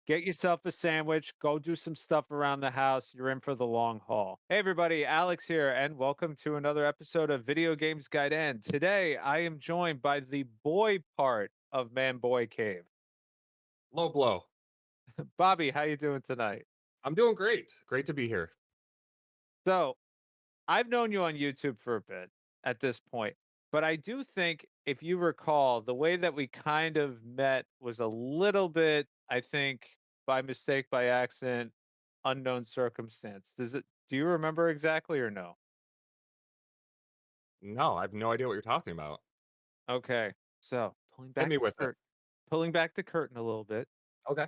Get yourself a sandwich, go do some stuff around the house. You're in for the long haul. Hey, everybody, Alex here, and welcome to another episode of Video Games Gaiden. Today, I am joined by the boy part of Man Boy Cave. Low blow. Bobby, how you doing tonight? I'm doing great. Great to be here. So, I've known you on YouTube for a bit at this point, but I do think, if you recall, the way that we kind of met was a little bit, I think, by mistake, by accident, unknown circumstance. Do you remember exactly or no? No, I have no idea what you're talking about. Okay. So, Hit me with it. pulling back the curtain a little bit. Okay.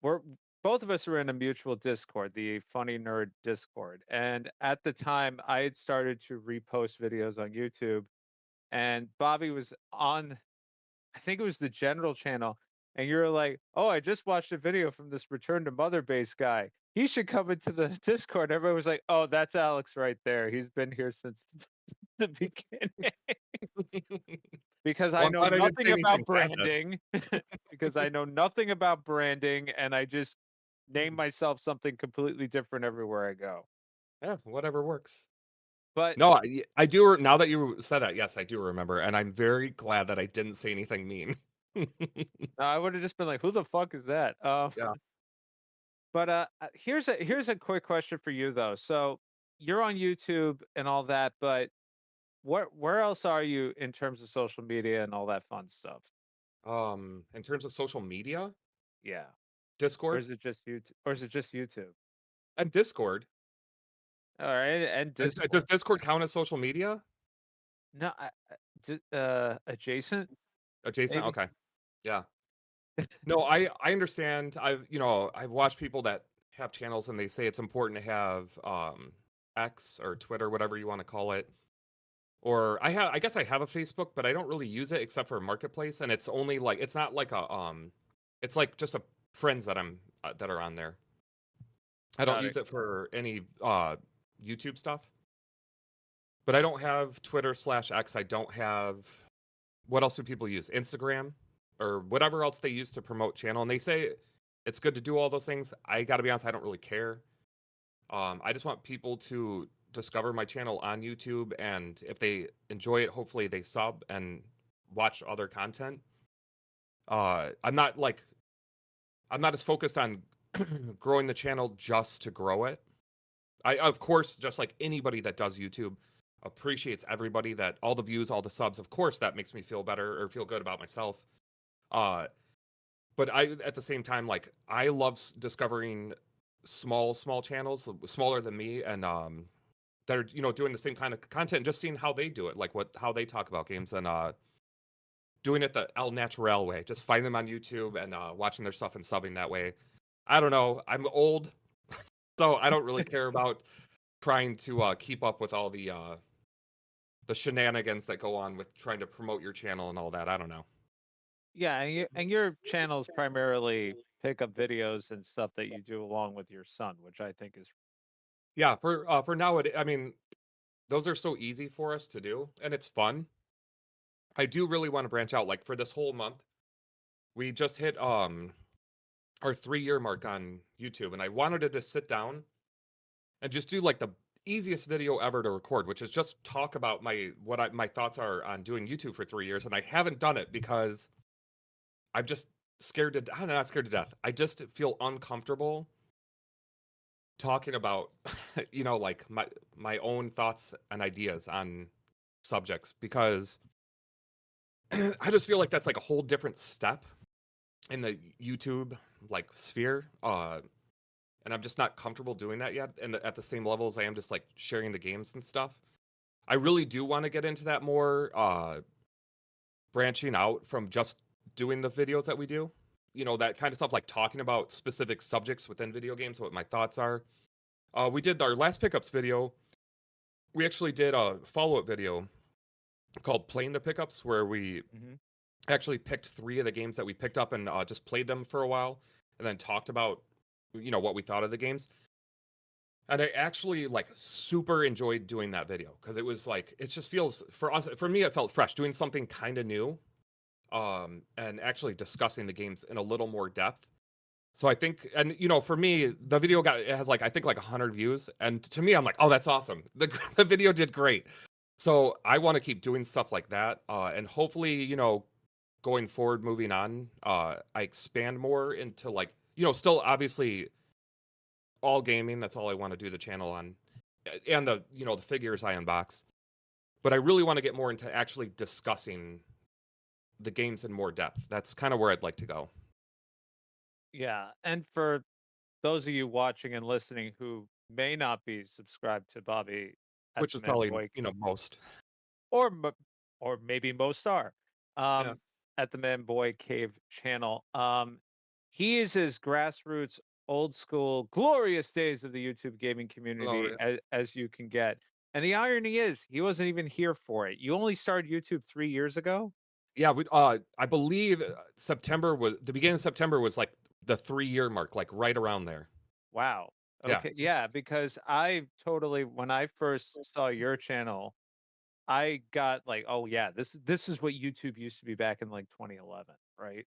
We're both of us are in a mutual Discord, the Funny Nerd Discord. And at the time, I had started to repost videos on YouTube, and Bobby was on, I think it was the general channel, and you're like, "Oh, I just watched a video from this Return to Mother Base guy. He should come into the Discord." Everybody was like, "Oh, that's Alex right there. He's been here since the beginning." Because I Well, I'm know glad I didn't say nothing anything about bad then. branding, because I know nothing about branding, and I just name Mm. myself something completely different everywhere I go. Yeah, whatever works. But No, I do. Now that you said that, yes, I do remember, and I'm very glad that I didn't say anything mean. I would have just been like, "Who the fuck is that?" Yeah. But here's a quick question for you though. So you're on YouTube and all that, but where else are you in terms of social media and all that fun stuff? In terms of social media, Yeah. Or Discord is it just YouTube? Or is it just YouTube? and Discord. All right, and Does Discord. Discord count as social media? No, adjacent Adjacent. maybe. Okay. Yeah. No, I understand. I've watched people that have channels and they say it's important to have X or Twitter, whatever you want to call it. Or I guess I have a Facebook, but I don't really use it except for Marketplace, and it's only like it's not like a it's like just a friends that are on there. I don't Got use it. it for any YouTube stuff. But I don't have Twitter/X. I don't have, what else do people use? Instagram or whatever else they use to promote channel. And they say it's good to do all those things. I got to be honest, I don't really care. I just want people to discover my channel on YouTube, and if they enjoy it, hopefully they sub and watch other content. Uh, I'm not like I'm not as focused on growing the channel just to grow it. I, of course, just like anybody that does YouTube, appreciates everybody that all the views, all the subs. Of course, that makes me feel better or feel good about myself. Uh, but I, at the same time, like I love discovering small channels, smaller than me, and that are doing the same kind of content, and just seeing how they do it, like how they talk about games, and doing it the El Natural way. Just find them on YouTube and watching their stuff and subbing that way. I don't know. I'm old, so I don't really care about trying to keep up with all the shenanigans that go on with trying to promote your channel and all that. I don't know. Yeah, and your channels primarily pick up videos and stuff that you do along with your son, which I think is Yeah, for now, I mean, those are so easy for us to do, and it's fun. I do really want to branch out. Like for this whole month, we just hit our 3 year mark on YouTube, and I wanted to just sit down and just do like the easiest video ever to record, which is just talk about my thoughts are on doing YouTube for 3 years, and I haven't done it because I'm just scared to. I'm not scared to death. I just feel uncomfortable talking about, like my own thoughts and ideas on subjects because I just feel like that's like a whole different step in the YouTube like sphere. And I'm just not comfortable doing that yet, and at the same level as I am just like sharing the games and stuff. I really do want to get into that more, branching out from just doing the videos that we do. That kind of stuff, like talking about specific subjects within video games, what my thoughts are. We did our last pickups video. We actually did a follow up video called Playing the Pickups, where we Mhm. actually picked three of the games that we picked up and just played them for a while and then talked about, what we thought of the games. And I actually like super enjoyed doing that video because it was like, it just feels for me, it felt fresh doing something kind of new, and actually discussing the games in a little more depth. So I think, and for me, the video it has like I think like 100 views, and to me, I'm like, oh, that's awesome. The the video did great. So I want to keep doing stuff like that, and hopefully, going forward, moving on, I expand more into like, still obviously all gaming. That's all I want to do the channel on, and the figures I unbox. But I really want to get more into actually discussing the games in more depth. That's kind of where I'd like to go. Yeah, and for those of you watching and listening who may not be subscribed to Bobby at Which the is probably, Manboy, most. or or maybe most are, Yeah. um, at the Manboy Cave channel. He is as grassroots, old school, glorious days of the YouTube gaming community Gloria. as you can get. And the irony is, he wasn't even here for it. You only started YouTube 3 years ago. Yeah, I believe September was the beginning of September was like the 3-year mark, like right around there. Wow. Yeah, Okay. Yeah, because I totally, when I first saw your channel, I got like, oh yeah, this is what YouTube used to be back in like 2011, right?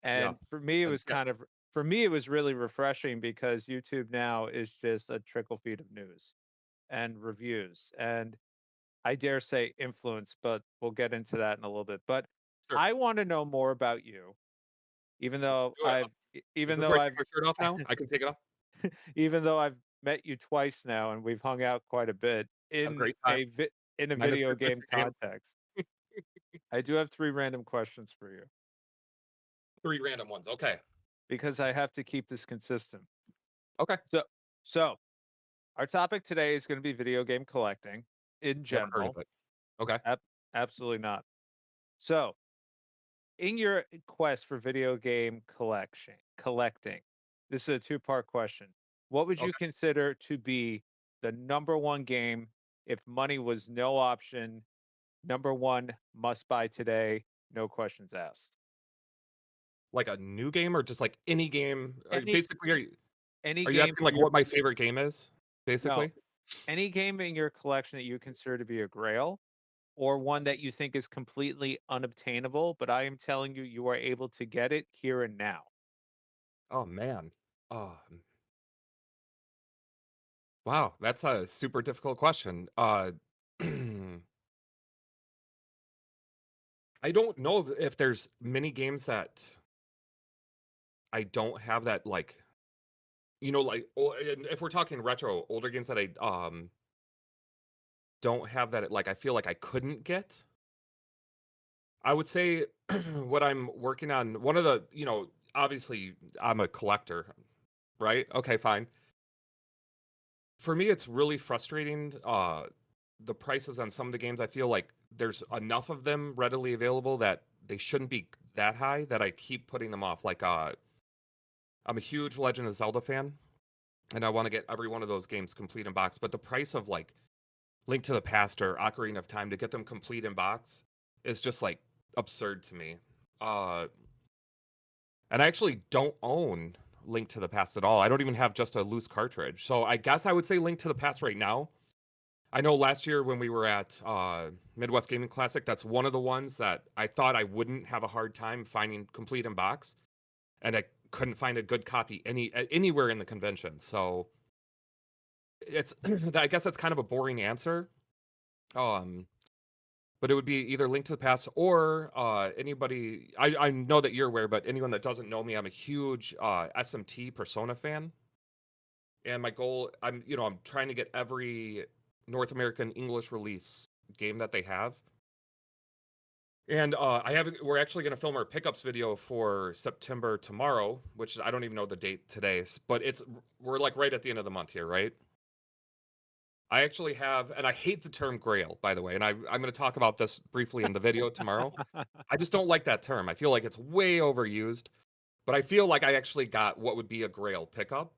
yeah. And for me, it was Yeah, kind of for me, it was really refreshing because YouTube now is just a trickle feed of news and reviews and I dare say influence, but we'll get into that in a little bit. But sure. I want to know more about you, even Let's though do it. Is even this though where I take I've my shirt off now? I can take it off. even though I've met you twice now and we've hung out quite a bit Have a great time. in a Minus video your game game. context. I do have three random questions for you Three random ones. Okay. because I have to keep this consistent. Okay. So, so our topic today is going to be video game collecting in Never heard of general. it. Okay. Ab- Absolutely not. So, in your quest for video game collecting, this is a two-part question. What would you Okay. consider to be the number one game if money was no option? Number one must buy today, no questions asked. Like a new game or just like any game? Any Basically, any are you game asking from like your what my favorite game is? no, Basically. any game in your collection that you consider to be a grail or one that you think is completely unobtainable, but I am telling you, you are able to get it here and now. Oh man. Oh wow, that's a super difficult question. I don't know if there's many games that I don't have that like like and if we're talking retro, older games that I don't have that like I feel like I couldn't get. I would say what I'm working on, one of the, obviously I'm a collector, right? Okay, fine. For me it's really frustrating the prices on some of the games. I feel like there's enough of them readily available that they shouldn't be that high that I keep putting them off. Like I'm a huge Legend of Zelda fan and I want to get every one of those games complete in box, but the price of like Link to the Past or Ocarina of Time to get them complete in box is just like absurd to me. Uh and I actually don't own Link to the Past at all. I don't even have just a loose cartridge. So I guess I would say Link to the Past right now. I know last year when we were at Midwest Gaming Classic, that's one of the ones that I thought I wouldn't have a hard time finding complete in box, and I couldn't find a good copy anywhere in the convention. So it's I guess that's kind of a boring answer. Um, but it would be either Link to the Past or anybody. I know that you're aware, but anyone that doesn't know me, I'm a huge SMT Persona fan, and my goal, I'm trying to get every North American English release game that they have. And we're actually going to film our pickups video for September tomorrow, which I don't even know the date today, but we're like right at the end of the month here, right? I actually have, and I hate the term grail, by the way, and I'm going to talk about this briefly in the video tomorrow. I just don't like that term. I feel like it's way overused, but I feel like I actually got what would be a grail pickup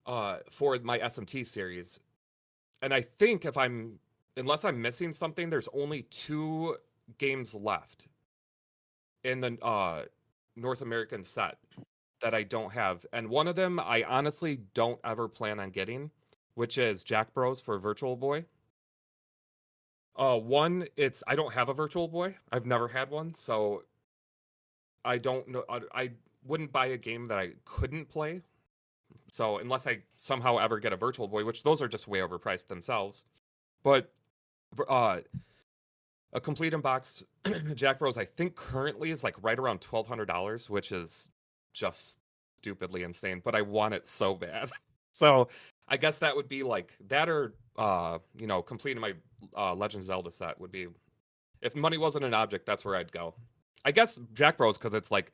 for my SMT series. And I think unless I'm missing something, there's only 2 games left in the North American set that I don't have. And one of them I honestly don't ever plan on getting, which is Jack Bros for Virtual Boy. One, I don't have a Virtual Boy. I've never had one, so I don't know. wouldn't buy a game that I couldn't play. So unless I somehow ever get a Virtual Boy, which those are just way overpriced themselves. But uh, a complete in box Jack Bros, I think currently is like right around $1,200, which is just stupidly insane. But I want it so bad. So I guess that would be like that, or completing my Legend of Zelda set would be, if money wasn't an object, that's where I'd go. I guess Jack Bros, because it's like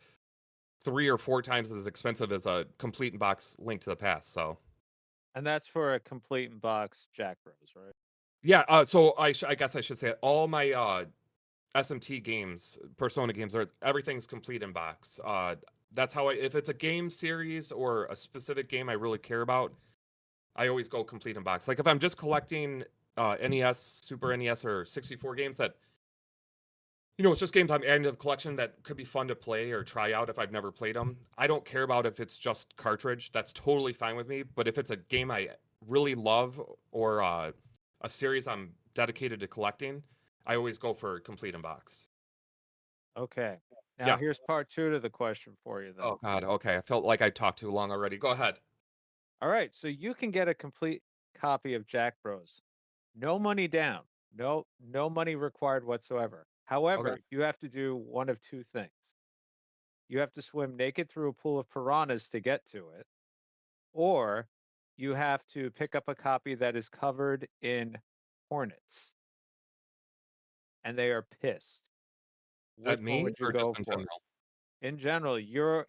3 or 4 times as expensive as a complete in box Link to the Past. So And that's for a complete in box Jack Bros, right? yeah, so I guess I should say all my SMT games, Persona games, are everything's complete in box. That's how if it's a game series or a specific game I really care about, I always go complete in box. Like if I'm just collecting NES, Super NES, or 64 games that, it's just games I'm adding to the collection that could be fun to play or try out if I've never played them. I don't care about if it's just cartridge. That's totally fine with me. But if it's a game I really love, or a series I'm dedicated to collecting, I always go for complete in box. Okay. Now Yeah. here's part two to the question for you then. Oh God. Okay. I felt like I talked too long already. Go ahead. All right, so you can get a complete copy of Jack Bros. No money down. No money required whatsoever. Okay. However, you have to do one of two things. You have to swim naked through a pool of piranhas to get to it, or you have to pick up a copy that is covered in hornets and they are pissed. At Which one me would you or just go in for? general? In general, you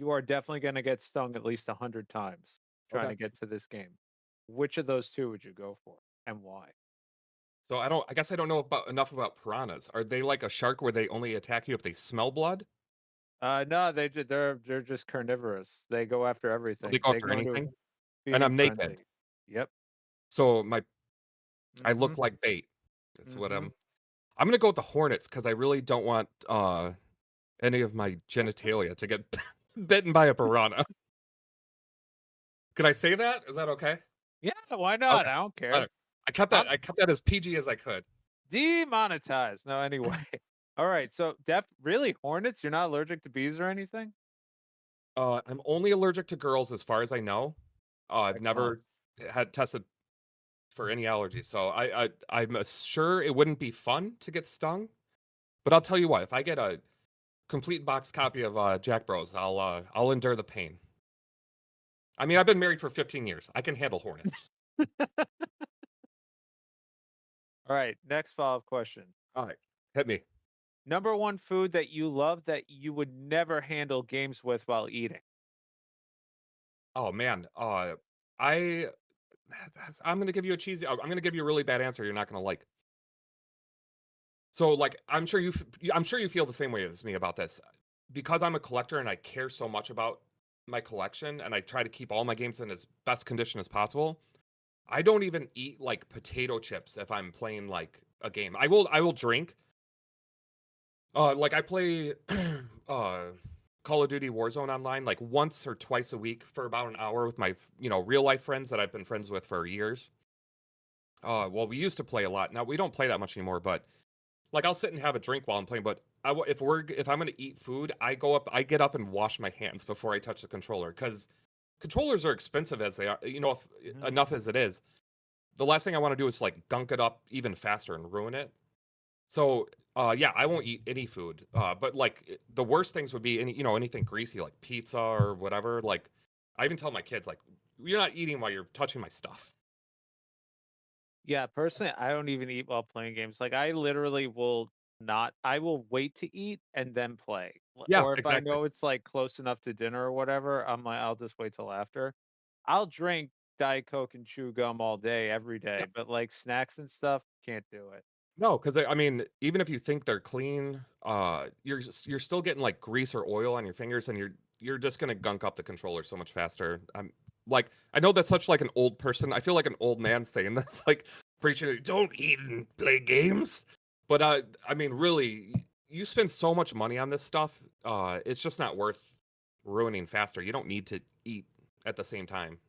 are definitely going to get stung at least 100 times trying Okay. to get to this game. Which of those two would you go for and why? So I guess I don't know about enough about piranhas. Are they like a shark where they only attack you if they smell blood? No, they're just carnivorous. They go after Will they everything. go They after go into a anything? And feeding I'm naked. frenzy. Yep. So I Mhm. look like bait. That's what Mhm. I'm gonna go with the hornets because I really don't want any of my genitalia to get bitten by a piranha. Could I say that? Is that okay? Yeah, why not? Okay. I don't All care. right. I I'm kept that as PG as I could. demonetized. No, anyway. All right. So, really hornets? You're not allergic to bees or anything? I'm only allergic to girls as far as I know. I've Excellent. never had tested for any allergies, so I'm sure it wouldn't be fun to get stung. But I'll tell you what, if I get a complete box copy of Jack Bros, I'll endure the pain. I mean, I've been married for 15 years. I can handle hornets. All right. Next follow-up question. All right, hit me. Number one food that you love that you would never handle games with while eating. Oh man, I I'm gonna give you a cheesy. I'm gonna give you a really bad answer. You're not gonna like. So like, I'm sure you feel the same way as me about this, because I'm a collector and I care so much about my collection, and I try to keep all my games in as best condition as possible. I don't even eat like potato chips if I'm playing like a game. I will drink. Like I play uh Call of Duty Warzone online like once or twice a week for about an hour with my, real life friends that I've been friends with for years. Well, we used to play a lot. Now we don't play that much anymore, but like I'll sit and have a drink while I'm playing, but if I'm going to eat food, I get up and wash my hands before I touch the controller, cuz controllers are expensive as they are, if, Mhm. enough as it is. The last thing I want to do is like gunk it up even faster and ruin it. So, yeah, I won't eat any food. But like the worst things would be anything greasy like pizza or whatever. Like I even tell my kids like, you're not eating while you're touching my stuff. Yeah, personally, I don't even eat while playing games. Like I literally will not I will wait to eat and then play. Yeah, Or if I exactly. know it's like close enough to dinner or whatever, I'll just wait till after. I'll drink Diet Coke and chew gum all day, every day, but like snacks and stuff, can't do it. No, because I mean, even if you think they're clean, you're still getting like grease or oil on your fingers, and you're just gonna gunk up the controller so much faster. I'm like, I know that's such like an old person. I feel like an old man saying that's like preaching, don't eat and play games. But I mean, really, you spend so much money on this stuff. It's just not worth ruining faster. You don't need to eat at the same time.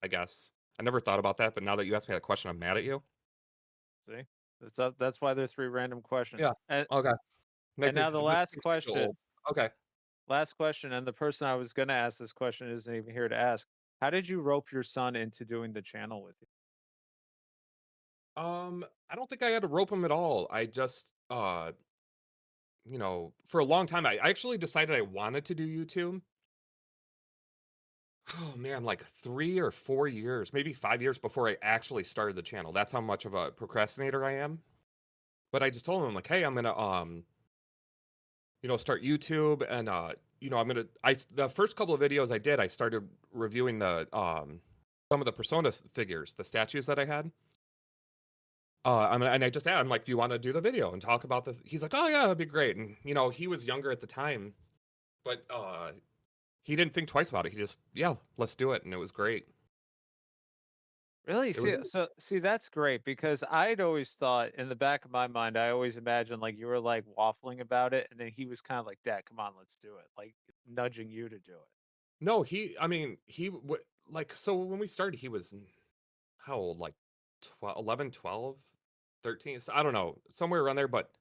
I guess I never thought about that, but now that you asked me that question, I'm mad at you. See? That's why there's three random Yeah. questions. Okay. And Make now the last makes me feel old. question. Okay. Last question, and the person I was gonna ask this question isn't even here to ask. How did you rope your son into doing the channel with you? I don't think I had to rope him at all. I just, for a long time, I actually decided I wanted to do YouTube. Oh man, like 3 or 4 years, maybe 5 years before I actually started the channel. That's how much of a procrastinator I am. But I just told him like, hey, I'm gonna start YouTube and I'm gonna the first couple of videos I did, I started reviewing the some of the Persona figures, the statues that I had. And I just I'm like, do you want to do the video and talk about the? He's like, oh yeah, that'd be great. And he was younger at the time, but he didn't think twice about it. He just, yeah, let's do it, and it was great. Really? It was See, that's great because I'd always thought in the back of my mind, I always imagined like you were like waffling about it, and then he was kind of like, "Dad, come on, let's do it," like nudging you to do it. no, I mean, like so when we started, he was how old? Like 12, 11, 12, 13. So I don't know, somewhere around there. But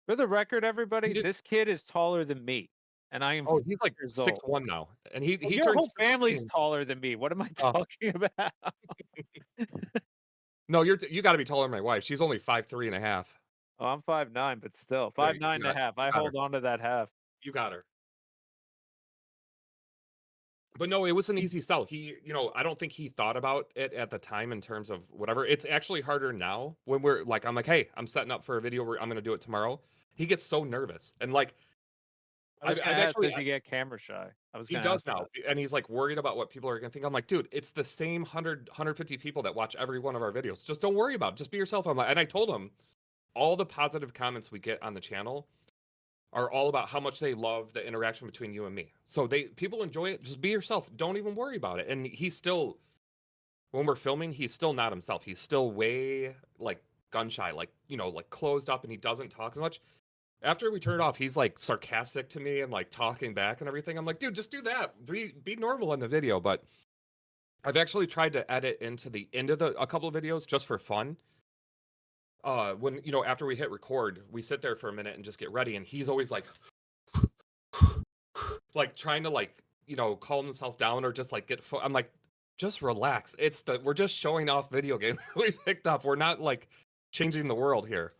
For the record, he everybody, did. this kid is taller than me, and I am Oh, 4 he's like years six old. one now, and he Well, he your turned whole family's 16. taller than me. What am I Uh, talking about? no, you got to be taller than my wife. She's only 5'3.5". Oh, I'm 5'9", but still There, five nine and a half. you I got her. hold on to that half. You got her. But no, it was an easy sell. I don't think he thought about it at the time in terms of whatever. It's actually harder now when we're like, I'm like, hey, I'm setting up for a video where I'm going to do it tomorrow. He gets so nervous. And like, I was gonna I've ask, actually, does he get camera shy? I was he gonna does ask now. that. And he's like worried about what people are going to think. I'm like, dude, it's the same 150 people that watch every one of our videos. Just don't worry about it. Just be yourself. I'm like, and I told him all the positive comments we get on the channel are all about how much they love the interaction between you and me. So people enjoy it. Just be yourself. Don't even worry about it. And he's still, when we're filming, he's still not himself. He's still way like gun shy, like, like closed up, and he doesn't talk as much. After we turn it off, he's like sarcastic to me and like talking back and everything. I'm like, dude, just do that. Be normal in the video. But I've actually tried to edit into the end of a couple of videos just for fun. When after we hit record, we sit there for a minute and just get ready, and he's always like trying to like calm himself down or just like I'm like, just relax. We're just showing off video game we picked up. We're not like changing the world here.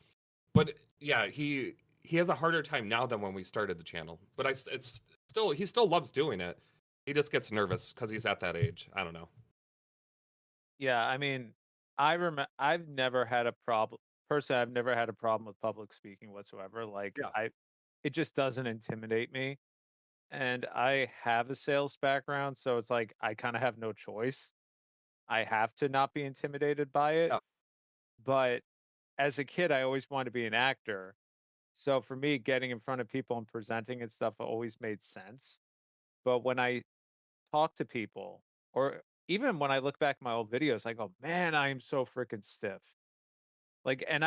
But yeah, he has a harder time now than when we started the channel. But it's still, he still loves doing it. He just gets nervous because he's at that age. I don't know. Yeah, I mean, I've never had a problem personally, I've never had a problem with public speaking whatsoever. Like Yeah, it just doesn't intimidate me. And I have a sales background, so it's like I kind of have no choice. I have to not be intimidated by it. yeah, But as a kid, I always wanted to be an actor. So for me, getting in front of people and presenting and stuff always made sense. But when I talk to people, or even when I look back at my old videos, I go, man, I am so freaking stiff. Like, and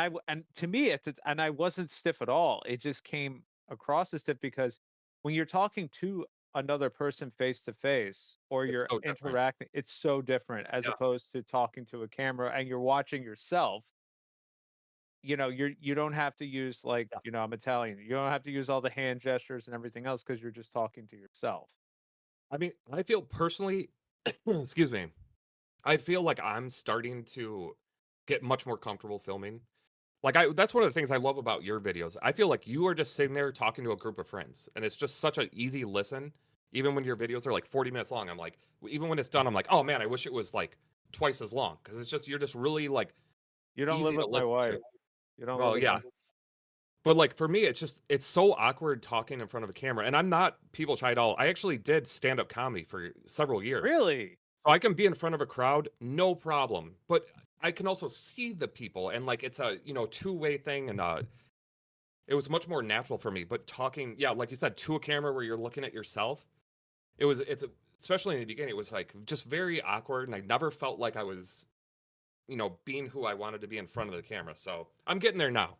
to me, and I wasn't stiff at all. It just came across as stiff because when you're talking to another person face to face, or it's you're so different. interacting, it's so different as Yeah, opposed to talking to a camera and you're watching yourself. You don't have to use like, yeah. I'm Italian. You don't have to use all the hand gestures and everything else because you're just talking to yourself. I mean, I feel personally, excuse me, I feel like I'm starting to get much more comfortable filming. Like that's one of the things I love about your videos. I feel like you are just sitting there talking to a group of friends, and it's just such an easy listen. Even when your videos are like 40 minutes long, I'm like, even when it's done, I'm like, oh man, I wish it was like twice as long because you're just really like You don't live easy to with my listen to. wife. You don't live Well, with yeah, my but like for me, it's so awkward talking in front of a camera, and I'm not people shy at all. I actually did stand up comedy for several years. Really? So I can be in front of a crowd, no problem. But I can also see the people, and like it's a two-way thing, and it was much more natural for me. But talking, yeah, like you said, to a camera where you're looking at yourself, especially in the beginning, it was like just very awkward, and I never felt like I was being who I wanted to be in front of the camera. So I'm getting there now.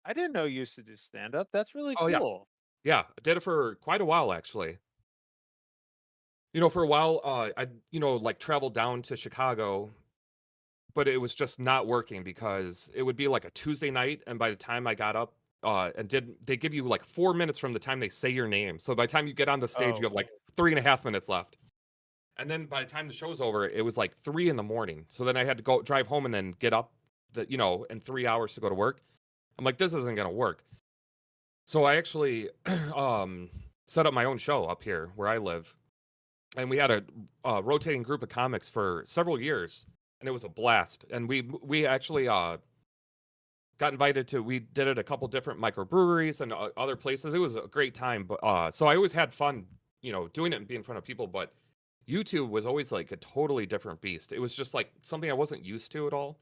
I didn't know you used to do stand up. That's really Oh yeah, cool. yeah, I did it for quite a while actually. For a while, I like traveled down to Chicago, but it was just not working because it would be like a Tuesday night, and by the time I got up and they give you like 4 minutes from the time they say your name. So by the time you get on the stage, you Oh, have like 3.5 minutes left. And then by the time the show's over, it was like 3 in the morning. So then I had to go drive home and then get up in 3 hours to go to work. I'm like, this isn't gonna work. So I actually set up my own show up here where I live, and we had a rotating group of comics for several years, and it was a blast. And we actually got invited to. We did it a couple different microbreweries and other places. It was a great time. But so I always had fun, doing it and being in front of people. But YouTube was always like a totally different beast. It was just like something I wasn't used to at all.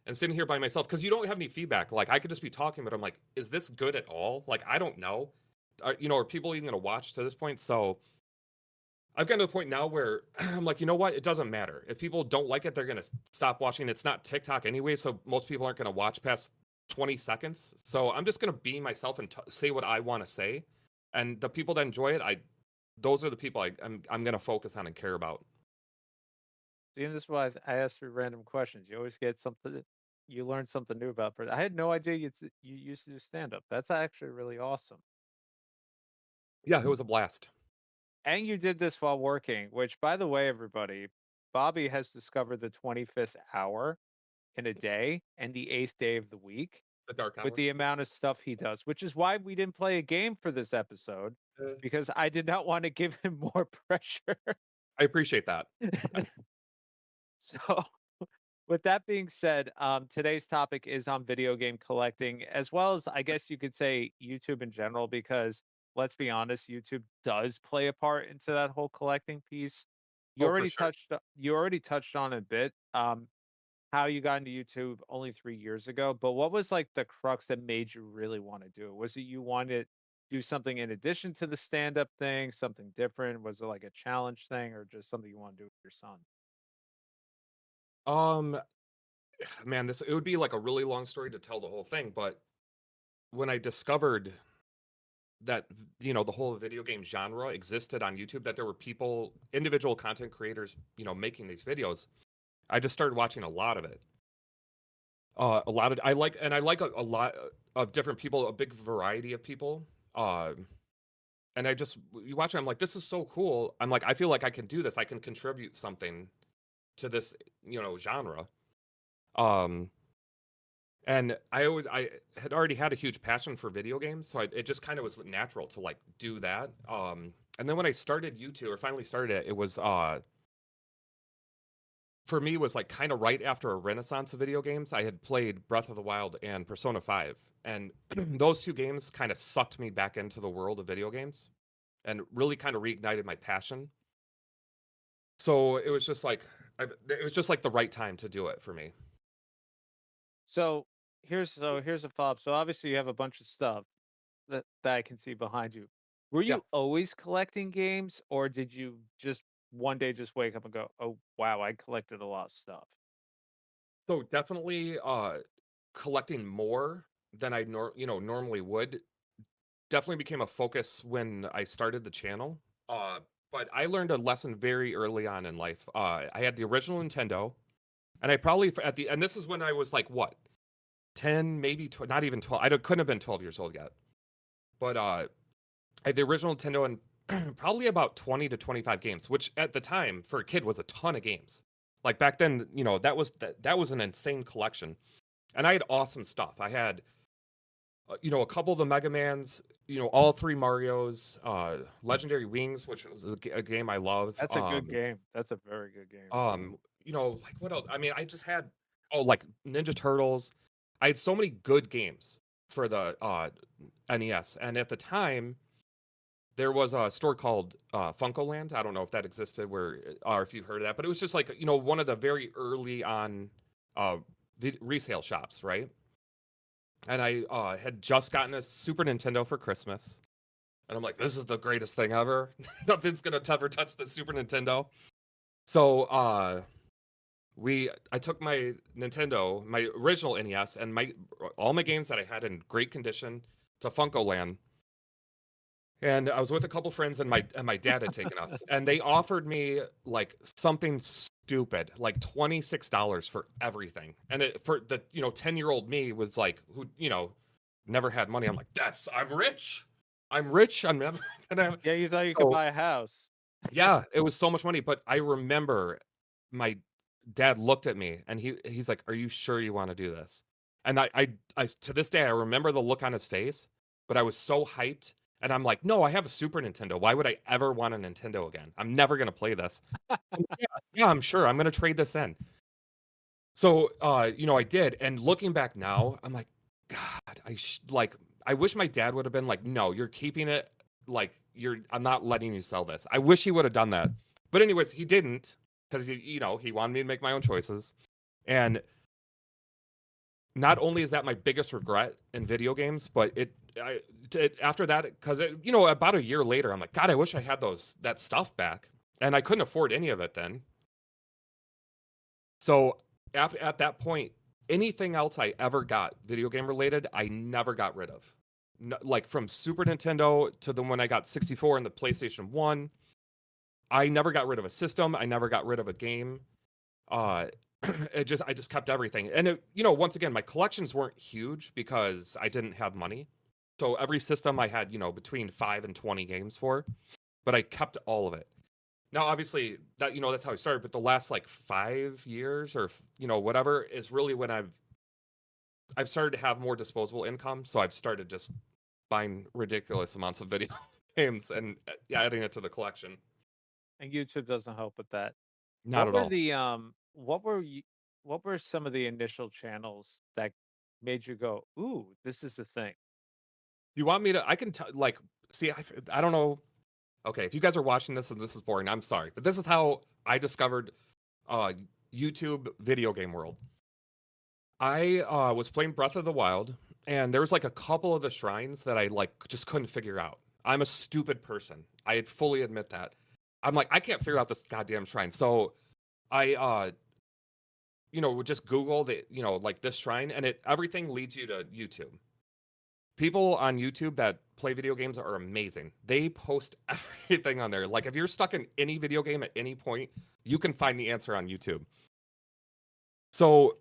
And sitting here by myself, because you don't have any feedback. Like I could just be talking, but I'm like, is this good at all? Like I don't know. Are people even going to watch to this point? So I've gotten to the point now where I'm like, you know what? It doesn't matter. If people don't like it, they're going to stop watching. It's not TikTok anyway, so most people aren't going to watch past 20 seconds. So I'm just going to be myself and say what I want to say. And the people that enjoy it, those are the people I'm going to focus on and care about. see, and this is why I asked you random questions. You always get something, you learn something new about person. I had no idea you used to do stand up. That's actually really awesome. Yeah, it was a blast. And you did this while working, which, by the way, everybody, Bobby has discovered the 25th hour in a day and the eighth day of the week The dark with hour. the amount of stuff he does, which is why we didn't play a game for this episode because I did not want to give him more pressure. I appreciate that. So, with that being said, today's topic is on video game collecting, as well as I guess you could say YouTube in general, because let's be honest, YouTube does play a part into that whole collecting piece. Oh, for sure. You already touched on a bit how you got into YouTube only 3 years ago, but what was like the crux that made you really want to do it? Was it you wanted to do something in addition to the stand-up thing, something different? Was it like a challenge thing, or just something you want to do with your son? Um, man, this it would be like a really long story to tell the whole thing, but when I discovered that the whole video game genre existed on YouTube, that there were people, individual content creators, making these videos, I just started watching a lot of it. A lot of I like a lot of different people, a big variety of people. And you watch it, I'm like, this is so cool. I'm like, I feel like I can do this. I can contribute something to this, genre. Um, And I had already had a huge passion for video games, so it just kind of was natural to like do that. And then when I started YouTube or finally started it, it was for me was like kind of right after a renaissance of video games. I had played Breath of the Wild and Persona 5, and those two games kind of sucked me back into the world of video games and really kind of reignited my passion. So it was just like the right time to do it for me. So here's a follow-up. So obviously you have a bunch of stuff that I can see behind you. Were Yeah. you always collecting games, or did you just one day just wake up and go, "Oh wow, I collected a lot of stuff"? So definitely collecting more than I normally would definitely became a focus when I started the channel. Uh, but I learned a lesson very early on in life. I had the original Nintendo, and I probably and this is when I was like what 10, maybe not even 12. Couldn't have been 12 years old yet. But I had the original Nintendo and probably about 20 to 25 games, which at the time for a kid was a ton of games. Like back then, that was an insane collection, and I had awesome stuff. I had a couple of the Mega Mans, all three Marios, Legendary Wings, which was a game I love. That's a good game. That's a very good game. Like what else? I mean, I just had like Ninja Turtles. I had so many good games for the NES, and at the time there was a store called Funko Land. I don't know if that existed where or if you've heard of that, but it was just like one of the very early on uh, resale shops, right? And I had just gotten a Super Nintendo for Christmas, and I'm like, this is the greatest thing ever. Nothing's gonna ever touch the Super Nintendo. So I took my Nintendo, my original NES, and all my games that I had in great condition to Funko Land. And I was with a couple friends, and my dad had taken us, and they offered me like something stupid, like $26 for everything. And for the 10-year-old me was like, who never had money. I'm like, I'm rich. I'm rich. I'm never gonna. Yeah, you thought you could So buy a house. yeah, it was so much money. But I remember my dad looked at me and he's like, "Are you sure you want to do this?" And I to this day I remember the look on his face. But I was so hyped, and I'm like, "No, I have a Super Nintendo. Why would I ever want a Nintendo again? I'm never gonna play this." And yeah, yeah, I'm sure I'm gonna trade this in. So, I did, and looking back now, I'm like, God, I wish my dad would have been like, "No, you're keeping it. I'm not letting you sell this." I wish he would have done that. But anyways, he didn't because he wanted me to make my own choices. And not only is that my biggest regret in video games, but after that, because about a year later, I'm like, God, I wish I had that stuff back, and I couldn't afford any of it then. So at that point, anything else I ever got video game related, I never got rid of. No, like from Super Nintendo to the when I got 64 and the PlayStation 1, I never got rid of a system. I never got rid of a game. Uh I just kept everything. And once again, my collections weren't huge because I didn't have money. So every system I had, between 5 and 20 games for, but I kept all of it. Now, obviously, that's how I started. But the last like 5 years or whatever is really when I've started to have more disposable income. So I've started just buying ridiculous amounts of video games and adding it to the collection. And YouTube doesn't help with that. Not at all. What were some of the initial channels that made you go, "Ooh, this is the thing"? You want me to? I can tell. See, I don't know. Okay, if you guys are watching this and this is boring, I'm sorry, but this is how I discovered uh, YouTube video game world. I was playing Breath of the Wild, and there was like a couple of the shrines that I like just couldn't figure out. I'm a stupid person. I fully admit that. I'm like, I can't figure out this goddamn shrine. So I would just Google like this shrine, and everything leads you to YouTube. People on YouTube that play video games are amazing. They post everything on there. Like if you're stuck in any video game at any point, you can find the answer on YouTube. So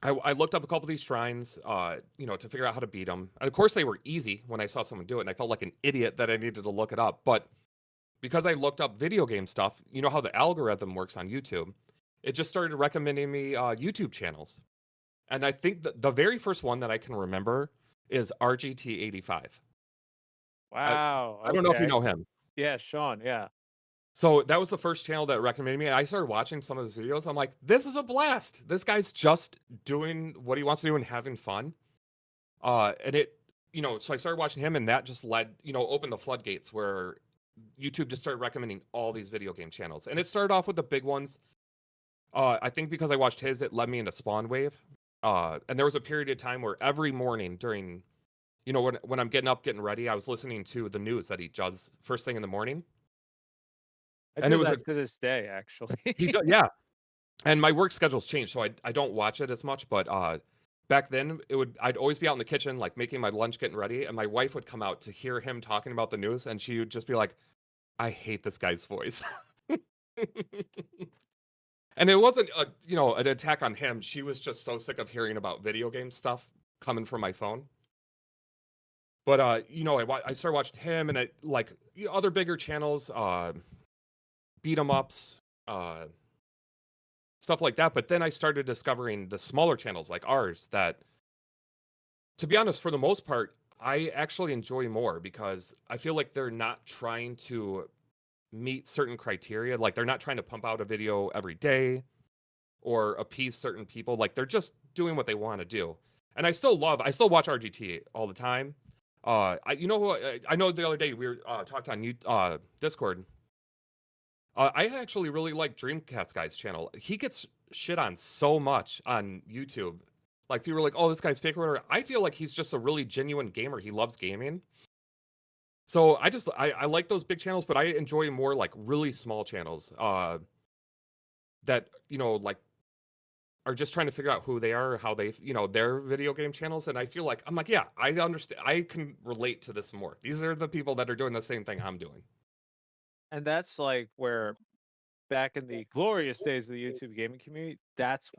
I looked up a couple of these shrines, to figure out how to beat them. And of course, they were easy when I saw someone do it, and I felt like an idiot that I needed to look it up. But because I looked up video game stuff, you know how the algorithm works on YouTube, it just started recommending me YouTube channels. And I think the very first one that I can remember is RGT85. I Wow, I don't know if you okay. know him. Yeah, Sean, yeah. So that was the first channel that recommended me, and I started watching some of his videos. I'm like, this is a blast. This guy's just doing what he wants to do and having fun. And so I started watching him, and that just opened the floodgates where YouTube just started recommending all these video game channels. And it started off with the big ones. I think because I watched his, it led me into Spawn Wave. And there was a period of time where every morning during, when I'm getting up, getting ready, I was listening to the news that he does first thing in the morning. I And it do was a that to this day, actually. he do, yeah. And my work schedule's changed, so I don't watch it as much. But back then, I'd always be out in the kitchen, like making my lunch, getting ready, and my wife would come out to hear him talking about the news, and she would just be like, "I hate this guy's voice." And it wasn't an attack on him. She was just so sick of hearing about video game stuff coming from my phone. But I started watching him and other bigger channels, beat 'em ups, stuff like that. But then I started discovering the smaller channels like ours that, to be honest, for the most part, I actually enjoy more because I feel like they're not trying to meet certain criteria. Like they're not trying to pump out a video every day or appease certain people. Like they're just doing what they want to do. And I still watch RGT all the time. I know the other day we were talked on Discord. I actually really like Dreamcast guy's channel. He gets shit on so much on YouTube. Like people are like, "Oh, this guy's fake," or whatever. I feel like he's just a really genuine gamer. He loves gaming. So I like those big channels, but I enjoy more like really small channels. That like are just trying to figure out who they are, how they, their video game channels. And I feel like I'm like, yeah, I understand. I can relate to this more. These are the people that are doing the same thing I'm doing. And that's like where back in the glorious days of the YouTube gaming community, that's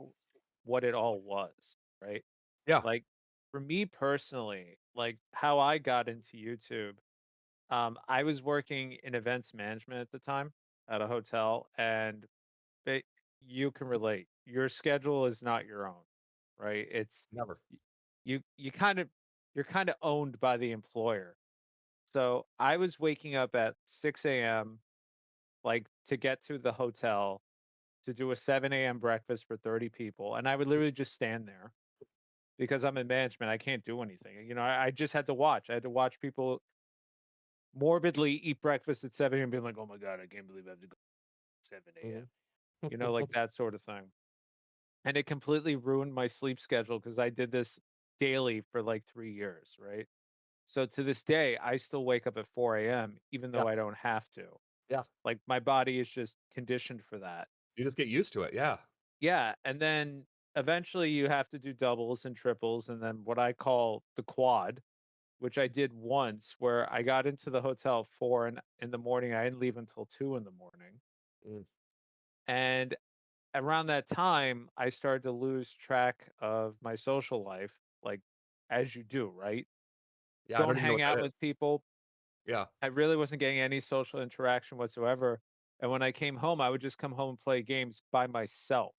what it all was, right? Yeah. Like For me personally, like how I got into YouTube, I was working in events management at the time at a hotel, and it, you can relate. Your schedule is not your own, right? Never. Y- you kind of you're kind of owned by the employer. So I was waking up at 6 a.m. like to get to the hotel to do a 7 a.m. breakfast for 30 people, and I would literally just stand there because I'm in management. I can't do anything. I just had to watch. I had to watch people morbidly eat breakfast at 7 a.m. and be like, "Oh my god, I can't believe I have to go at 7 a.m." Mhm. Like that sort of thing. And it completely ruined my sleep schedule because I did this daily for like 3 years, right? So to this day, I still wake up at 4 a.m. even Yeah, though I don't have to. yeah. Like my body is just conditioned for that. You just get used to it, yeah. Yeah, and then eventually you have to do doubles and triples and then what I call the quad, which I did once where I got into the hotel 4 in the morning. I didn't leave until 2 in the morning. Mm. And around that time, I started to lose track of my social life, like as you do, right? Yeah, I Don't don't even know hang what out that is. with people. Yeah, I really wasn't getting any social interaction whatsoever. And when I came home, I would just come home and play games by myself.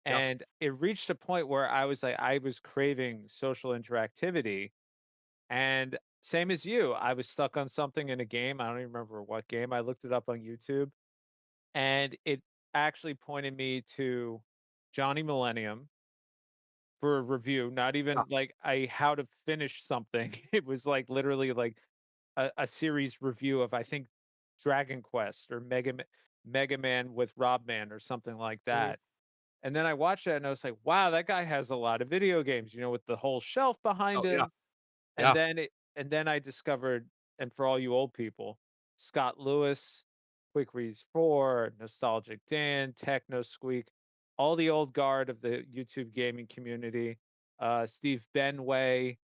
yeah. And it reached a point where I was like, I was craving social interactivity. And same as you, I was stuck on something in a game. I don't even remember what game. I looked it up on YouTube and it actually pointed me to Johnny Millennium for a review, not Yeah. even like I how to finish something. It was like literally like a series review of I think Dragon Quest or Mega Man with Rob Man or something like Mhm. that. And then I watched it and I was like, wow, that guy has a lot of video games, with the whole shelf behind Oh, yeah, him. And yeah. then I discovered, and for all you old people, Scott Lewis, Quick Reads 4, Nostalgic Dan, Techno Squeak, all the old guard of the YouTube gaming community, Steve Benway,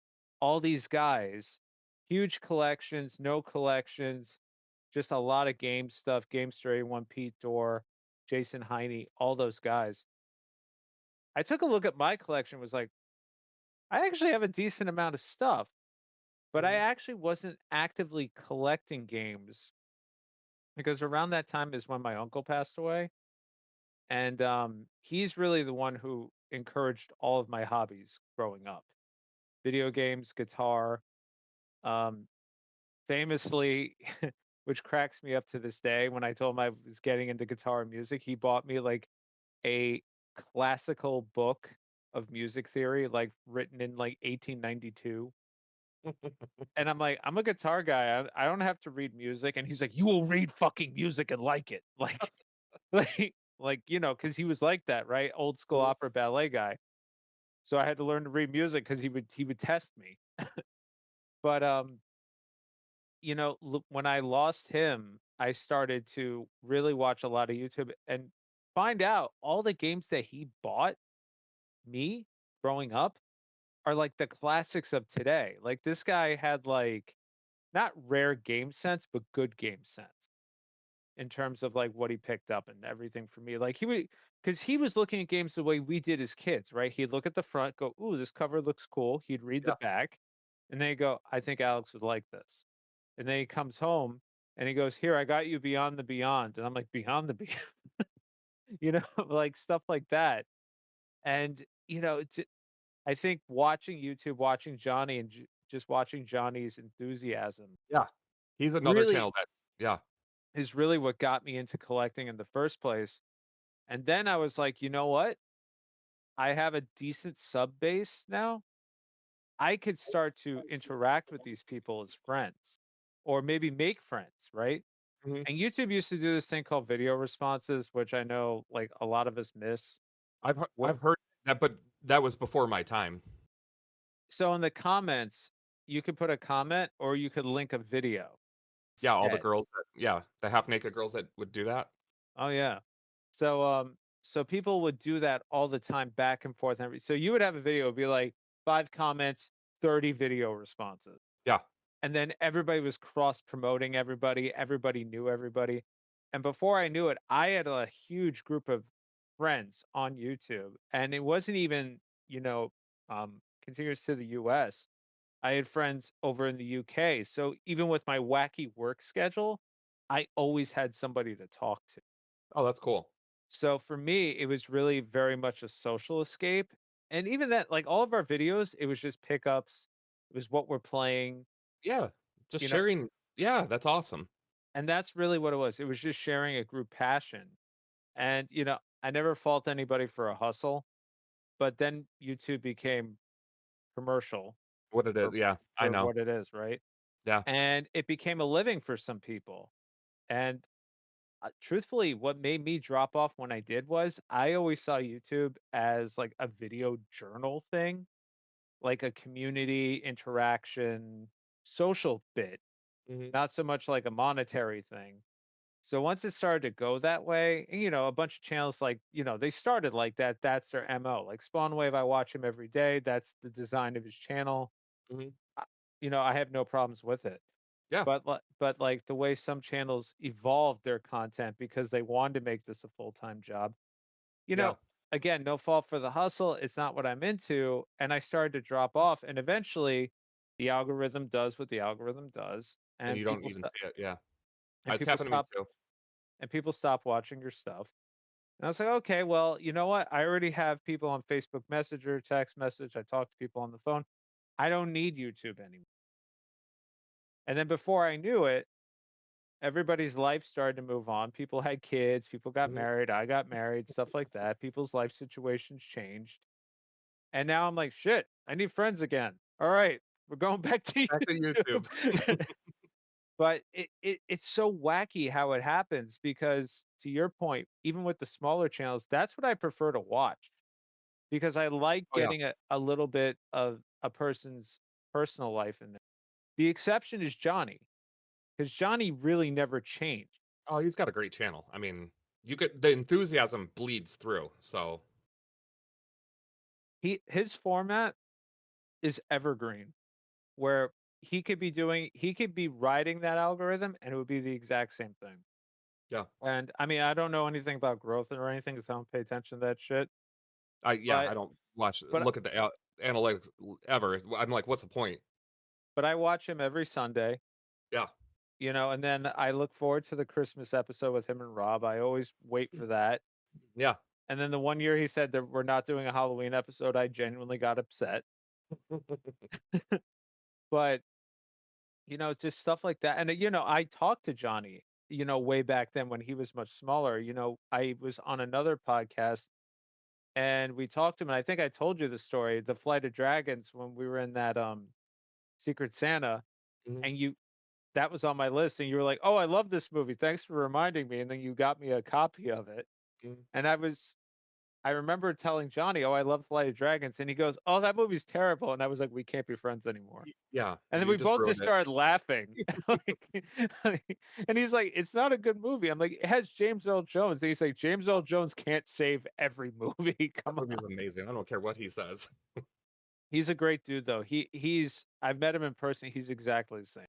all these guys, huge collections, no collections, just a lot of game stuff, Gamester 81, Pete Dorr, Jason Heine, all those guys. I took a look at my collection, was like, I actually have a decent amount of stuff. But I Mhm. actually wasn't actively collecting games because around that time is when my uncle passed away, and he's really the one who encouraged all of my hobbies growing up: video games, guitar. Um, Famously, which cracks me up to this day, when I told him I was getting into guitar and music, he bought me like a classical book of music theory, like written in like 1892. And I'm like, "I'm a guitar guy. I don't have to read music." And he's like, "You will read fucking music and like it." Like because he was like that, right? Old school Mhm. opera ballet guy. So I had to learn to read music because he would test me. But when I lost him, I started to really watch a lot of YouTube and find out all the games that he bought me growing up are like the classics of today. Like this guy had like not rare game sense, but good game sense in terms of like what he picked up and everything for me. Like because he was looking at games the way we did as kids, right? He'd look at the front, go, "Ooh, this cover looks cool." He'd read the Yeah. back, and then he'd go, "I think Alex would like this." And then he comes home and he goes, "Here, I got you Beyond the Beyond." And I'm like, "Beyond the Beyond," like stuff like that. And I think watching YouTube, watching Johnny, and just watching Johnny's enthusiasm Yeah. He's another really channel that yeah. is really what got me into collecting in the first place. And then I was like, you know what? I have a decent sub base now. I could start to interact with these people as friends or maybe make friends, right? Mhm. And YouTube used to do this thing called video responses, which I know like a lot of us miss. What I've heard that, but that was before my time. so in the comments, you could put a comment or you could link a video Yeah, all the instead. girls that yeah, the half naked girls that would do that. Oh yeah. So people would do that all the time, back and forth. So you would have a video, it'd be like 5 comments, 30 video responses. Yeah. And then everybody was cross promoting everybody. Everybody knew everybody. And before I knew it, I had a huge group of friends on YouTube. And it wasn't even, you know, continuous to the US. I had friends over in the UK. So even with my wacky work schedule, I always had somebody to talk to. Oh, that's cool. So for me, it was really very much a social escape. And even that, like all of our videos, it was just pickups. It was what we're playing, Yeah, just you know, sharing. Yeah, that's awesome. and that's really what it was. It was just sharing a group passion. And, I never fault anybody for a hustle, but then YouTube became commercial What it is. for, Yeah, I for know. what it is, right? Yeah. And it became a living for some people. And truthfully, what made me drop off when I did was I always saw YouTube as like a video journal thing, like a community interaction, social bit, Hmm. not so much like a monetary thing. So once it started to go that way, and a bunch of channels like, they started like that. That's their MO. Like Spawn Wave, I watch him every day. That's the design of his channel. Hmm. I- I have no problems with it. Yeah. But like the way some channels evolved their content because they wanted to make this a full-time job. You Yeah. know, again, no fault for the hustle. It's not what I'm into, and I started to drop off, and eventually the algorithm does what the algorithm does, And and you don't even see it. Yeah. It's people happened to me stop too. watching your stuff. And I was like, okay, well, you know what? I already have people on Facebook Messenger, text message. I talk to people on the phone. I don't need YouTube anymore. And then before I knew it, everybody's life started to move on. People had kids, people got Hmm. married, I got married, stuff like that. People's life situations changed. And now I'm like, shit, I need friends again. All right, we're going back to Back to YouTube. YouTube. But it's so wacky how it happens because to your point, even with the smaller channels, that's what I prefer to watch because I like Oh yeah. getting a little bit of a person's personal life in there. The exception is Johnny, because Johnny really never changed. Oh, he's got a great channel. I mean, you could the enthusiasm bleeds through. So His format is evergreen, where he could be riding that algorithm and it would be the exact same thing. yeah. And I mean, I don't know anything about growth or anything because I don't pay attention to that shit. I But don't watch but look at the analytics ever. I'm like, what's the point? but I watch him every Sunday, Yeah. and then I look forward to the Christmas episode with him and Rob. I always wait for that. Yeah. And then the one year he said that we're not doing a Halloween episode, I genuinely got upset. But just stuff like that. And I talked to Johnny, way back then when he was much smaller. I was on another podcast and we talked to him, and I think I told you the story, the Flight of Dragons, when we were in that Secret Santa, Mhm. and that was on my list, and you were like, "Oh, I love this movie. Thanks for reminding me." And then you got me a copy of it. Mhm. And I remember telling Johnny, "Oh, I love Flight of Dragons." And he goes, "Oh, that movie's terrible." And I was like, "We can't be friends anymore." Yeah, And then you we just both ruined just it. started laughing. And he's like, "It's not a good movie." I'm like, "It has James Earl Jones." And he's like, "James Earl Jones can't save every movie." That Come on. movie is amazing. I don't care what he says. He's a great dude though. He's I've met him in person. He's exactly the same.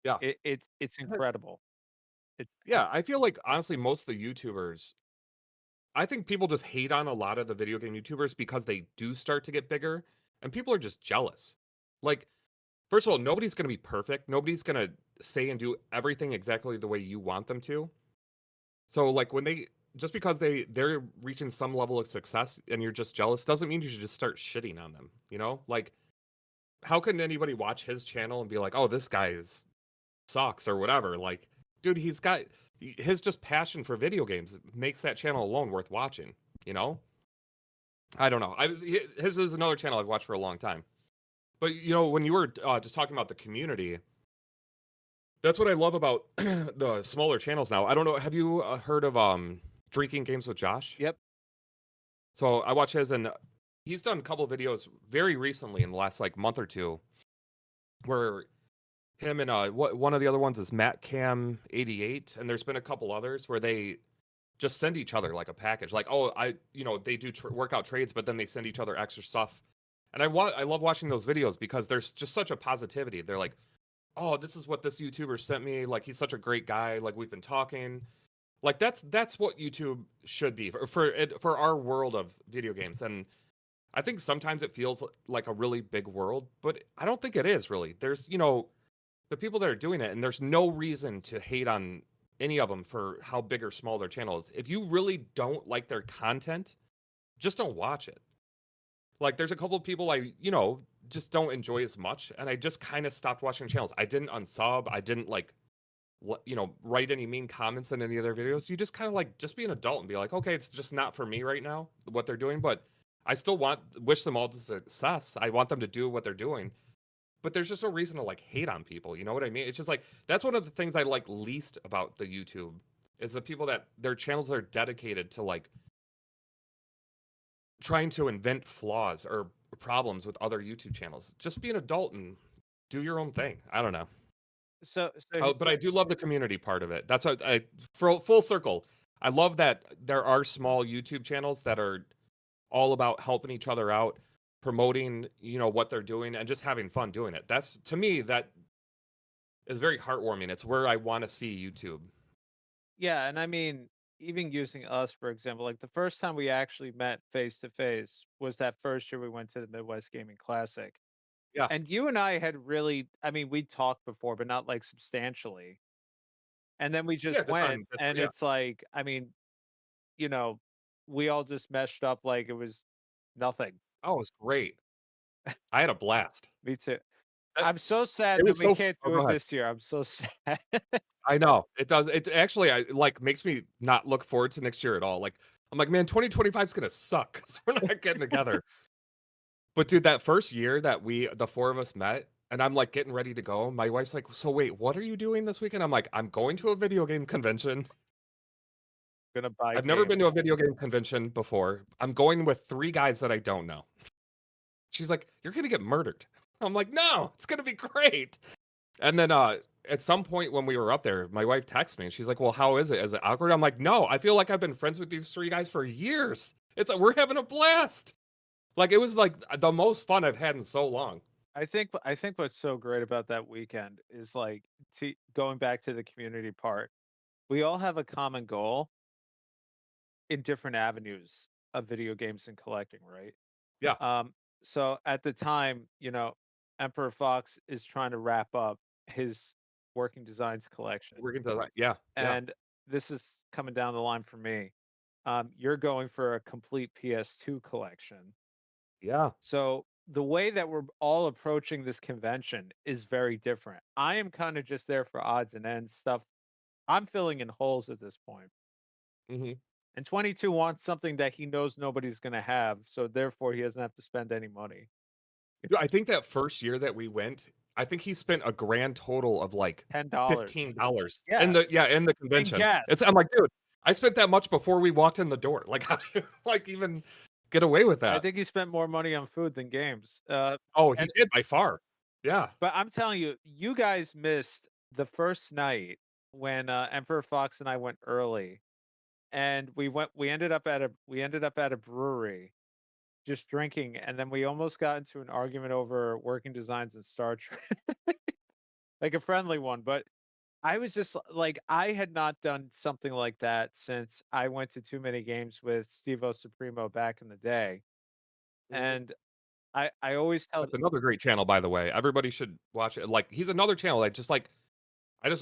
Yeah. It's incredible. It's Yeah, I feel like honestly most of the YouTubers I think people just hate on a lot of the video game YouTubers because they do start to get bigger and people are just jealous. Like, first of all, nobody's going to be perfect. Nobody's going to say and do everything exactly the way you want them to. So like when they just because they're reaching some level of success and you're just jealous doesn't mean you should just start shitting on them, you know? Like how can anybody watch his channel and be like, "Oh, this guy is sucks" or whatever? Like, dude, his just passion for video games makes that channel alone worth watching, you know? I don't know. His is another channel I've watched for a long time. But when you were just talking about the community, that's what I love about the smaller channels now. I don't know. Have you heard of Drinking Games with Josh? yep. So I watch his, and he's done a couple of videos very recently in the last like month or two, where him and one of the other ones is Matt Cam 88, and there's been a couple others where they just send each other like a package, like they do workout trades, but then they send each other extra stuff, and I love watching those videos because there's just such a positivity. They're like, oh, this is what this YouTuber sent me. Like he's such a great guy. Like we've been talking. Like that's what YouTube should be for our world of video games. And I think sometimes it feels like a really big world, but I don't think it is really. There's, you know, the people that are doing it, and there's no reason to hate on any of them for how big or small their channel is. If you really don't like their content, just don't watch it. Like, there's a couple of people I, you know, just don't enjoy as much, and I just kind of stopped watching channels. I didn't unsub. I didn't like, you know, write any mean comments in any of their videos. You just kind of like just be an adult and be like, okay, it's just not for me right now what they're doing, but I still wish them all the success. I want them to do what they're doing, but there's just no reason to like hate on people. You know what I mean? It's just like that's one of the things I like least about the YouTube is the people that their channels are dedicated to like trying to invent flaws or problems with other YouTube channels. Just be an adult and do your own thing. I don't know. So Oh, but I do love the community part of it. That's what I full circle. I love that there are small YouTube channels that are all about helping each other out, promoting, you know, what they're doing and just having fun doing it. That's to me that is very heartwarming. It's where I want to see YouTube. yeah, and I mean, even using us for example, like the first time we actually met face to face was that first year we went to the Midwest Gaming Classic. Yeah. And you and I had really, I mean, we'd talked before, but not like substantially. And then we just Yeah, just went, on Discord. and Yeah. it's like, I mean, you know, we all just meshed up like it was nothing. Oh, it was great. I had a blast. Me too. That, I'm so sad it that was we so can't oh, do go it ahead. this year. I'm so sad. I know. It does. It actually I like makes me not look forward to next year at all. Like I'm like, man, 2025 is gonna suck because we're not getting together. But dude, that first year that the four of us met, and I'm like getting ready to go, my wife's like, "So wait, what are you doing this weekend?" I'm like, "I'm going to a video game convention. Gonna buy I've never games. been to a video game convention before. I'm going with three guys that I don't know." She's like, "You're gonna get murdered." I'm like, "No, it's gonna be great." And then at some point when we were up there, my wife texts me and she's like, "Well, how is it? Is it awkward?" I'm like, "No, I feel like I've been friends with these three guys for years. It's like we're having a blast." Like it was like the most fun I've had in so long. I think what's so great about that weekend is like going back to the community part. We all have a common goal in different avenues of video games and collecting, right? Yeah. Um, so at the time, Emperor Fox is trying to wrap up his working designs collection, We're gonna that. Yeah, yeah, and this is coming down the line for me. You're going for a complete PS2 collection. yeah. So the way that we're all approaching this convention is very different. I am kind of just there for odds and ends stuff. I'm filling in holes at this point. Hmm. And 22 wants something that he knows nobody's going to have, so therefore he doesn't have to spend any money. I think that first year that we went, I think he spent a grand total of like $10. $15 in Yeah, the in convention. gas. I'm like, dude, I spent that much before we walked in the door. Like, how do you like even get away with I that? think he spent more money on food than games. Oh, he And did by far. Yeah, but I'm telling you, you guys missed the first night when Emperor Fox and I went early, and we ended up at a brewery just drinking, and then we almost got into an argument over working designs in Star Trek, like a friendly one. But I was just like, I had not done something like that since I went to Too Many Games with Steve O Supremo back in the day. mhm. And I always tell, That's another great channel, by the way. Everybody should watch it. Like, he's another channel. I just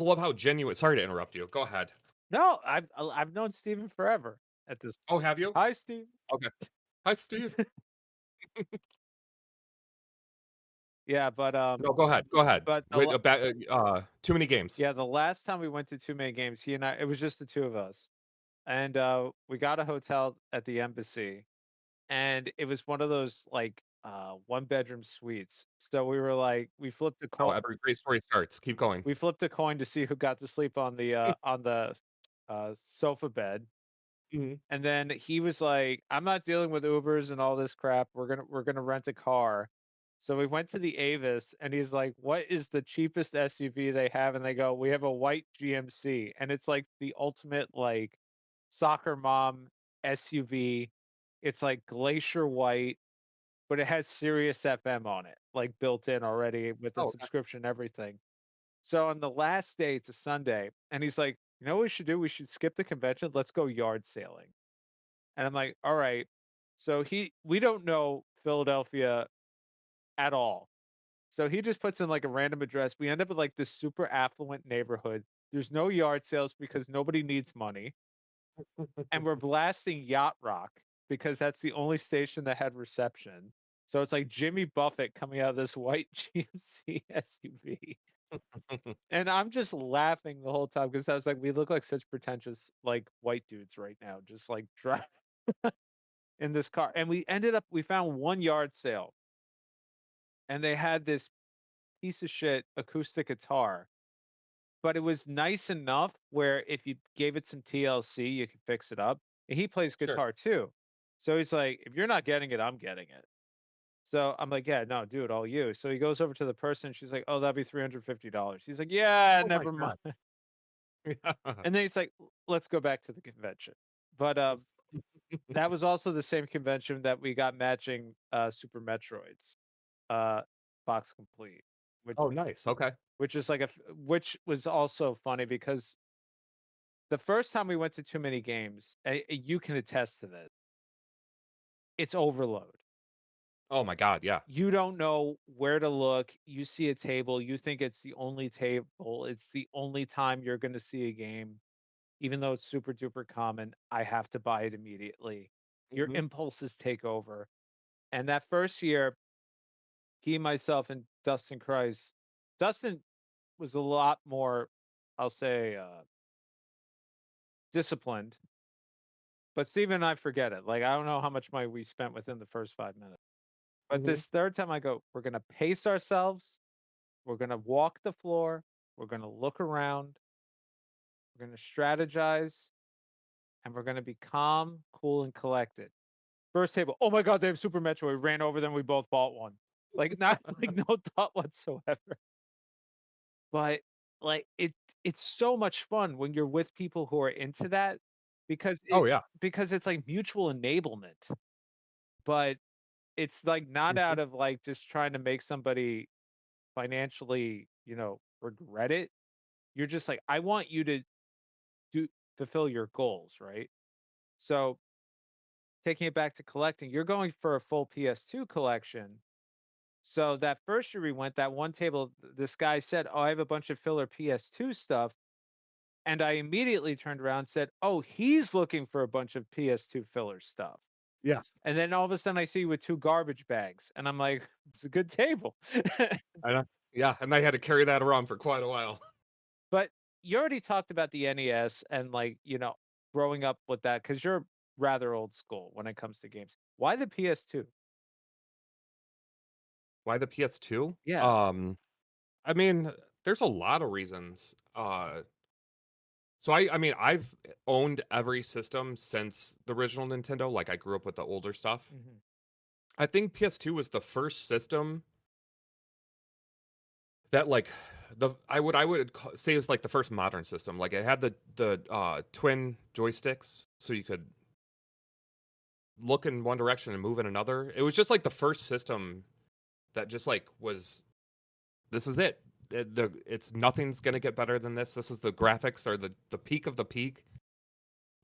love how genuine. Sorry to interrupt you. Go ahead. no, I've known Steven forever at this Oh, point. have you? Hi, Steve. Okay. Hi, Steve. Yeah, No, go ahead. Go ahead. but Wait, too many games. yeah, the last time we went to Too Many Games, he and I, it was just the two of us, and we got a hotel at the embassy, and it was one of those like one bedroom suites. So we were like, Oh, every great story starts. Keep going. we flipped a coin to see who got to sleep on the sofa bed. Mhm. And then he was like, "I'm not dealing with Ubers and all this crap. We're gonna rent a car." So we went to the Avis, and he's like, "What is the cheapest SUV they have?" And they go, "We have a white GMC," and it's like the ultimate like soccer mom SUV. It's like glacier white, but it has Sirius FM on it, like built in already with the Oh, okay. subscription and everything. So on the last day, it's a Sunday, and he's like, "You know what we should do? We should skip the convention. Let's go yard sailing." And I'm like, "All right." So we don't know Philadelphia at all. So he just puts in like a random address. We end up with like this super affluent neighborhood. There's no yard sales because nobody needs money. And we're blasting yacht rock because that's the only station that had reception. So it's like Jimmy Buffett coming out of this white GMC SUV. And I'm just laughing the whole time because I was like, we look like such pretentious like white dudes right now, just like driving in this car. And we found one yard sale and they had this piece of shit acoustic guitar, but it was nice enough where if you gave it some TLC, you could fix it up. And he plays Sure. guitar too. So he's like, if you're not getting it, I'm getting it. So I'm like, yeah, no, dude, all you. So he goes over to the person. She's like, oh, that'd be $350. He's like, yeah, Oh my never mind. god. Yeah. And then he's like, let's go back to the convention. But that was also the same convention that we got matching Super Metroids, uh, box complete, which Oh, nice. Okay. which is like which was also funny because the first time we went to too many games, you can attest to this. It's overload. Oh my god. Yeah. You don't know where to look. You see a table, you think it's the only table. It's the only time you're going to see a game, even though it's super duper common. I have to buy it immediately. Your Hmm. impulses take over. And that first year, he, myself, and Dustin Christ, Dustin was a lot more, I'll say, disciplined. But Steven and I forget it. Like, I don't know how much money we spent within the first 5 minutes. But Hmm. this third time, I go, we're going to pace ourselves. We're going to walk the floor. We're going to look around. We're going to strategize. And we're going to be calm, cool, and collected. First table. Oh my God, they have Super Metro. We ran over them. We both bought one. Like, not like no thought whatsoever. But like it's so much fun when you're with people who are into that because Oh yeah. it's like mutual enablement. But it's like not Hmm. out of like just trying to make somebody financially, regret it. You're just like, I want you to do fulfill your goals, right? So taking it back to collecting, you're going for a full PS2 collection. So that first year we went, that one table, this guy said, oh, I have a bunch of filler PS2 stuff. And I immediately turned around and said, oh, he's looking for a bunch of PS2 filler stuff. Yeah. And then all of a sudden I see you with two garbage bags. And I'm like, it's a good table. I know. Yeah, and I had to carry that around for quite a while. But you already talked about the NES and like, growing up with that because you're rather old school when it comes to games. Why the PS2? Why the PS2? Yeah. I mean, there's a lot of reasons. So I mean, I've owned every system since the original Nintendo. Like I grew up with the older stuff. Hmm. I think PS2 was the first system that like say is like the first modern system. Like it had the twin joysticks, so you could look in one direction and move in another. It was just like the first system that just like was this is it. It's nothing's gonna get better than this. This is the graphics are the peak of the peak.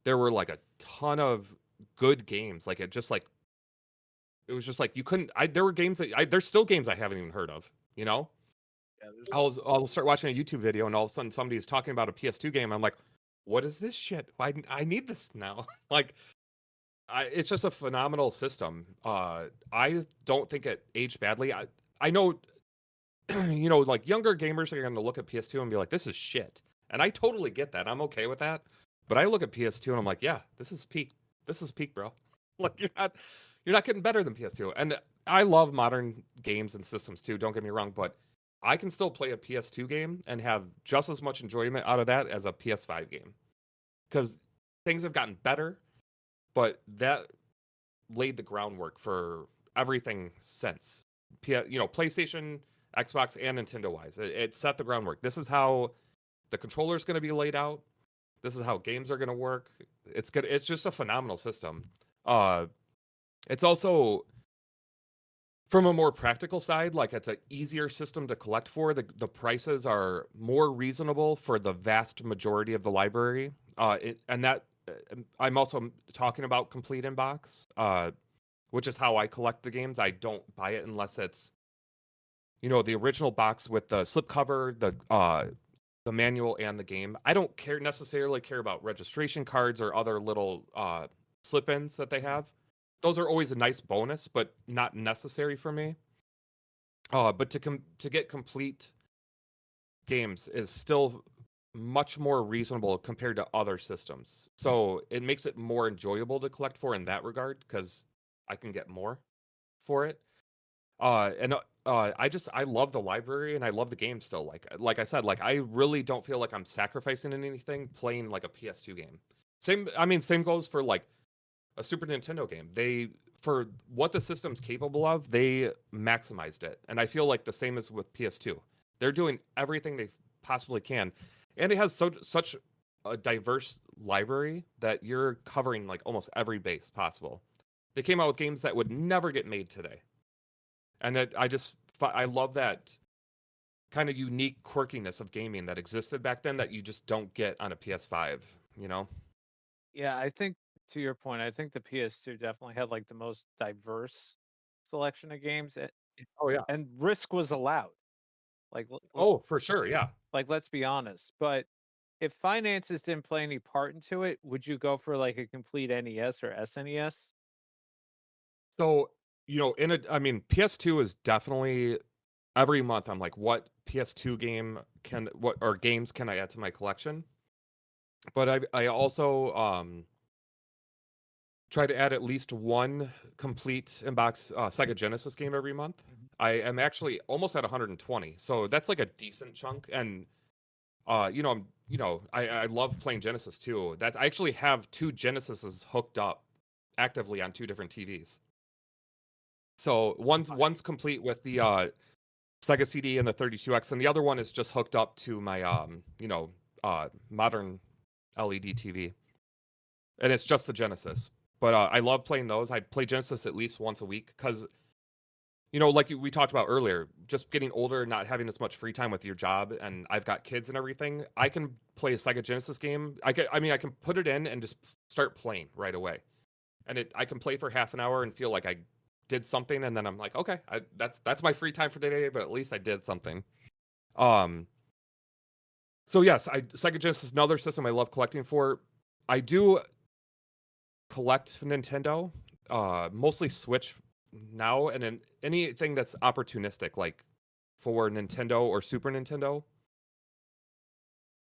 There were like a ton of good games. Like it was just like you couldn't. There were games there's still games I haven't even heard of. You know, Yeah, there's I'll start watching a YouTube video and all of a sudden somebody's talking about a PS2 game. I'm like, what is this shit? I need this now. Like, it's just a phenomenal system. I don't think it aged badly. I know, like younger gamers are going to look at PS2 and be like, this is shit. And I totally get that. I'm okay with that. But I look at PS2 and I'm like, yeah, this is peak. This is peak, bro. Like you're not getting better than PS2. And I love modern games and systems too, don't get me wrong, but I can still play a PS2 game and have just as much enjoyment out of that as a PS5 game. Cuz things have gotten better, but that laid the groundwork for everything since. PlayStation, Xbox, and Nintendo wise. It set the groundwork. This is how the controller is going to be laid out. This is how games are going to work. It's good. It's just a phenomenal system. Uh, it's also from a more practical side, like it's an easier system to collect for. The prices are more reasonable for the vast majority of the library. And that I'm also talking about complete in box. which is how I collect the games. I don't buy it unless it's, you know, the original box with the slipcover, the manual and the game. I don't necessarily care about registration cards or other little slip-ins that they Mhm. have. Those are always a nice bonus, but not necessary for me. But to get complete games is still much more reasonable compared to other systems. So it makes it more enjoyable to collect for in that regard because I can get more for it. I love the library and I love the game still. Like I said, like I really don't feel like I'm sacrificing anything playing like a PS2 game. Same goes for like a Super Nintendo game. They for what the system's capable of, they maximized it. And I feel like the same is with PS2. They're doing everything they possibly can. And it has such a diverse library that you're covering like almost every base possible. They came out with games that would never get made today. And I love that kind of unique quirkiness of gaming that existed back then that you just don't get on a PS5, you know? Yeah, I think to your point, I think the PS2 definitely had like the most diverse selection of games, Oh yeah. and risk was allowed. Like, Oh, for sure, yeah. like let's be honest. But if finances didn't play any part into it, would you go for like a complete NES or SNES? So, you know, PS2 is definitely every month I'm like, what PS2 game can what or games can I add to my collection? But I also try to add at least one complete inbox Sega Genesis game every month. Mhm. I am actually almost at 120, so that's like a decent chunk. And I love playing Genesis too. That I actually have two Genesises hooked up actively on two different TVs. So one's complete with the Sega CD and the 32X, and the other one is just hooked up to my modern LED TV, and it's just the Genesis. But I love playing those. I play Genesis at least once a week because like we talked about earlier, just getting older, not having as much free time with your job, and I've got kids and everything. I can play a Sega Genesis game. I can put it in and just start playing right away, and I can play for half an hour and feel like I did something, and then I'm like, okay, that's my free time for today, but at least I did something. Um, so yes, Sega Genesis is another system I love collecting for. I do collect Nintendo, mostly Switch now, and then anything that's opportunistic, like for Nintendo or Super Nintendo,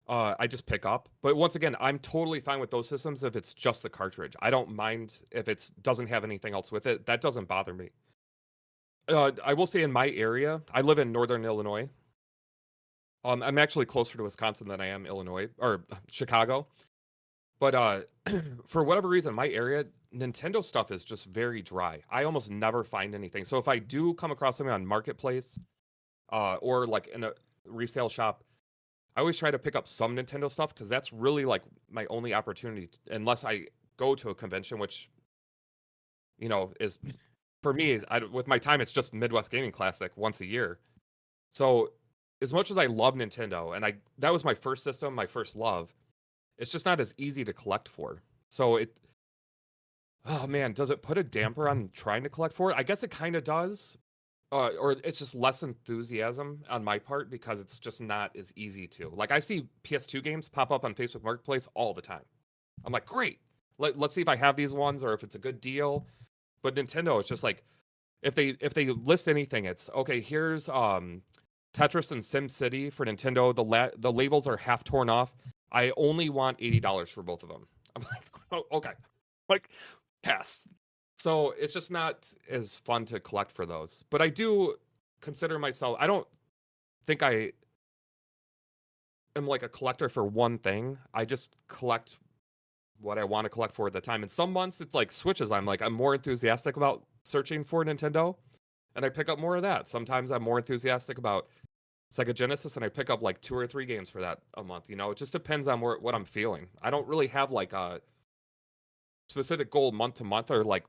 I just pick up. But once again, I'm totally fine with those systems if it's just the cartridge. I don't mind if it doesn't have anything else with it. That doesn't bother me. I will say in my area, I live in Northern Illinois. I'm actually closer to Wisconsin than I am Illinois or Chicago. But for whatever reason, my area Nintendo stuff is just very dry. I almost never find anything. So if I do come across something on Marketplace, or like in a resale shop, I always try to pick up some Nintendo stuff because that's really like my only opportunity, unless I go to a convention, which is for me. With my time, it's just Midwest Gaming Classic once a year. So as much as I love Nintendo, and that was my first system, my first love, it's just not as easy to collect for. So oh man, does it put a damper on trying to collect for it? I guess it kind of does. Or it's just less enthusiasm on my part because it's just not as easy to. Like I see PS2 games pop up on Facebook Marketplace all the time. I'm like, great. Let's see if I have these ones or if it's a good deal. But Nintendo, it's just like if they list anything, it's okay. Here's Tetris and Sim City for Nintendo. The labels are half torn off. I only want $80 for both of them. I'm like, oh, okay, like pass. So it's just not as fun to collect for those. But I do consider myself. I don't think I am like a collector for one thing. I just collect what I want to collect for at the time. And some months it's like switches. I'm more enthusiastic about searching for Nintendo, and I pick up more of that. Sometimes I'm more enthusiastic about Sega Genesis, and I pick up like two or three games for that a month. It just depends on what I'm feeling. I don't really have like a specific goal month to month or like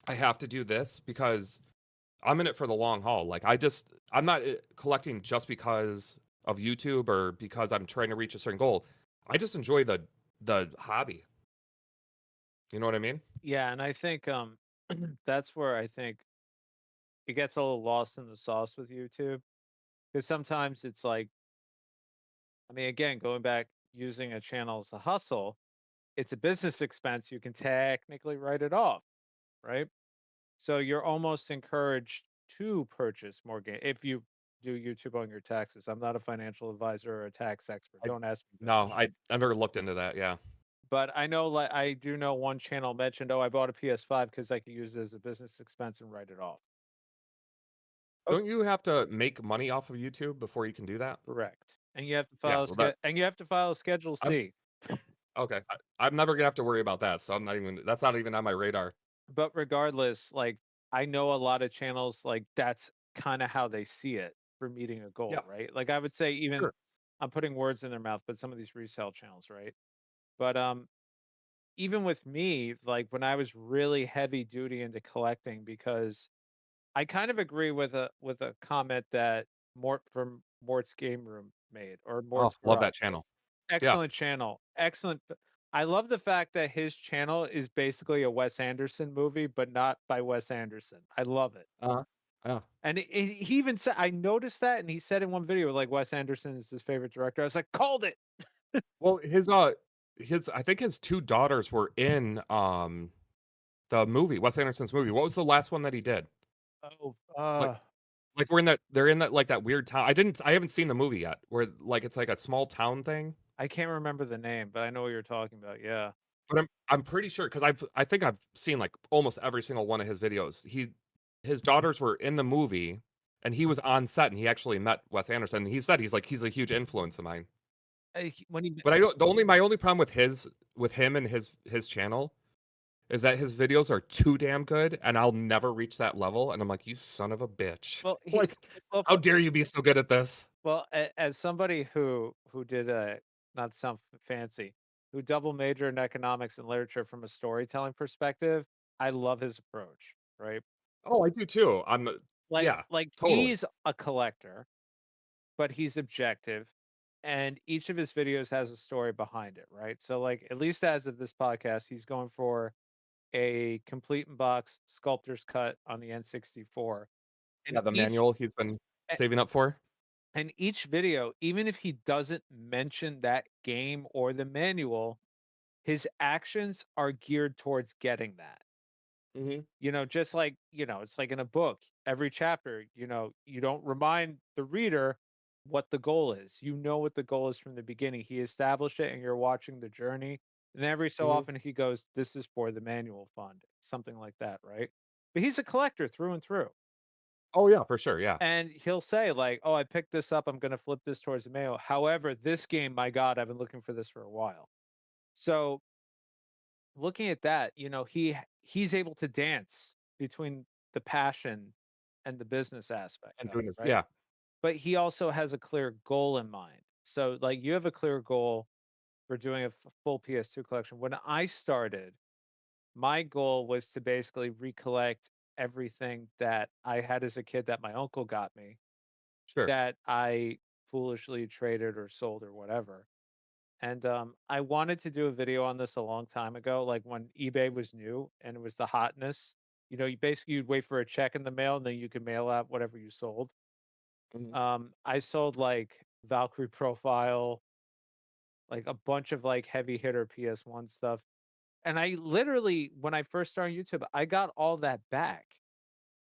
I have to do this because I'm in it for the long haul. Like I'm not collecting just because of YouTube or because I'm trying to reach a certain goal. I just enjoy the hobby. You know what I mean? Yeah, and I think That's where I think it gets a little lost in the sauce with YouTube because sometimes it's like, I mean, again, going back using a channel as a hustle, it's a business expense. You can technically write it off, right? So you're almost encouraged to purchase more game if you do YouTube on your taxes. I'm not a financial advisor or a tax expert. I Don't ask me that no, shit. I never looked into that. Yeah. But I know, like, I do know one channel mentioned, "Oh, I bought a PS5 because I could use it as a business expense and write it off." Oh, Don't you have to make money off of YouTube before you can do that? correct. And you have to Yeah. file a Well, that and you have to file a Schedule I'm C. okay. I'm never gonna have to worry about that. So I'm not even. That's not even on my radar. But regardless, like, I know a lot of channels, like, that's kinda how they see it for meeting a goal, Yeah. right? Like, I would say even Sure. I'm putting words in their mouth, but some of these resale channels, right? But, even with me, like, when I was really heavy duty into collecting because I kind of agree with a comment that Mort from Mort's Game Room made or Oh, Mort's love Garage. that channel. Yeah. Excellent channel. Excellent. I love the fact that his channel is basically a Wes Anderson movie, but not by Wes Anderson. I love it. Uh. Yeah. And he even said, I noticed that, and he said in one video, like Wes Anderson is his favorite director. I was like, called it. Well, his I think his 2 daughters were in, the movie, Wes Anderson's movie. What was the last one that he did? Oh, Like, we're in that they're in that, like, that weird town. I haven't seen the movie yet, where, like, it's like a small town thing, I can't remember the name, but I know what you're talking about. Yeah. but I'm pretty sure because I think I've seen, like, almost every single one of his videos. His daughters were in the movie, and he was on set, and he actually met Wes Anderson, and he said he's a huge influence of mine. When he But I don't the only my only problem with him and his channel is that his videos are too damn good, and I'll never reach that level, and I'm like, "You son of a bitch." well he Like, well how dare you be so good at this? Well, as somebody who did a not to sound fancy, who double majored in economics and literature from a storytelling perspective, I love his approach, right? Oh, I do too. Yeah, Like totally. he's a collector, but he's objective, and each of his videos has a story behind it, right? So, like, at least as of this podcast, he's going for a complete in box sculptor's cut on the N64, and Yeah, the manual he's been saving up for. each video, even if he doesn't mention that game or the manual, his actions are geared towards getting that. Mhm, Just like, it's like in a book, every chapter, you don't remind the reader what the goal is. You know what the goal is from the beginning. He established it and you're watching the journey. And every so mhm. often he goes, this is for the manual fund, something like that, right? But he's a collector through and through. Oh, yeah, for sure, yeah. And he'll say, like, oh, I picked this up. I'm going to flip this towards the manual. However, this game, my God, I've been looking for this for a while. So looking at that, he's able to dance between the passion and the business aspect And of doing it, this right? yeah. But he also has a clear goal in mind. So, like, you have a clear goal for doing a full PS2 collection. When I started, my goal was to basically recollect everything that I had as a kid that my uncle got me Sure. that I foolishly traded or sold or whatever. And I wanted to do a video on this a long time ago, like when eBay was new and it was the hotness. You'd wait for a check in the mail and then you could mail out whatever you sold. Mhm. I sold like Valkyrie Profile, like a bunch of like heavy hitter PS1 stuff. And I literally, when I first started YouTube, I got all that back.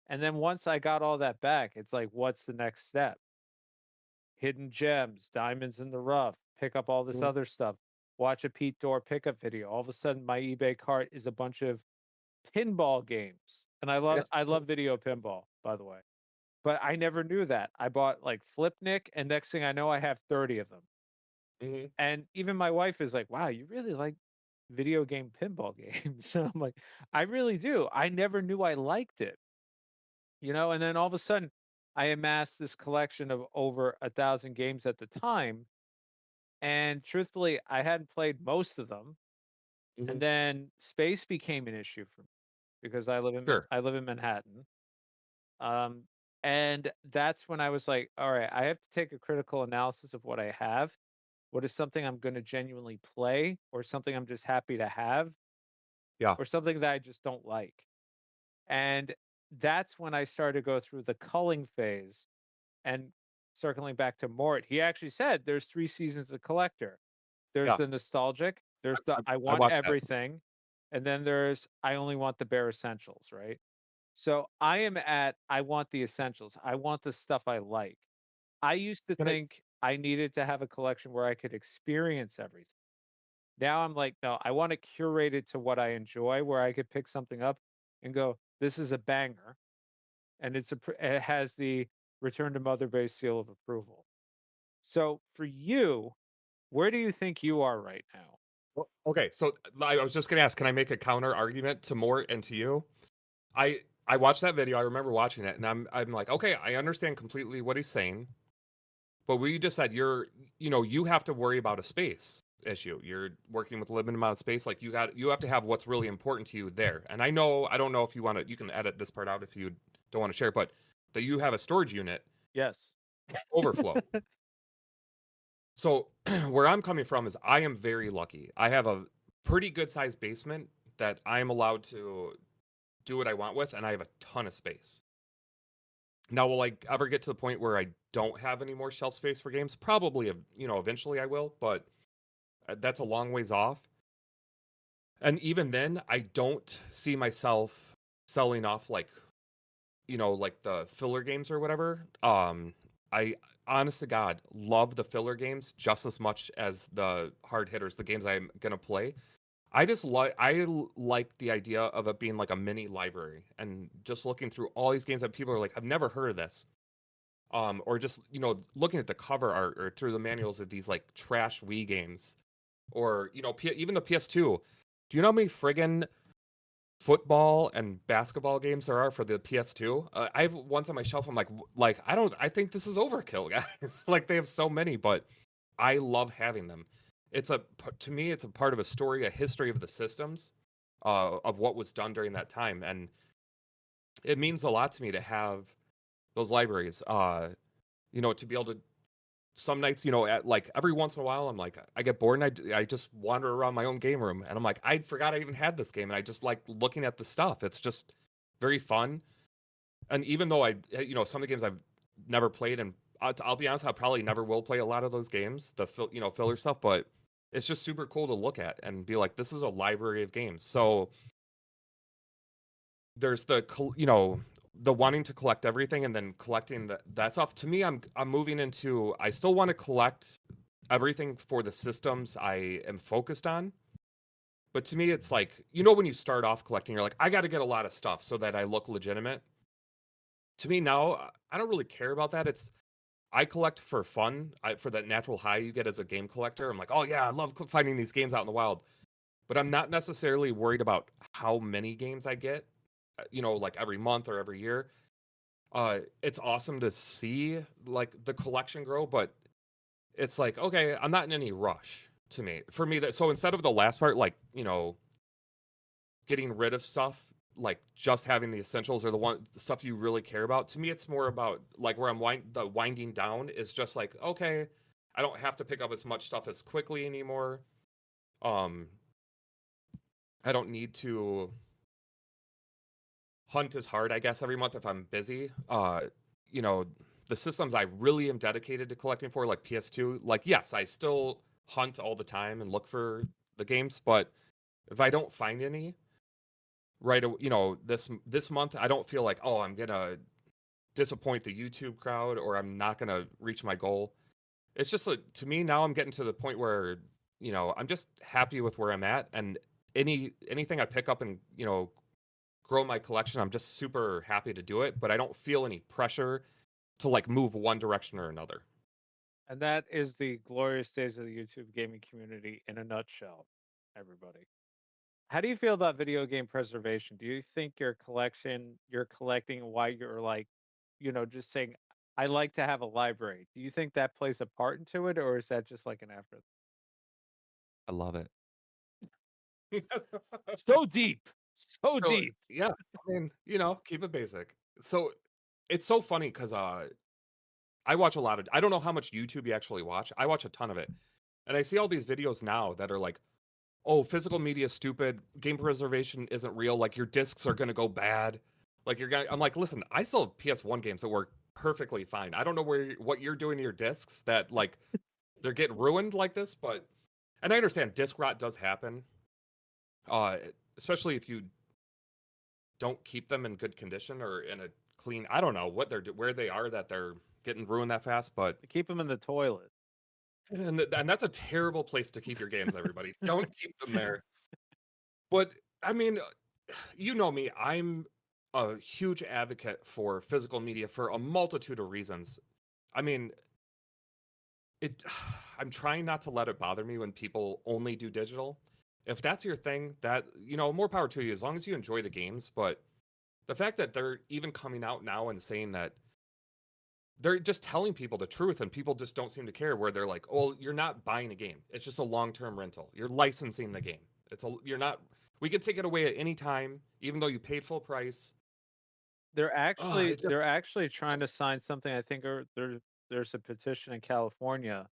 And then once I got all that back, it's like, what's the next step? Hidden gems, diamonds in the rough, pick up all this Mhm. other stuff, watch a Pete Door pickup video. All of a sudden, my eBay cart is a bunch of pinball games, and Yes. I love video pinball, by the way. But I never knew that. I bought like Flipnik, and next thing I know, I have 30 of them. Mhm. And even my wife is like, "Wow, you really like video game pinball games?" And I'm like, "I really do. I never knew I liked it." And then all of a sudden, I amassed this collection of over 1,000 games at the time. And truthfully, I hadn't played most of them. And Mhm. then space became an issue for me because Sure. I live in Manhattan. Um, and that's when I was like, all right, I have to take a critical analysis of what I have. What is something I'm going to genuinely play, or something I'm just happy to have, Yeah. or something that I just don't like. And that's when I started to go through the culling phase. And circling back to Mort, he actually said there's 3 seasons of collector. There's Yeah, the nostalgic, there's the I I want watched that. everything, and then there's I only want the bare essentials, right? So I am at I want the essentials. I want the stuff I like. I used to Can I think I needed to have a collection where I could experience everything. Now I'm like, no, I want to curate it to what I enjoy, where I could pick something up and go, this is a banger, and it has the return to mother base seal of approval. So for you, where do you think you are right now? okay, so I was just gonna ask, can I make a counter argument to Mort and to you? I watched that video. I remember watching it, and I'm like, okay, I understand completely what he's saying. But what you just said, you have to worry about a space issue. You're working with a limited amount of space. Like you have to have what's really important to you there. And I don't know if you want to, you can edit this part out if you don't want to share, but that you have a storage unit Yes. overflow. So where I'm coming from is I am very lucky. I have a pretty good sized basement that I am allowed to do what I want with, and I have a ton of space. Now, will I ever get to the point where I don't have any more shelf space for games? Probably, eventually I will, but that's a long ways off. And even then, I don't see myself selling off like the filler games or whatever. I honest to God love the filler games just as much as the hard hitters, the games I'm gonna play. I like the idea of it being like a mini library and just looking through all these games that people are like, I've never heard of this. Or just looking at the cover art or through the manuals of these like trash Wii games, or even the PS2. Do you know how many friggin' football and basketball games there are for the PS2? I have ones on my shelf. I'm like I think this is overkill, guys. Like they have so many, but I love having them. To me, it's a part of a story, a history of the systems, of what was done during that time, and it means a lot to me to have those libraries. To be able to some nights, at like every once in a while, I'm like, I get bored and I just wander around my own game room and I'm like, I forgot I even had this game and I just like looking at the stuff. It's just very fun. And even though some of the games I've never played, and I'll be honest, I probably never will play a lot of those games, filler stuff, but it's just super cool to look at and be like, this is a library of games. So there's the wanting to collect everything and then collecting that stuff. To me, I'm moving into, I still want to collect everything for the systems I am focused on. But to me, it's like, when you start off collecting, you're like, I got to get a lot of stuff so that I look legitimate. To me now, I don't really care about that. I collect for fun, for that natural high you get as a game collector. I'm like, oh yeah, I love finding these games out in the wild. But I'm not necessarily worried about how many games I get, like every month or every year. It's awesome to see like the collection grow, but it's like, okay, I'm not in any rush. To me, for me, that so instead of the last part, like getting rid of stuff, like just having the essentials or the stuff you really care about. To me, it's more about like where the winding down is just like, okay, I don't have to pick up as much stuff as quickly anymore. Um, I don't need to hunt as hard, I guess, every month if I'm busy. You know, the systems I really am dedicated to collecting for, like PS2, like yes, I still hunt all the time and look for the games, but if I don't find any this month, I don't feel like, oh, I'm gonna disappoint the YouTube crowd or I'm not gonna reach my goal. It's just like, to me now I'm getting to the point where I'm just happy with where I'm at, and anything I pick up and grow my collection, I'm just super happy to do it, but I don't feel any pressure to like move one direction or another. And that is the glorious days of the YouTube gaming community in a nutshell, everybody. How do you feel about video game preservation? Do you think you're collecting why you're like, just saying, I like to have a library? Do you think that plays a part into it, or is that just like an after? I love it. So deep, so So deep. yeah, I mean, keep it basic. So it's so funny because I watch a lot of, I don't know how much YouTube you actually watch. I watch a ton of it. And I see all these videos now that are like, oh, physical media is stupid, game preservation isn't real, like your discs are gonna go bad. Like your guy, I'm like, listen, I still have PS1 games that work perfectly fine. I don't know what you're doing to your discs that like they're getting ruined like this, but and I understand disc rot does happen, uh, especially if you don't keep them in good condition or in a clean. I don't know what where they are that they're getting ruined that fast, but Keep them in the toilet. and that's a terrible place to keep your games. Everybody, don't keep them there. But I mean, you know me, I'm a huge advocate for physical media for a multitude of reasons. I mean, it I'm trying not to let it bother me when people only do digital. If that's your thing, that more power to you as long as you enjoy the games, but the fact that they're even coming out now and saying that they're just telling people the truth and people just don't seem to care where they're like, "Oh, you're not buying a game. It's just a long-term rental. You're licensing the game. You're not we can take it away at any time even though you paid full price." They're Oh, actually it just they're actually trying to sign something. I think there's a petition in California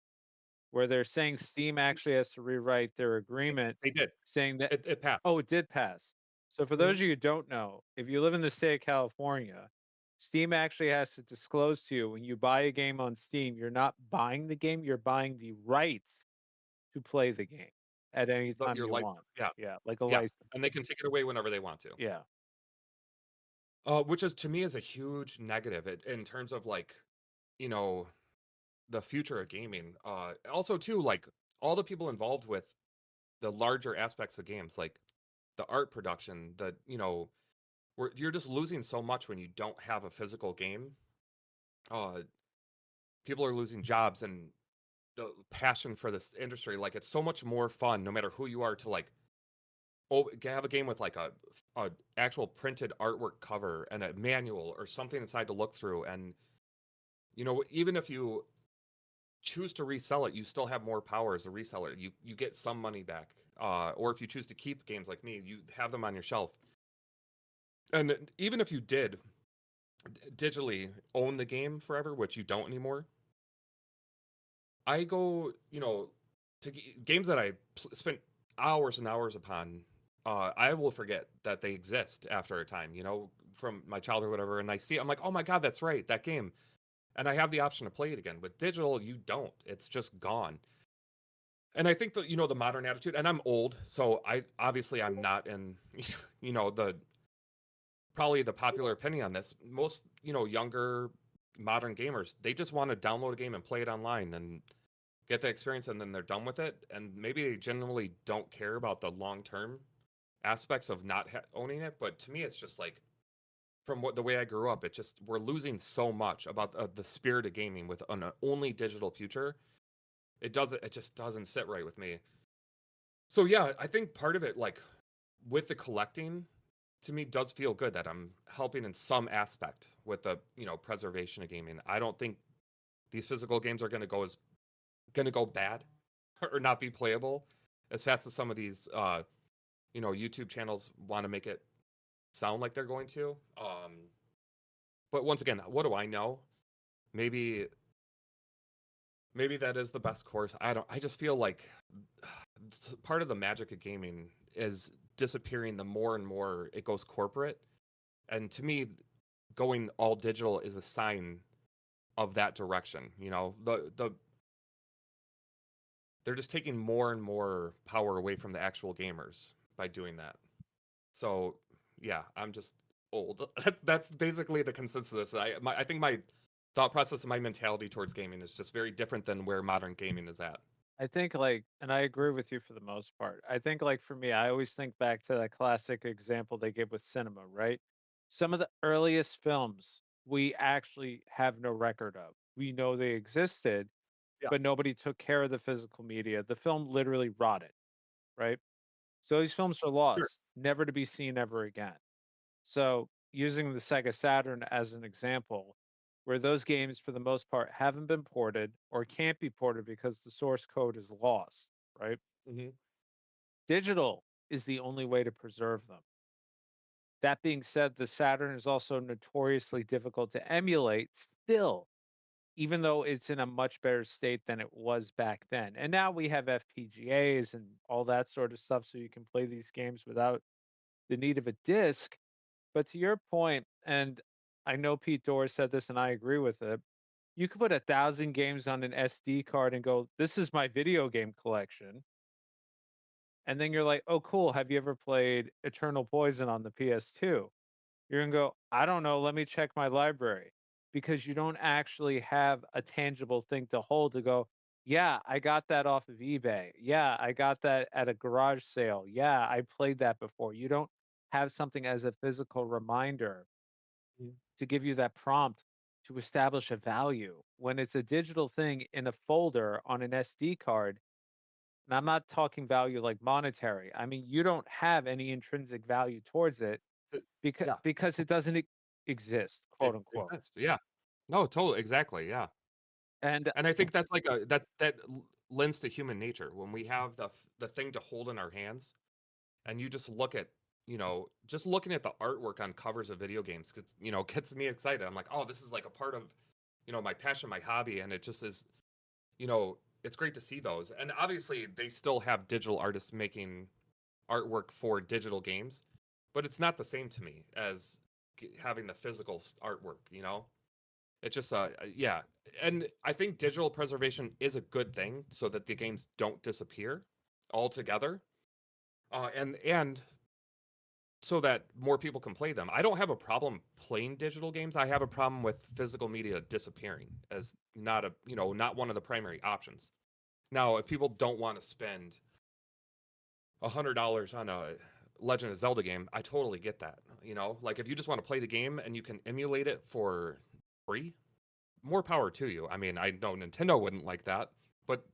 where they're saying Steam actually has to rewrite their agreement they did. saying that It passed. oh, it did pass. So for those Mhm. of you who don't know, if you live in the state of California, Steam actually has to disclose to you when you buy a game on Steam, you're not buying the game, you're buying the right to play the game at any But time your you life, want. yeah. Yeah, like a Yeah, license. and they can take it away whenever they want to. Yeah. Which is to me is a huge negative in terms of like, you know, the future of gaming. Also too, like all the people involved with the larger aspects of games, like the art production, you're just losing so much when you don't have a physical game. Uh, People are losing jobs and the passion for this industry. Like it's so much more fun, no matter who you are, to like have a game with like a actual printed artwork cover and a manual or something inside to look through. And even if you choose to resell it, you still have more power as a reseller. You get some money back. Or if you choose to keep games like me, you have them on your shelf. And even if you did digitally own the game forever, which you don't anymore, I go, to games that I spent hours and hours upon. I will forget that they exist after a time, from my childhood or whatever. And I see, I'm like, oh my God, that's right, that game. And I have the option to play it again. With digital, you don't. It's just gone. And I think that, the modern attitude, and I'm old, so I'm not in, the probably the popular opinion on this. Most, younger modern gamers, they just want to download a game and play it online and get the experience and then they're done with it. And maybe they genuinely don't care about the long term aspects of not owning it. But to me, it's just like, from the way I grew up, we're losing so much about the spirit of gaming with an only digital future. It just doesn't sit right with me. So yeah, I think part of it, like with the collecting, to me does feel good that I'm helping in some aspect with the preservation of gaming. I don't think these physical games are going to go bad or not be playable as fast as some of these YouTube channels want to make it sound like they're going to. But once again, what do I know? Maybe that is the best course. I just feel like part of the magic of gaming is disappearing the more and more it goes corporate. And to me, going all digital is a sign of that direction. They're just taking more and more power away from the actual gamers by doing that. So yeah, I'm just old. That's basically the consensus. I think my thought process and my mentality towards gaming is just very different than where modern gaming is at. I think like, and I agree with you for the most part. I think like for me, I always think back to that classic example they give with cinema, right? Some of the earliest films we actually have no record of. We know they existed, Yeah, but nobody took care of the physical media. The film literally rotted, right? So these films are sure. lost, never to be seen ever again. So using the Sega Saturn as an example, where those games for the most part haven't been ported or can't be ported because the source code is lost, right? Hmm. Digital is the only way to preserve them. That being said, the Saturn is also notoriously difficult to emulate still, even though it's in a much better state than it was back then. And now we have FPGAs and all that sort of stuff, so you can play these games without the need of a disc. But to your point, and I know Pete Dorr said this and I agree with it, you could put 1,000 games on an SD card and go, "This is my video game collection." And then you're like, "Oh, cool. Have you ever played Eternal Poison on the PS2?" You're gonna go, "I don't know. Let me check my library." Because you don't actually have a tangible thing to hold to go, "Yeah, I got that off of eBay. Yeah, I got that at a garage sale. Yeah, I played that before." You don't have something as a physical reminder Mhm. to give you that prompt to establish a value. When it's a digital thing in a folder on an SD card, and I'm not talking value like monetary. I mean, you don't have any intrinsic value towards it Uh, because yeah, because it doesn't exist, it quote unquote. exists, yeah. No, totally, exactly, yeah. And And I think that's like a that lends to human nature when we have the thing to hold in our hands, and you just look at, just looking at the artwork on covers of video games gets, gets me excited. I'm like, oh, this is like a part of, my passion, my hobby, and it just is, it's great to see those. And obviously, they still have digital artists making artwork for digital games, but it's not the same to me as having the physical artwork. It's just yeah, and I think digital preservation is a good thing so that the games don't disappear altogether, and so that more people can play them. I don't have a problem playing digital games. I have a problem with physical media disappearing as not not one of the primary options. Now, if people don't want to spend $100 on a Legend of Zelda game, I totally get that. Like if you just want to play the game and you can emulate it for free, more power to you. I mean, I know Nintendo wouldn't like that, but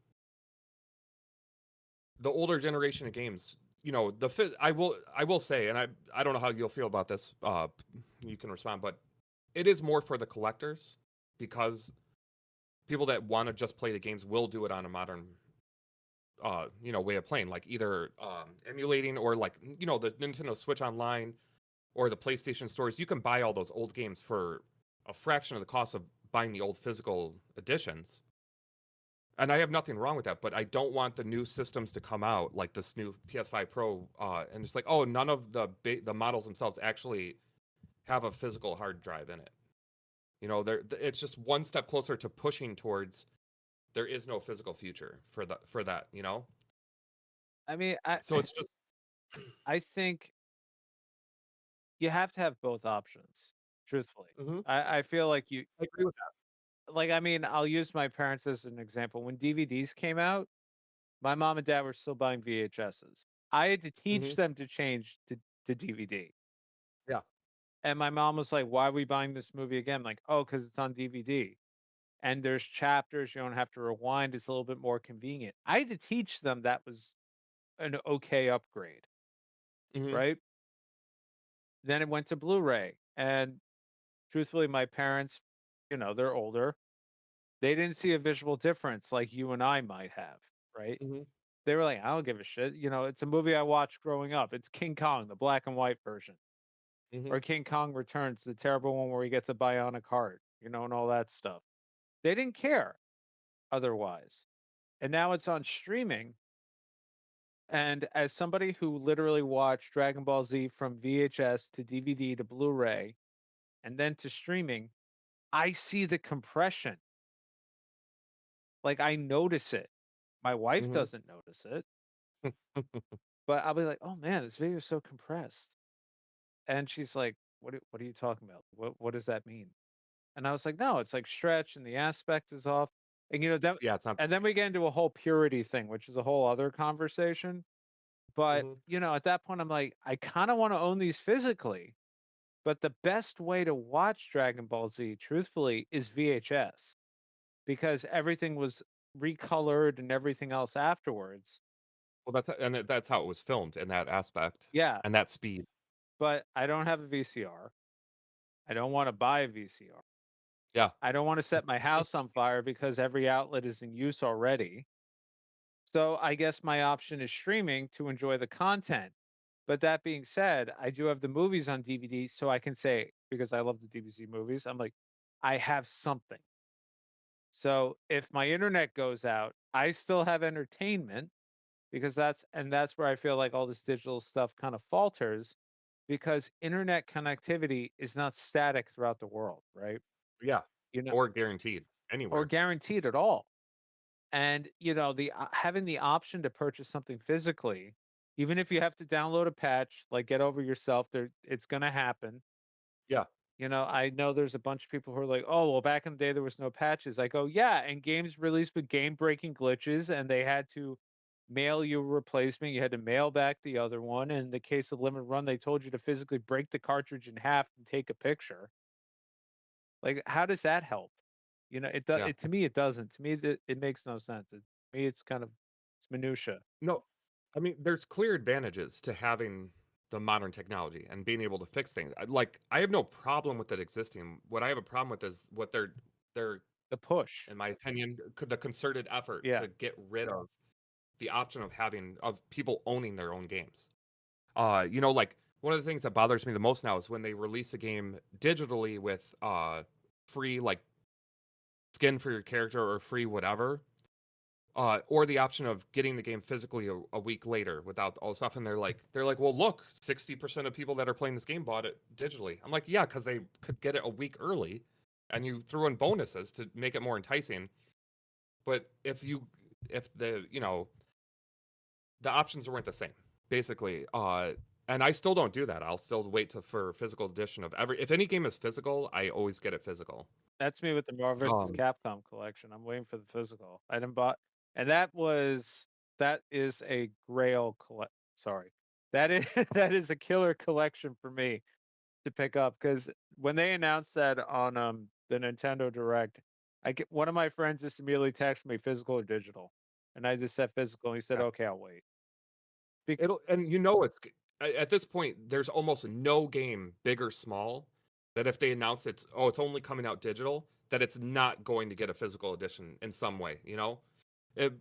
the older generation of games, I will say, and I don't know how you'll feel about this. You can respond, but it is more for the collectors because people that want to just play the games will do it on a modern way of playing, like either emulating or like the Nintendo Switch Online or the PlayStation stores. You can buy all those old games for a fraction of the cost of buying the old physical editions. And I have nothing wrong with that, but I don't want the new systems to come out like this new PS5 Pro, and it's like, oh, none of the models themselves actually have a physical hard drive in it. It's just one step closer to pushing towards there is no physical future for that. I mean, I So it's just, I think you have to have both options, truthfully. hmm, I feel like you I agree with that. like I mean, I'll use my parents as an example. When DVDs came out, my mom and dad were still buying VHSs. I had to teach Hmm. them to change to DVD. Yeah. And my mom was like, "Why are we buying this movie again?" I'm like, "Oh, because it's on DVD. And there's chapters, you don't have to rewind. It's a little bit more convenient." I had to teach them that was an okay upgrade, Hmm. right? Then it went to Blu-ray. And truthfully, my parents, they're older. They didn't see a visual difference like you and I might have, right? Hmm. They were like, "I don't give a shit." It's a movie I watched growing up. It's King Kong, the black and white version, Hmm. or King Kong Returns, the terrible one where he gets a bionic heart, and all that stuff. They didn't care otherwise. And now it's on streaming. And as somebody who literally watched Dragon Ball Z from VHS to DVD to Blu-ray and then to streaming, I see the compression. Like I notice it. My wife Hmm. doesn't notice it, but I'll be like, "Oh man, this video is so compressed." And she's like, what are you talking about? What does that mean?" And I was like, "No, it's like stretch and the aspect is off." And that Yeah, it's not. and then we get into a whole purity thing, which is a whole other conversation. But, Hmm. at that point I'm like, I kind of want to own these physically, but the best way to watch Dragon Ball Z truthfully is VHS because everything was recolored and everything else afterwards. Well, that's how it was filmed in that aspect Yeah, and that speed. but I don't have a VCR. I don't want to buy a VCR. Yeah. I don't want to set my house on fire because every outlet is in use already. So I guess my option is streaming to enjoy the content. But that being said, I do have the movies on DVD, so I can say, because I love the DVC movies, I'm like, I have something. So if my internet goes out, I still have entertainment because that's where I feel like all this digital stuff kind of falters. because internet connectivity is not static throughout the world, right? Yeah, You know, or guaranteed or anywhere. guaranteed at all. And the having the option to purchase something physically, even if you have to download a patch, like get over yourself, there it's going to happen. Yeah. I know there's a bunch of people who are like, "Oh, well, back in the day there was no patches." I go, "Yeah, and games released with game-breaking glitches, and they had to mail you a replacement. You had to mail back the other one. In the case of Limit Run, they told you to physically break the cartridge in half and take a picture. Like, how does that help? Yeah. To me, it doesn't. To me, it makes no sense. To me, it's minutia. No, I mean, there's clear advantages to having the modern technology and being able to fix things. I have no problem with it existing. What I have a problem with is what they're, The push. in my opinion, the concerted effort Yeah. to get rid of the option of people owning their own games. Like one of the things that bothers me the most now is when they release a game digitally with free like skin for your character or free whatever, or the option of getting the game physically a week later without all the stuff. And they're like, well, look, 60% of people that are playing this game bought it digitally. I'm like, yeah, because they could get it a week early, and you threw in bonuses to make it more enticing. But if the options weren't the same, basically. And I still don't do that. I'll still wait for physical edition of every. If any game is physical, I always get it physical. That's me with the Marvel vs. Um, Capcom collection. I'm waiting for the physical. I didn't buy, and that is a grail collect. Sorry, that is that is a killer collection for me to pick up because when they announced that on the Nintendo Direct, I get one of my friends just immediately texted me physical or digital, and I just said physical, and he said, yeah. "Okay, I'll wait." Be- At this point, there's almost no game, big or small, that if they announce it's only coming out digital, that it's not going to get a physical edition in some way. It,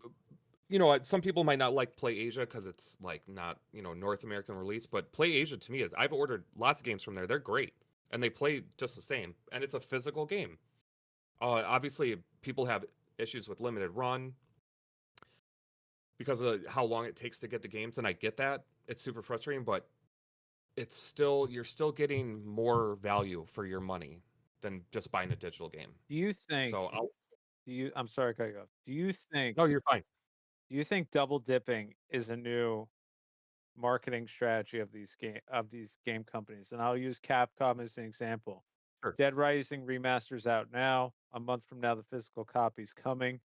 some people might not like Play Asia because it's like not North American release, but Play Asia to me is I've ordered lots of games from there. They're great and they play just the same, and it's a physical game. Obviously, people have issues with limited run because of how long it takes to get the games, and I get that. It's super frustrating, but you're still getting more value for your money than just buying a digital game. do you think? So I'll Do you? I'm sorry, to cut you off. No, you're fine. Do you think double dipping is a new marketing strategy of these game companies? And I'll use Capcom as an example. Sure. Dead Rising remasters out now. A month from now, the physical copy's coming.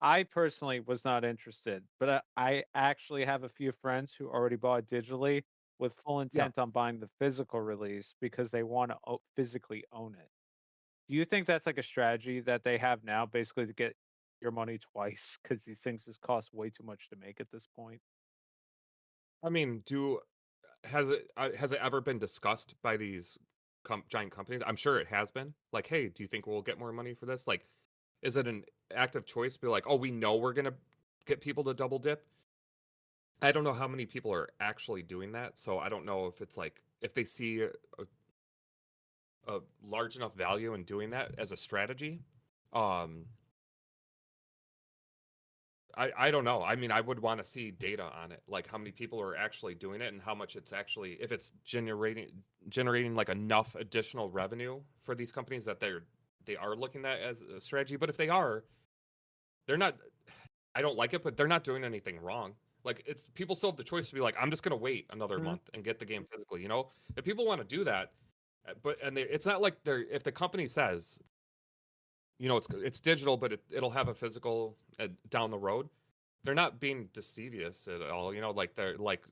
I personally was not interested, but I actually have a few friends who already bought digitally with full Yeah. intent on buying the physical release because they want to physically own it. Do you think that's like a strategy that they have now, basically to get your money twice because these things just cost way too much to make at this point? I mean, do has it ever been discussed by these giant companies? I'm sure it has been. Like, hey, do you think we'll get more money for this? Like, is it an active choice to be like, oh, we know we're gonna get people to double dip? I don't know how many people are actually doing that, so I don't know if it's like if they see a large enough value in doing that as a strategy. Um, I don't know. I mean, I would want to see data on it, like how many people are actually doing it and how much it's actually if it's generating like enough additional revenue for these companies that they are looking at as a strategy. But if they are, they're not. I don't like it, but they're not doing anything wrong. Like it's people still have the choice to be like, I'm just gonna wait another Mhm. month and get the game physically. If people want to do that, it's not like they're if the company says it's digital, but it'll have a physical down the road. They're not being deceivious at all. Like they're like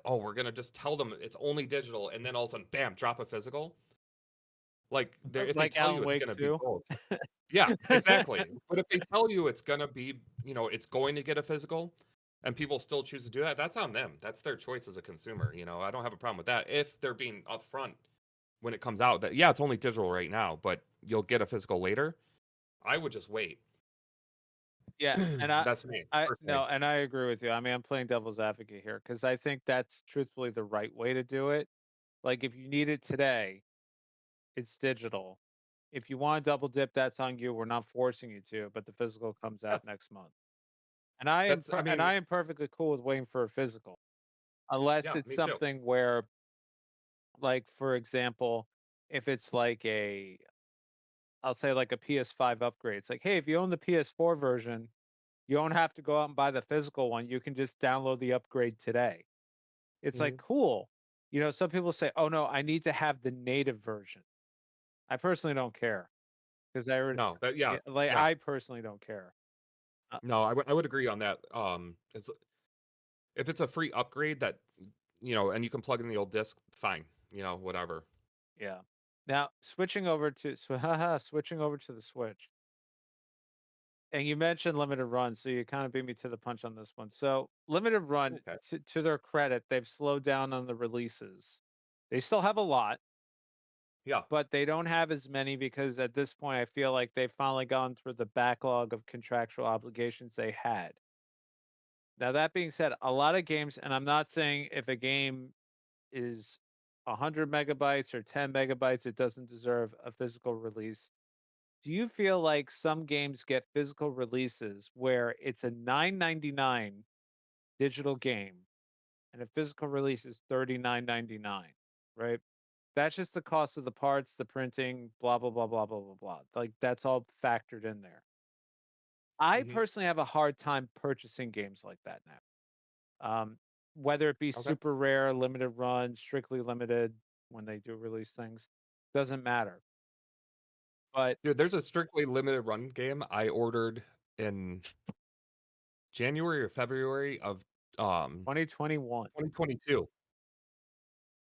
oh, we're gonna just tell them it's only digital, and then all of a sudden, bam, drop a physical. Like if they Like tell Alan you it's Wake gonna be 2? both, yeah, exactly. But if they tell you it's gonna be, it's going to get a physical, and people still choose to do that, that's on them. That's their choice as a consumer. I don't have a problem with that if they're being upfront when it comes out that yeah, it's only digital right now, but you'll get a physical later. I would just wait. Yeah, and I That's me I personally. no, and I agree with you. I mean, I'm playing devil's advocate here because I think that's truthfully the right way to do it. Like, if you need it today, it's digital. If you want to double dip, that's on you. We're not forcing you to, but the physical comes Yeah, out next month. I And mean, I am perfectly cool with waiting for a physical, unless yeah, it's me too. something where Like, for example, if it's like I'll say like a PS5 upgrade. It's like, hey, if you own the PS4 version, you don't have to go out and buy the physical one. You can just download the upgrade today. It's like, Mhm. cool. Some people say, oh no, I need to have the native version. I personally don't care because No, that yeah, like yeah. I personally don't care. Uh, No, I would agree on that. It's if it's a free upgrade that and you can plug in the old disc, fine, whatever. yeah. Now switching over to the Switch. And you mentioned limited run, so you kind of beat me to the punch on this one. So limited run, Okay. to their credit, they've slowed down on the releases. They still have a lot, Yeah. but they don't have as many because at this point, I feel like they've finally gone through the backlog of contractual obligations they had. Now, that being said, a lot of games, and I'm not saying if a game is 100 megabytes or 10 megabytes, it doesn't deserve a physical release. Do you feel like some games get physical releases where it's a 9.99 digital game and a physical release is 39.99, right? That's just the cost of the parts, the printing, blah blah blah blah blah blah blah. Like that's all factored in there. I Mhm. personally have a hard time purchasing games like that now. Um, whether it be Okay. super rare, limited run, strictly limited when they do release things, doesn't matter. But Dude, there's a strictly limited run game I ordered in January or February of 2021, 2022.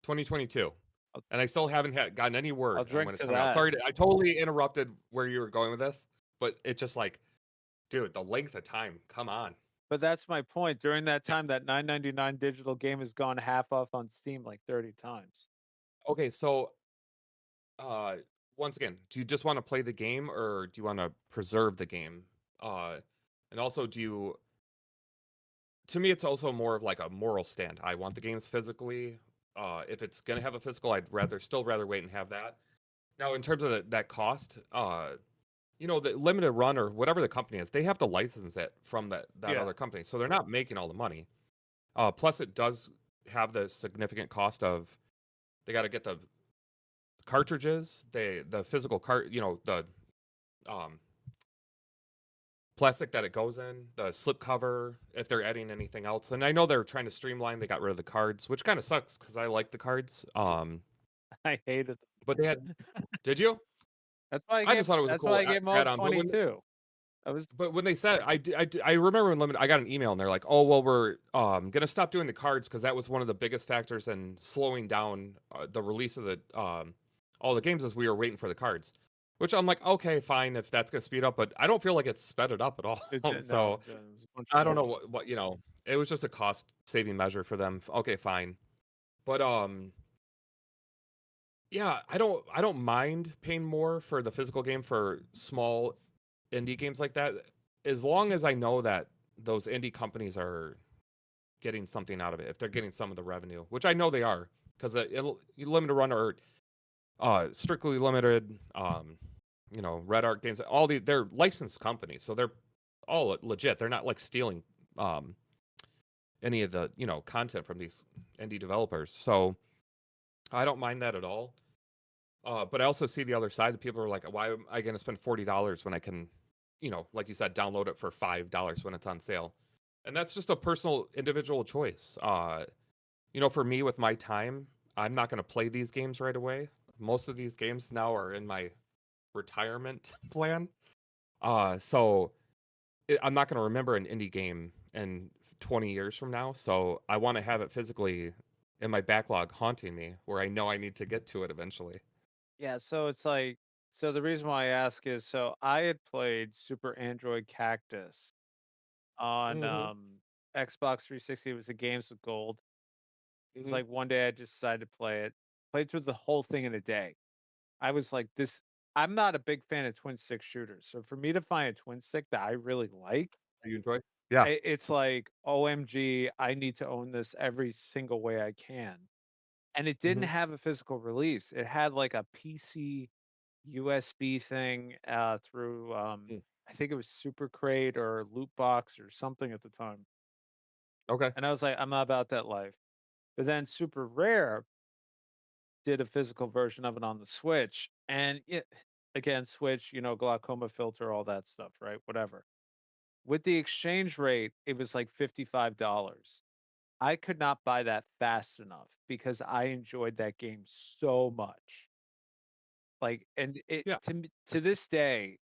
2022. I'll, And I still haven't gotten any I'll word on drink when it's to coming out. that. Sorry, I totally interrupted where you were going with this, but it's just like, dude, the length of time. Come on. But that's my point. During that Yeah. time, that 9.99 digital game has gone half off on Steam like 30 times. Okay, so uh once again, do you just want to play the game or do you want to preserve the game? Uh and also do you to me it's also more of like a moral stand. I want the games physically. If it's gonna have a physical, I'd rather wait and have that. Now in terms of that cost, the limited run or whatever the company is, they have to license it from that Yeah. other company. So they're not making all the money. Plus it does have the significant cost of they got to get the cartridges, the physical cart, the um plastic that it goes in, the slip cover, if they're adding anything else. And I know they're trying to streamline, they got rid of the cards, which kind of sucks because I like the cards. I hated But they had them. did you? I just thought it was a That's why cool I gave them all add-on. But 22. I was when they said I remember when limited I got an email and they're like, "Oh, well we're going to stop doing the cards because that was one of the biggest factors in slowing down the release of the all the games as we were waiting for the cards." Which I'm like, "Okay, fine if that's going to speed up, but I don't feel like it sped it up at it all." did no, So, it didn't. It was a bunch of I don't know bullshit. it was just a cost saving measure for them. Okay, fine. But yeah, I don't mind paying more for the physical game for small indie games like that, as long as I know that those indie companies are getting something out of it. If they're getting some of the revenue, which I know they are, because limited run or strictly limited, Red Arc Games, they're licensed companies, so they're all legit. They're not like stealing um, any of the content from these indie developers. So I don't mind that at all. But I also see the other side. The people are like, why am I going to spend $40 when I can, like you said, download it for $5 when it's on sale? And that's just a personal, individual choice. For me, with my time, I'm not going to play these games right away. Most of these games now are in my retirement plan. So I'm not going to remember an indie game in 20 years from now. So I want to have it physically in my backlog haunting me where I know I need to get to it eventually. Yeah, so it's like so the reason why I ask is so I had played Super Android Cactus on Hmm. Xbox 360. It was the games with gold. It was Hmm. like one day I just decided to play it. Played through the whole thing in a day. I was like, this. I'm not a big fan of twin stick shooters, so for me to find a twin stick that I really like, You enjoy? Yeah. it's like, OMG, I need to own this every single way I can. And it didn't Hmm. have a physical release. It had like a PC USB thing through, I think it was Super Crate or Loot Box or something at the time. Okay. And I was like, I'm not about that life. But then Super Rare did a physical version of it on the Switch, and again, Switch, glaucoma filter, all that stuff, right? Whatever. With the exchange rate, it was like $55. I could not buy that fast enough because I enjoyed that game so much. Like, and it Yeah. to this day,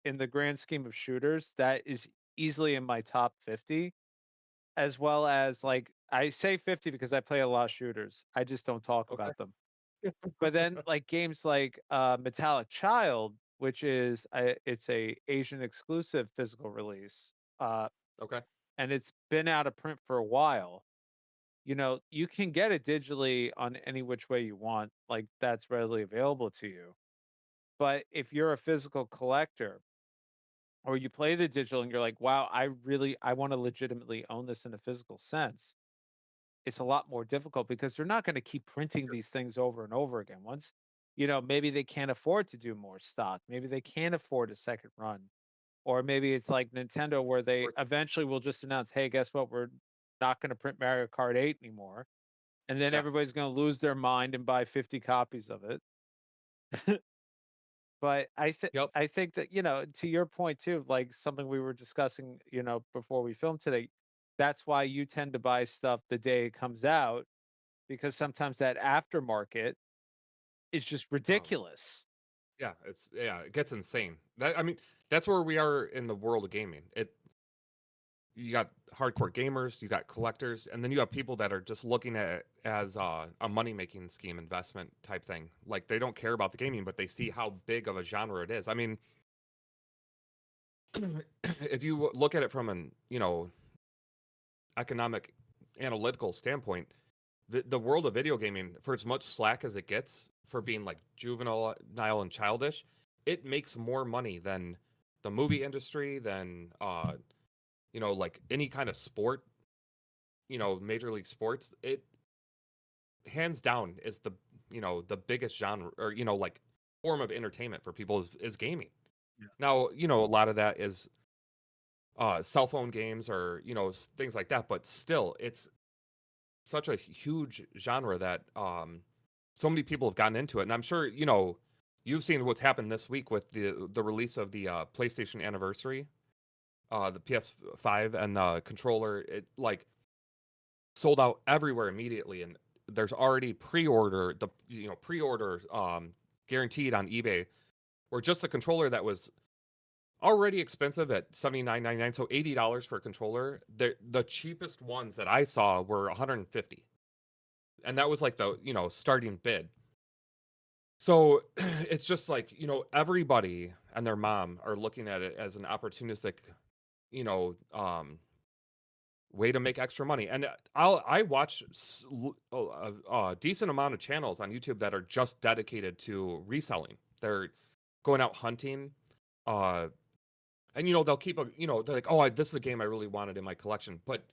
in the grand scheme of shooters, that is easily in my top 50, as well as like I say 50 because I play a lot of shooters. I just don't talk Okay. about them. But then like games like Metallic Child, which is it's a Asian exclusive physical release, uh, Okay. and it's been out of print for a while. You can get it digitally on any which way you want, like that's readily available to you. But if you're a physical collector or you play the digital and you're like, wow, I want to legitimately own this in a physical sense, it's a lot more difficult because they're not going to keep printing Sure. these things over and over again. Once, maybe they can't afford to do more stock. Maybe they can't afford a second run. Or maybe it's like Nintendo where Of they course. eventually will just announce, hey, guess what? We're not going to print Mario Kart 8 anymore. And then Yeah. everybody's going to lose their mind and buy 50 copies of it. But Yep. I think that, to your point too, like something we were discussing, before we filmed today, that's why you tend to buy stuff the day it comes out because sometimes that aftermarket is just Um, ridiculous. it gets insane. I mean, that's where we are in the world of gaming. You got hardcore gamers, you got collectors, and then you have people that are just looking at it as a money making scheme, investment type thing. Like they don't care about the gaming, but they see how big of a genre it is. I mean, if you look at it from an economic analytical standpoint, the world of video gaming, for as much slack as it gets for being like juvenile and childish, it makes more money than the movie industry, than like any kind of sport, major league sports. It hands down is the biggest genre, or like form of entertainment for people is gaming. Yeah. Now, a lot of that is cell phone games, or things like that, but still it's such a huge genre that so many people have gotten into it. And I'm sure you've seen what's happened this week with the release of the PlayStation anniversary, the PS5 and the controller. It like sold out everywhere immediately, and there's already pre-order guaranteed on eBay, where just the controller that was already expensive at $79.99, so $80 for a controller. The cheapest ones that I saw were 150, and that was like the starting bid. So it's just like everybody and their mom are looking at it as an opportunistic, you know, um, way to make extra money. And I watch a decent amount of channels on YouTube that are just dedicated to reselling. They're going out hunting, uh, and they'll keep they're like, oh, this is a game I really wanted in my collection, but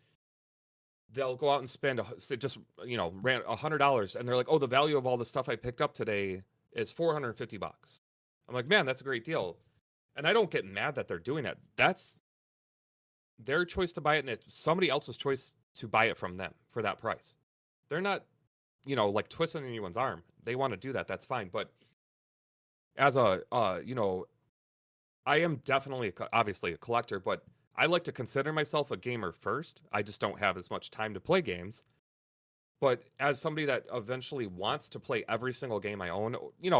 they'll go out and spend just ran $100, and they're like, oh, the value of all the stuff I picked up today is $450. I'm like, man, that's a great deal, and I don't get mad that they're doing it. That's their choice to buy it, and it's somebody else's choice to buy it from them for that price. They're not, like twisting anyone's arm. They want to do that. That's fine. But as I am definitely obviously a collector, but I like to consider myself a gamer first. I just don't have as much time to play games. But as somebody that eventually wants to play every single game I own,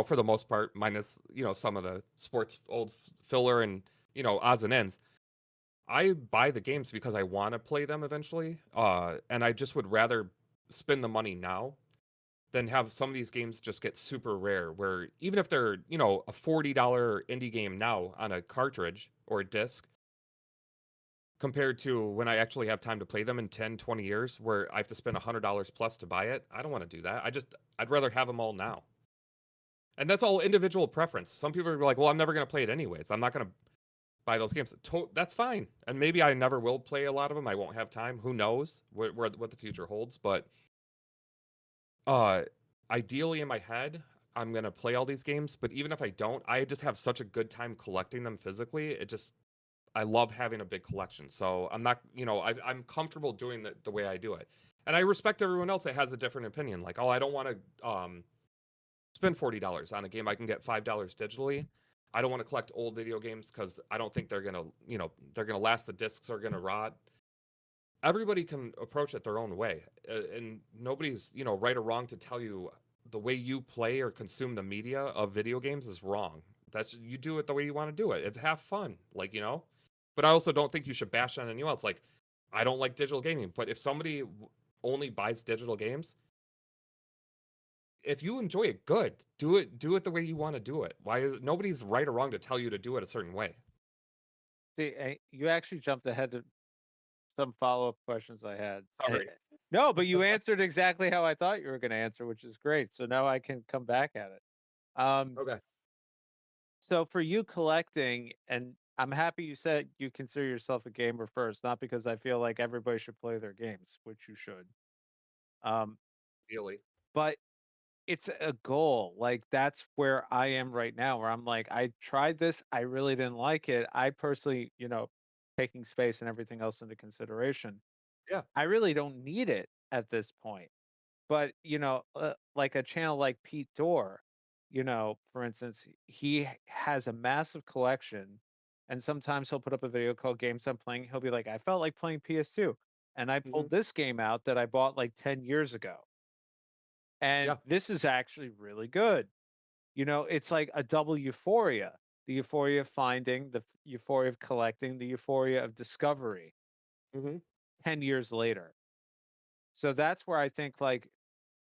for the most part, minus, some of the sports old filler and, odds and ends, I buy the games because I want to play them eventually. And I just would rather spend the money now than have some of these games just get super rare, where even if they're, a $40 indie game now on a cartridge or a disc, compared to when I actually have time to play them in 10, 20 years, where I have to spend $100 plus to buy it. I don't want to do that. I'd rather have them all now. And that's all individual preference. Some people are like, well, I'm never going to play it anyways. I'm not going to buy those games. That's fine. And maybe I never will play a lot of them. I won't have time. Who knows what the future holds? But uh, ideally in my head, I'm going to play all these games. But even if I don't, I just have such a good time collecting them physically. I love having a big collection. So I'm not, I'm comfortable doing the way I do it. And I respect everyone else that has a different opinion. Like, oh, I don't want to spend $40 on a game I can get $5 digitally. I don't want to collect old video games because I don't think they're gonna, they're gonna last. The discs are gonna rot. Everybody can approach it their own way, and nobody's, right or wrong to tell you the way you play or consume the media of video games is wrong. That's you do it the way you want to do it. Have fun, But I also don't think you should bash on anyone else. Like, I don't like digital gaming, but if somebody only buys digital games, if you enjoy it, good. Do it the way you want to do it. Why is nobody's right or wrong to tell you to do it a certain way? See, you actually jumped ahead to some follow-up questions I had. Sorry. No, but you answered exactly how I thought you were going to answer, which is great. So now I can come back at it. Um, Okay. so for you collecting, and I'm happy you said you consider yourself a gamer first, not because I feel like everybody should play their games, which you should. Um, Really. but it's a goal. Like that's where I am right now, where I'm like, I tried this, I really didn't like it. I personally, taking space and everything else into consideration, Yeah. I really don't need it at this point. But, like a channel like Pete Dorr, for instance, he has a massive collection. And sometimes he'll put up a video called Games I'm Playing. He'll be like, I felt like playing PS2. And I Hmm. pulled this game out that I bought like 10 years ago. And Yeah. this is actually really good. It's like a double euphoria, the euphoria of finding, the euphoria of collecting, the euphoria of discovery Hmm. 10 years later. So that's where I think like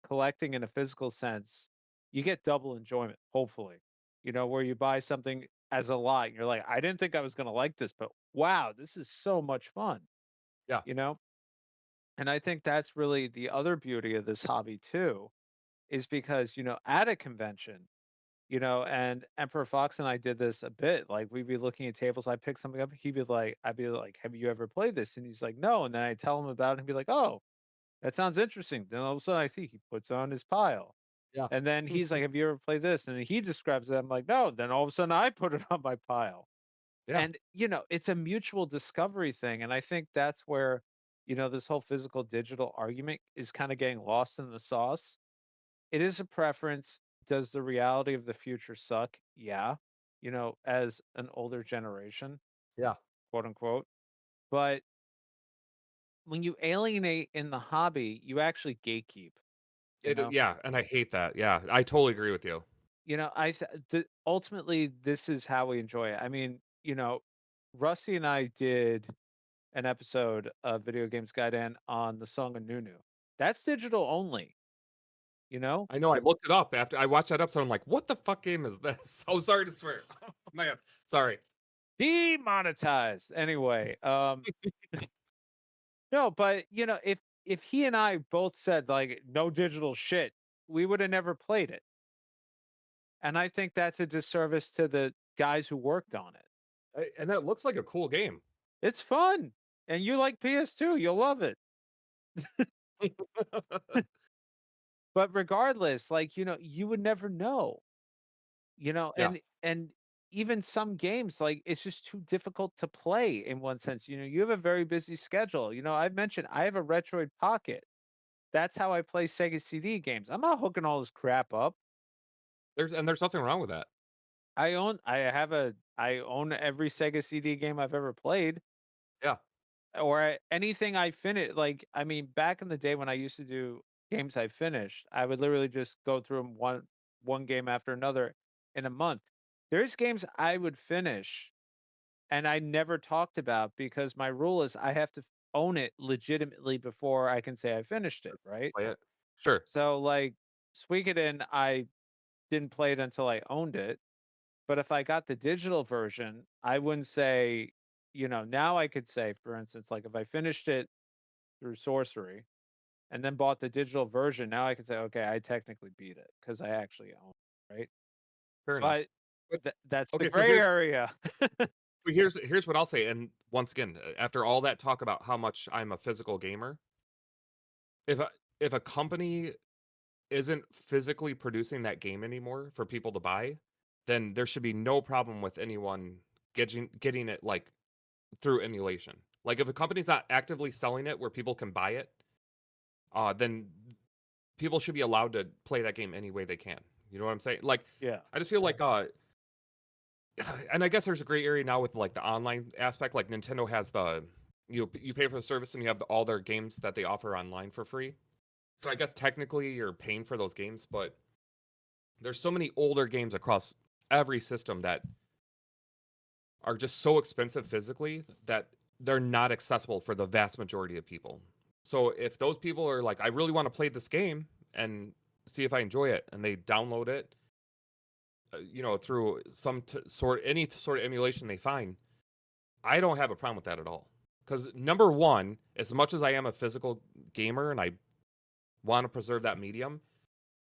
collecting in a physical sense, you get double enjoyment, hopefully. Where you buy something as a lot, and you're like, I didn't think I was going to like this, but wow, this is so much fun, Yeah. you know? And I think that's really the other beauty of this hobby too, is because, at a convention, and Emperor Fox and I did this a bit. Like we'd be looking at tables, I'd pick something up, I'd be like, have you ever played this? And he's like, no. And then I tell him about it and be like, oh, that sounds interesting. Then all of a sudden I see he puts it on his pile. Yeah. And then he's like, have you ever played this? And he describes it. I'm like, no. Then all of a sudden I put it on my pile. Yeah. And, it's a mutual discovery thing. And I think that's where, this whole physical digital argument is kind of getting lost in the sauce. It is a preference. Does the reality of the future suck? Yeah. As an older generation, Yeah. quote unquote. But when you alienate in the hobby, you actually gatekeep, you know? Yeah, and I hate that. Yeah, I totally agree with you. Ultimately, this is how we enjoy it. I mean, Rusty and I did an episode of Video Games Gaiden on the Song of Nunu. That's digital only, you know? I know. I looked it up after I watched that episode. I'm like, what the fuck game is this? Oh, sorry to swear. Oh, man, sorry. Demonetized. Anyway, no, but if he and I both said like no digital shit, we would have never played it. And I think that's a disservice to the guys who worked on it. And that looks like a cool game. It's fun. And you like PS2, you'll love it. But regardless, like, you would never know, Yeah, and even some games, like, it's just too difficult to play in one sense. You have a very busy schedule. I've mentioned I have a Retroid Pocket. That's how I play Sega CD games. I'm not hooking all this crap up. there's nothing wrong with that. I own every Sega CD game I've ever played. Yeah, Anything I finish. Like, I mean, back in the day when I used to do games I finished, I would literally just go through them one game after another in a month. There's games I would finish and I never talked about because my rule is I have to own it legitimately before I can say I finished it, right? play it. Sure, So like Suikoden, I didn't play it until I owned it. But if I got the digital version, I wouldn't say, now I could say, for instance, like if I finished it through sorcery and then bought the digital version, now I can say, okay, I technically beat it because I actually own it, right? fair enough. But But that's the okay, so gray area. here's what I'll say. And once again, after all that talk about how much I'm a physical gamer, if a, if a company isn't physically producing that game anymore for people to buy, then there should be no problem with anyone getting it like through emulation. Like if a company's not actively selling it where people can buy it, then people should be allowed to play that game any way they can. You know what I'm saying? Like, Yeah. I just feel like and I guess there's a gray area now with like the online aspect. Like Nintendo has you pay for the service and you have all their games that they offer online for free. So I guess technically you're paying for those games, but there's so many older games across every system that are just so expensive physically that they're not accessible for the vast majority of people. So if those people are like, I really want to play this game and see if I enjoy it, and they download it, through any sort of emulation they find, I don't have a problem with that at all. Because number one, as much as I am a physical gamer and I want to preserve that medium,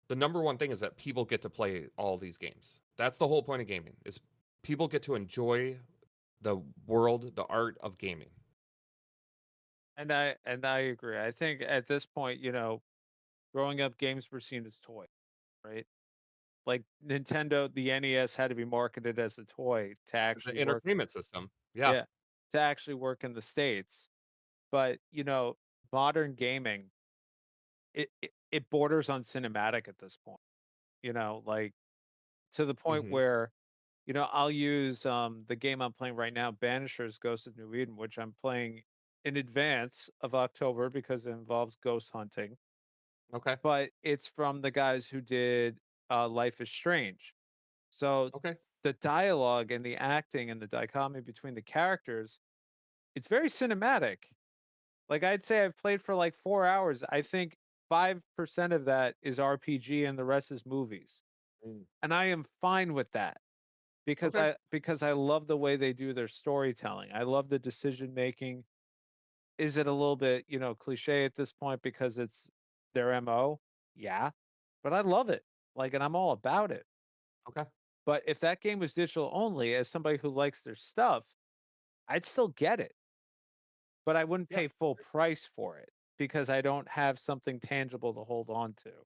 the number one thing is that people get to play all these games. That's the whole point of gaming, is people get to enjoy the world, the art of gaming. And I agree. I think at this point, growing up, games were seen as toys, right? Like Nintendo, the NES had to be marketed as a toy to The actually work. entertainment system. Yeah. Yeah, to actually work in the States. But modern gaming, it borders on cinematic at this point. Like to the point Hmm. where I'll use the game I'm playing right now, Banishers Ghost of New Eden, which I'm playing in advance of October because it involves ghost hunting. Okay. But it's from the guys who did Life is Strange. So Okay. the dialogue and the acting and the dichotomy between the characters, it's very cinematic. Like I'd say I've played for like 4 hours. I think 5% of that is RPG and the rest is movies. Mm. And I am fine with that because Okay. I love the way they do their storytelling. I love the decision making. Is it a little bit, cliche at this point because it's their MO? Yeah. But I love it. Like, and I'm all about it. Okay. But if that game was digital only, as somebody who likes their stuff, I'd still get it. But I wouldn't Yeah. pay full price for it because I don't have something tangible to hold on to.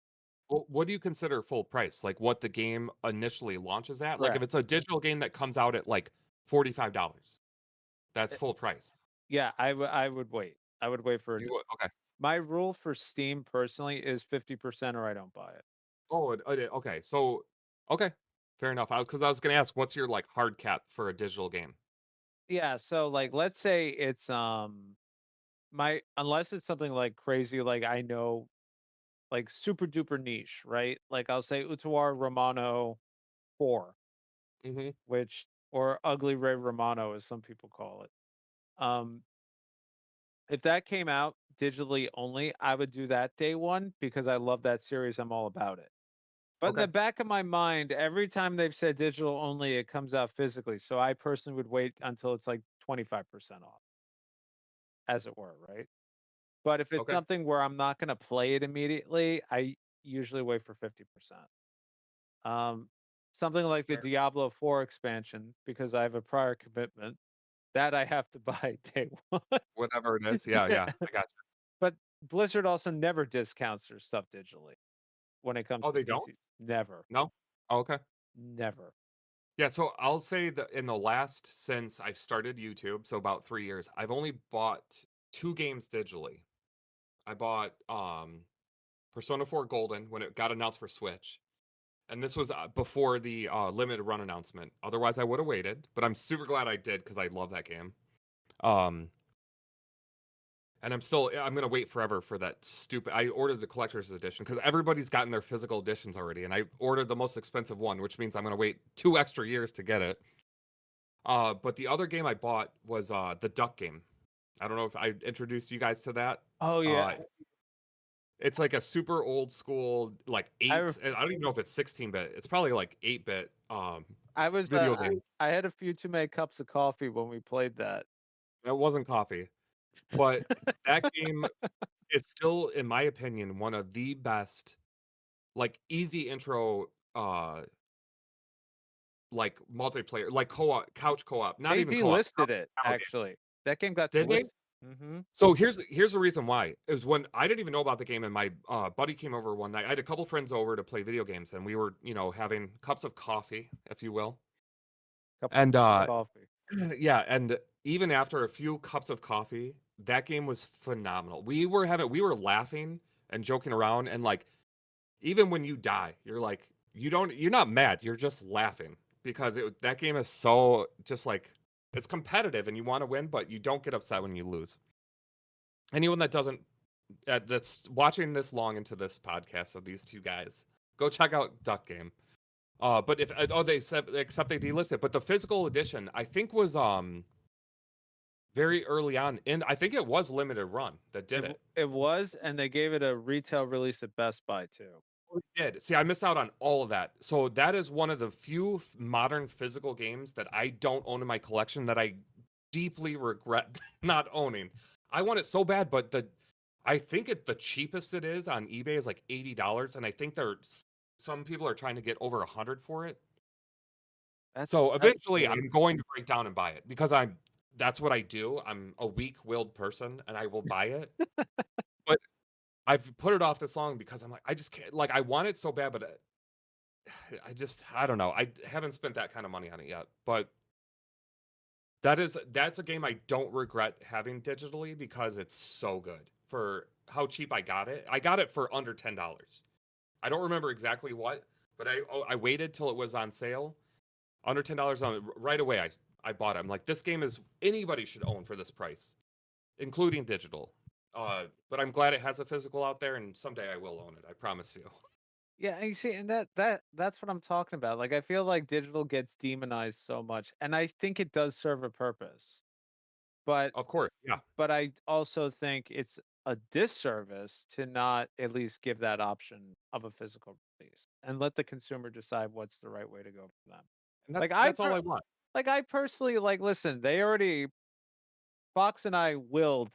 Well, what do you consider full price? Like what the game initially launches at? Like if Correct. it's a digital game that comes out at like $45, that's Uh, full price. Yeah, I would wait. I would wait for it. You would, okay. My rule for Steam personally is 50% or I don't buy it. Oh, okay. So, okay, fair enough. Because I was gonna ask, what's your like hard cap for a digital game? Yeah, so like let's say it's my unless it's something like crazy like I know like super duper niche, right? Like I'll say Utawar Romano 4, Hmm. which or Ugly Ray Romano as some people call it. Um if that came out digitally only, I would do that day one because I love that series. I'm all about it. But in Okay. the back of my mind, every time they've said digital only, it comes out physically. So I personally would wait until it's like 25% off, as it were, right? But if it's Okay. something where I'm not going to play it immediately, I usually wait for 50%. Um, something like the Fair. Diablo 4 expansion, because I have a prior commitment, that I have to buy day one. Whatever it is. Yeah. Yeah. Yeah. I got you. But Blizzard also never discounts their stuff digitally when it comes Oh, to they don't? PC. Never, No. Oh, okay. never. Yeah. So I'll say that in the last since I started YouTube, so about 3 years, I've only bought two games digitally. I bought Persona 4 Golden when it got announced for Switch. And this was before the limited run announcement. Otherwise, I would have waited. But I'm super glad I did because I love that game. Um, and I'm gonna wait forever for that stupid. I ordered the collector's edition because everybody's gotten their physical editions already, and I ordered the most expensive one, which means I'm gonna wait 2 extra years to get it. But the other game I bought was the Duck game. I don't know if I introduced you guys to that. Oh yeah, Uh, it's like a super old school, like I I don't even know if it's 16-bit. It's probably like 8-bit I was video game. I had a few too many cups of coffee when we played that. It wasn't coffee, but that game is still, in my opinion, one of the best, like easy intro, like multiplayer, like co-op, couch co-op, not They even co-op, delisted it battle games. actually. That game got Did they? delisted. Hmm. So here's the reason why. It was when I didn't even know about the game, and my buddy came over one night. I had a couple friends over to play video games, and we were, having cups of coffee, if you will. Cup And of coffee. yeah, and even after a few cups of coffee, that game was phenomenal. We were laughing and joking around, and like even when you die, you're like you're not mad, you're just laughing because that game is so just like it's competitive and you want to win, but you don't get upset when you lose. Anyone that doesn't that's watching this long into this podcast of these two guys, go check out Duck Game. But if they said except they delisted, but the physical edition I think was very early on, and I think it was limited run that did it. It was, and they gave it a retail release at Best Buy too. Oh, it did. See, I missed out on all of that. So that is one of the few modern physical games that I don't own in my collection that I deeply regret not owning. I want it so bad, but I think the cheapest it is on eBay is like $80, and I think some people are trying to get over 100 for it. That's So that's eventually, crazy. I'm going to break down and buy it because that's what I do. I'm a weak-willed person, and I will buy it. But I've put it off this long because I'm like, I just can't. Like, I want it so bad, but I don't know. I haven't spent that kind of money on it yet, but that's a game I don't regret having digitally because it's so good for how cheap I got it. I got it for under $10. I don't remember exactly what, but I waited till it was on sale, under $10 on it right away. I bought it. I'm like, this game is anybody should own for this price, including digital. But I'm glad it has a physical out there, and someday I will own it. I promise you. Yeah, and you see, and that's what I'm talking about. Like, I feel like digital gets demonized so much, and I think it does serve a purpose. But Of course, yeah, I also think it's a disservice to not at least give that option of a physical release and let the consumer decide what's the right way to go for them. and Like that's all I want. I personally like listen, they already Fox and I willed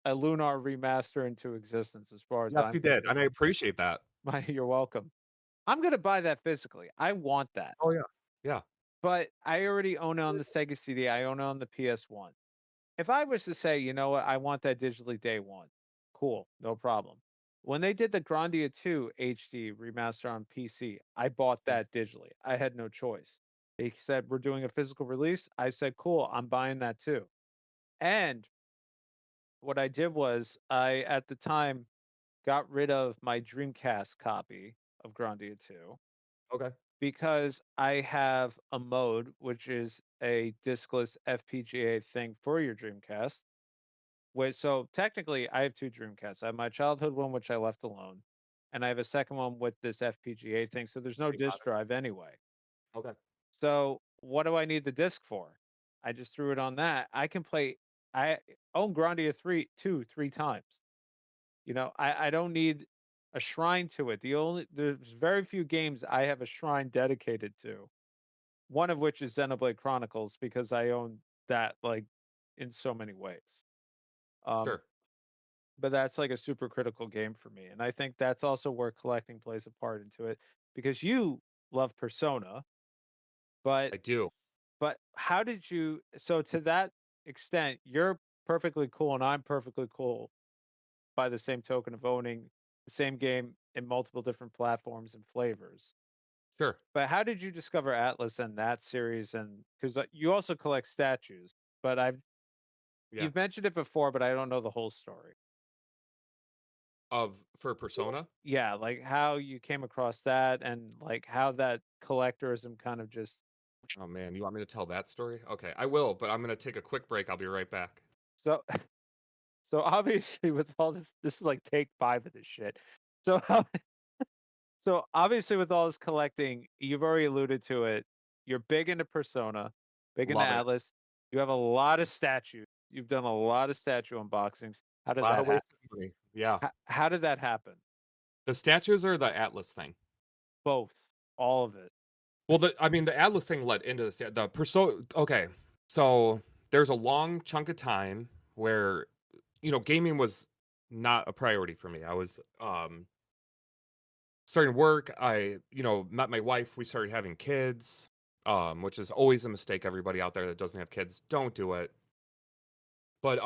a Lunar remaster into existence as far as Yes, I'm you did, and concerned. I appreciate that. You're welcome. I'm gonna buy that physically. I want that. Oh yeah, yeah, But I already own it on the Sega CD. I own it on the PS1. If I was to say, you know what, I want that digitally day one, cool, no problem. When they did the Grandia 2 HD remaster on PC, I bought mm, that digitally. I had no choice. They said we're doing a physical release. I said, cool, I'm buying that too. And what I did was I at the time got rid of my Dreamcast copy of Grandia 2 okay, because I have a mode which is a diskless FPGA thing for your Dreamcast. Wait, so technically, I have two Dreamcasts. I have my childhood one, which I left alone, and I have a second one with this FPGA thing. So there's no I got disk drive anyway. it. Okay, So what do I need the disk for? I just threw it on that. I can play. I own Grandia 3 times. You know, I don't need a shrine to it. There's very few games I have a shrine dedicated to. One of which is Xenoblade Chronicles because I own that like in so many ways. Um, sure, but that's like a super critical game for me. And I think that's also where collecting plays a part into it because you love Persona, but I do. how did you so to that extent, you're perfectly cool and I'm perfectly cool by the same token of owning the same game in multiple different platforms and flavors. Sure, But how did you discover Atlas and that series and because you also collect statues, but I've yeah. you've mentioned it before, but I don't know the whole story. For Persona. Yeah, like how you came across that and like how that collectorism kind of just Oh man, you want me to tell that story? Okay, I will, but I'm gonna take a quick break. I'll be right back. so so obviously with all this is like take five of this shit. So so obviously with all this collecting, you've already alluded to it. You're big into Persona, big into Love it. Atlas. You have a lot of statues. You've done a lot of statue unboxings. How A did lot that of happen? wasted money. Yeah. How did that happen? The statues or the Atlas thing? Both, all of it. Well, I mean, the Atlas thing led into the Persona. Okay, so there's a long chunk of time where gaming was not a priority for me. I was starting work. I met my wife. We started having kids, which is always a mistake. Everybody out there that doesn't have kids, don't do it. But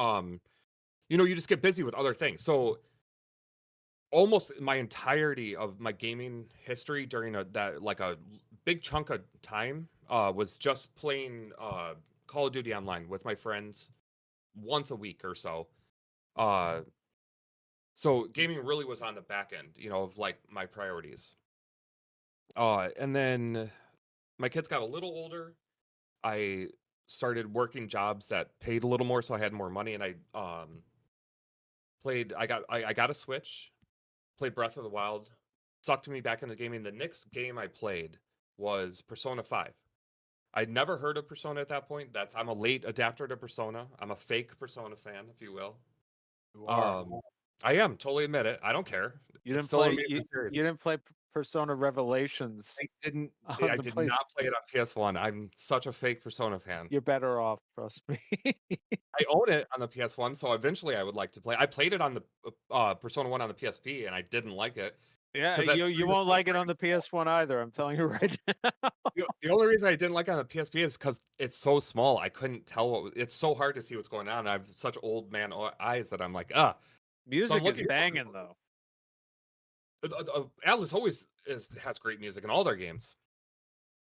you just get busy with other things. So almost my entirety of my gaming history during a big chunk of time was just playing Call of Duty online with my friends once a week or so. Uh, so gaming really was on the back end, of like my priorities. And then my kids got a little older. I started working jobs that paid a little more, so I had more money, and I played. I got a Switch. Played Breath of the Wild. Sucked me back into gaming. The next game I played was Persona 5. I'd never heard of Persona at that point. I'm a late adapter to Persona. I'm a fake Persona fan, if you will. You are. Um, I am totally admit it. I don't care. You It's didn't still an play amazing series. you didn't play Persona Revelations I didn't. on I the did place. not play it on PS1. I'm such a fake Persona fan. You're better off, trust me. I own it on the PS1, so eventually I would like to play. I played it on the Persona 1 on the PSP, and I didn't like it Yeah, because that you screen is won't so like it on friggin' the small. PS1 either. I'm telling you right now. The only reason I didn't like it on the PSP is because it's so small. I couldn't tell it's so hard to see what's going on. I have such old man eyes that I'm like, ah. So I'm Music is looking for banging though. Atlas always has great music in all their games.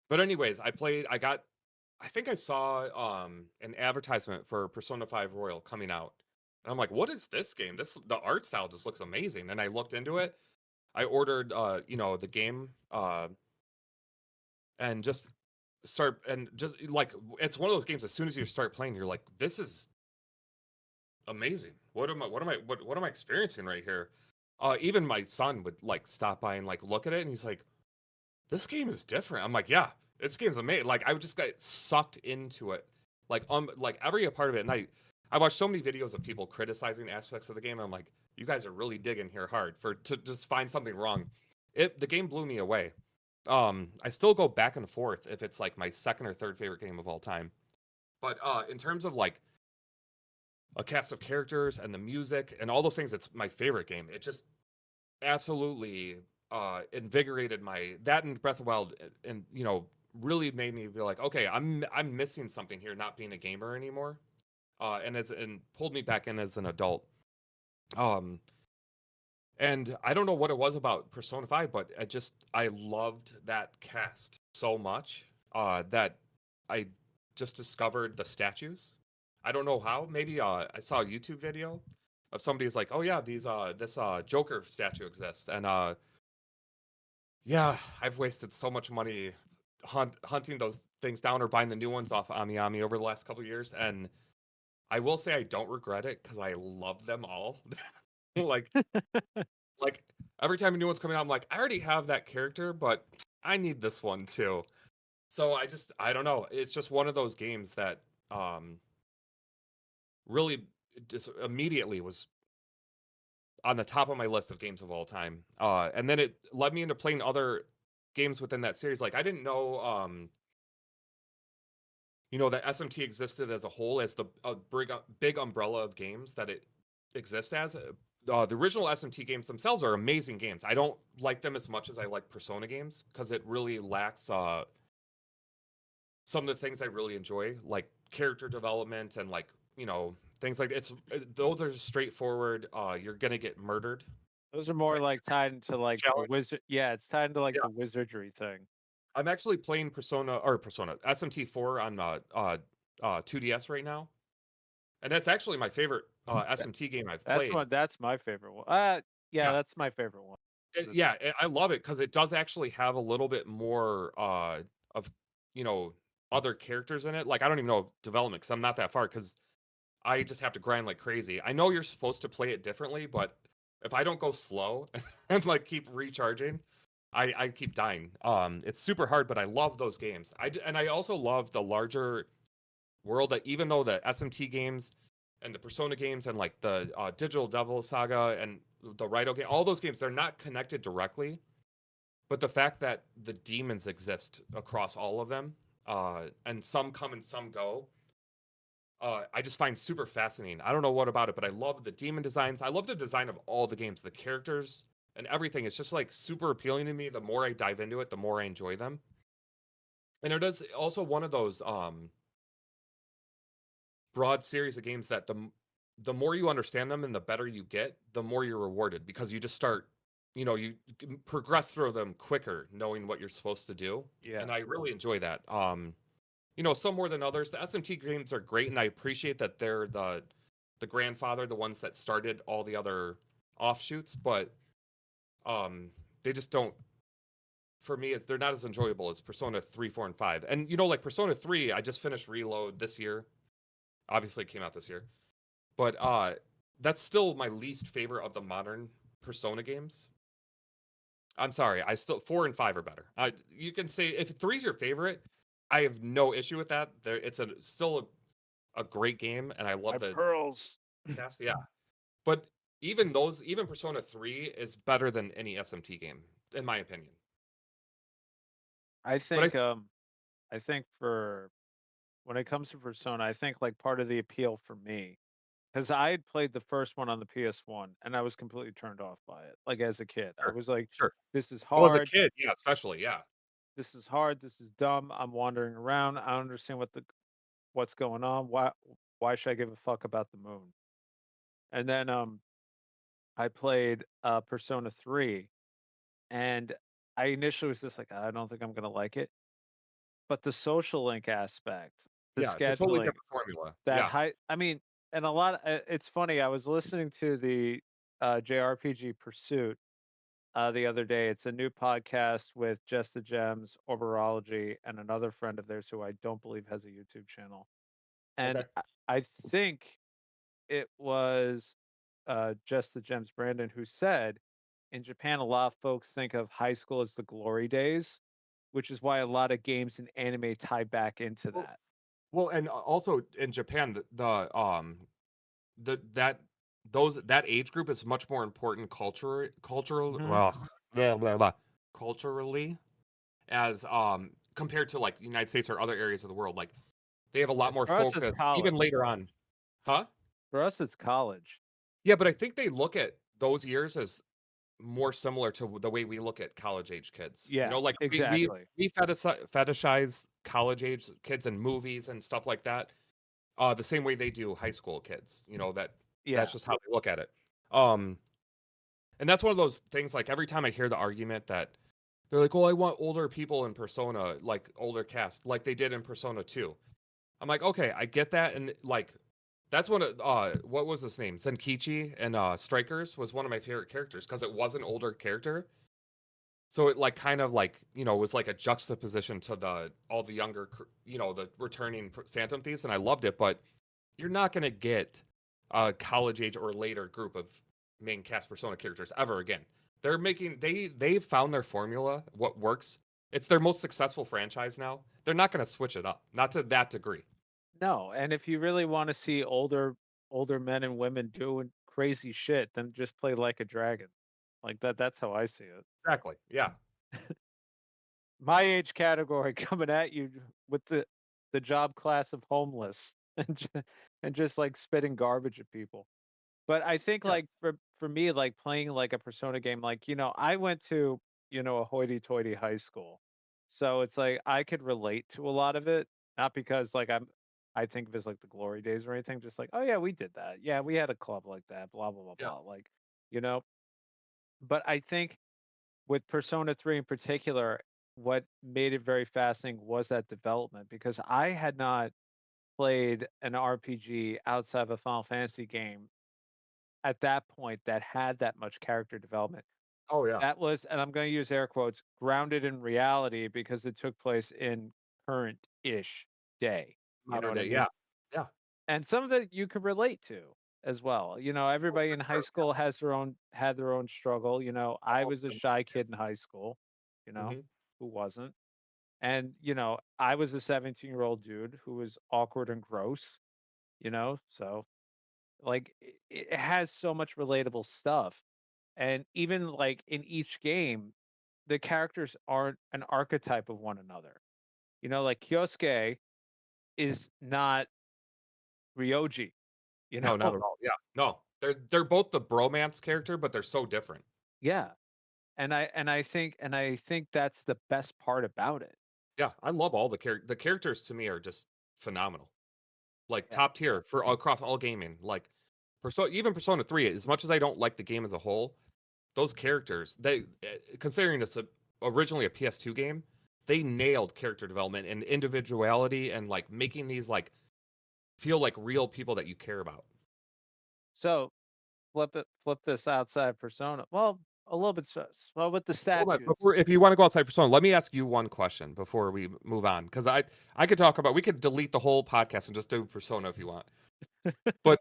But anyways, I think I saw an advertisement for Persona 5 Royal coming out. And I'm like, what is this game? The art style just looks amazing. And I looked into it. I ordered the game and just like it's one of those games as soon as you start playing, you're like, this is amazing. What am I experiencing right here? Even my son would like stop by and like look at it and he's like, this game is different. I'm like, yeah, this game's amazing. Like I would just get sucked into it, like every part of it. And I watched so many videos of people criticizing aspects of the game. I'm like, you guys are really digging here hard to just find something wrong. The game blew me away. I still go back and forth if it's like my second or third favorite game of all time. But in terms of like a cast of characters and the music and all those things, it's my favorite game. It just absolutely invigorated my that and Breath of the Wild and really made me be like, okay, I'm missing something here, not being a gamer anymore. And pulled me back in as an adult. Um, and I don't know what it was about Persona 5, but I loved that cast so much that I just discovered the statues. I don't know how. Maybe I saw a YouTube video of somebody's like, "Oh yeah, this Joker statue exists," and yeah, I've wasted so much money hunting those things down or buying the new ones off AmiAmi over the last couple of years, and I will say I don't regret it because I love them all. like like every time a new one's coming out, I'm like, I already have that character, but I need this one too. So I don't know. It's just one of those games that really just immediately was on the top of my list of games of all time. And then it led me into playing other games within that series. Like I didn't know that SMT existed as a whole as the big umbrella of games that it exists as. The original SMT games themselves are amazing games. I don't like them as much as I like Persona games because it really lacks some of the things I really enjoy, like character development and like things like those are straightforward. You're gonna get murdered Those are more type like tied into like the challenge. wizard. Yeah, it's tied into like Yeah, the wizardry thing. I'm actually playing Persona SMT4 on 2DS right now, and that's actually my favorite That- SMT game I've played. That's my favorite one. Yeah, Yeah, that's my favorite one. yeah, I love it because it does actually have a little bit more of you know other characters in it. Like I don't even know development because I'm not that far because I just have to grind like crazy. I know you're supposed to play it differently, but if I don't go slow and like keep recharging, I keep dying. It's super hard, but I love those games. And I also love the larger world that even though the SMT games and the Persona games and like the Digital Devil Saga and the Raito game, all those games, they're not connected directly. But the fact that the demons exist across all of them, and some come and some go, I just find super fascinating. I don't know what about it, but I love the demon designs. I love the design of all the games, the characters and everything. It's just like super appealing to me. The more I dive into it, the more I enjoy them. And it is also one of those broad series of games that the more you understand them and the better you get, the more you're rewarded because you just start, you progress through them quicker, knowing what you're supposed to do. Yeah, And I really enjoy that. Some more than others. The SMT games are great, and I appreciate that they're the grandfather, the ones that started all the other offshoots, but they just don't for me, they're not as enjoyable as Persona 3, 4, and 5. And like Persona 3, I just finished Reload this year. Obviously, it came out this year, but that's still my least favorite of the modern Persona games. I'm sorry, I still 4 and 5 are better. You can say if 3 is your favorite, I have no issue with that. It's still a great game, and I My love the pearls. cast. Yeah, but even Persona 3 is better than any SMT game, in my opinion. I But I think I think for when it comes to Persona, I think like part of the appeal for me, because I had played the first one on the PS1 and I was completely turned off by it. Like as a kid, I sure, was like, sure. "This is Well, as a hard. kid, yeah, especially, yeah, This is hard. This is dumb. I'm wandering around. I don't understand what's going on. Why should I give a fuck about the moon?" And then I played Persona 3, and I initially was just like, I don't think I'm gonna like it. But the social link aspect, the yeah. It's a totally scheduling, different formula. that Yeah. high I mean, and a lot it's funny, I was listening to the JRPG Pursuit the other day. It's a new podcast with Just the Gems, Oberology, and another friend of theirs who I don't believe has a YouTube channel. And Okay. I think it was Just the Gems Brandon who said in Japan, a lot of folks think of high school as the glory days, which is why a lot of games and anime tie back into Well, that. well, and also in Japan, the that age group is much more important Hmm. well, blah, blah, blah, culturally as compared to like the United States or other areas of the world. Like they have a lot more For us, it's focus even college. later on. Huh? For us, it's college. Yeah, but I think they look at those years as more similar to the way we look at college age kids. Yeah, Like exactly. we fetishize college age kids in movies and stuff like that. The same way they do high school kids. That's Yeah. just how they look at it. Um, and that's one of those things. Like every time I hear the argument that they're like, "Well, I want older people in Persona, like older cast, like they did in Persona 2." I'm like, okay, I get that, and like that's one of what was his name? Zenkichi and Strikers was one of my favorite characters because it was an older character. So it like kind of like was like a juxtaposition to the all the younger the returning Phantom Thieves, and I loved it. But you're not gonna get a college age or later group of main cast Persona characters ever again. They've found their formula, what works. It's their most successful franchise now. They're not gonna switch it up, not to that degree. No, and if you really want to see older men and women doing crazy shit, then just play Like a Dragon. Like that's how I see it. Exactly. Yeah. My age category coming at you with the job class of homeless and just like spitting garbage at people. But I think Yeah. like for me, like playing like a Persona game, like, I went to, a hoity-toity high school. So it's like I could relate to a lot of it, not because like I think of it as like the glory days or anything, just like, oh yeah, we did that. Yeah, we had a club like that, blah, blah, blah, Yeah. blah. Like, you know, but I think with Persona 3 in particular, what made it very fascinating was that development because I had not played an RPG outside of a Final Fantasy game at that point that had that much character development. Oh yeah. That was, and I'm going to use air quotes, grounded in reality because it took place in current-ish day. You know Modern what I day. Yeah. mean? Yeah. And some of it you could relate to as well. Oh, Everybody for in high sure. school had their own struggle. I All was a similar. shy kid in high school, you know, Hmm. who wasn't. And, I was a 17-year-old dude who was awkward and gross, so like it has so much relatable stuff. And even like in each game, the characters aren't an archetype of one another. Like Kyosuke is not Ryoji, you No, not know? at all. Yeah. No. They're both the bromance character, but they're so different. Yeah. And I think that's the best part about it. Yeah. I love all the characters to me are just phenomenal. Like Yeah. top tier for across all gaming. Like even Persona 3, as much as I don't like the game as a whole, those characters, considering it's originally a PS2 game, they nailed character development and individuality and like making these like feel like real people that you care about. So flip this outside Persona. Well, a little bit slow with the Hold on, statues. before if you wanna go outside Persona, let me ask you one question before we move on, because I could talk about we could delete the whole podcast and just do Persona if you want. But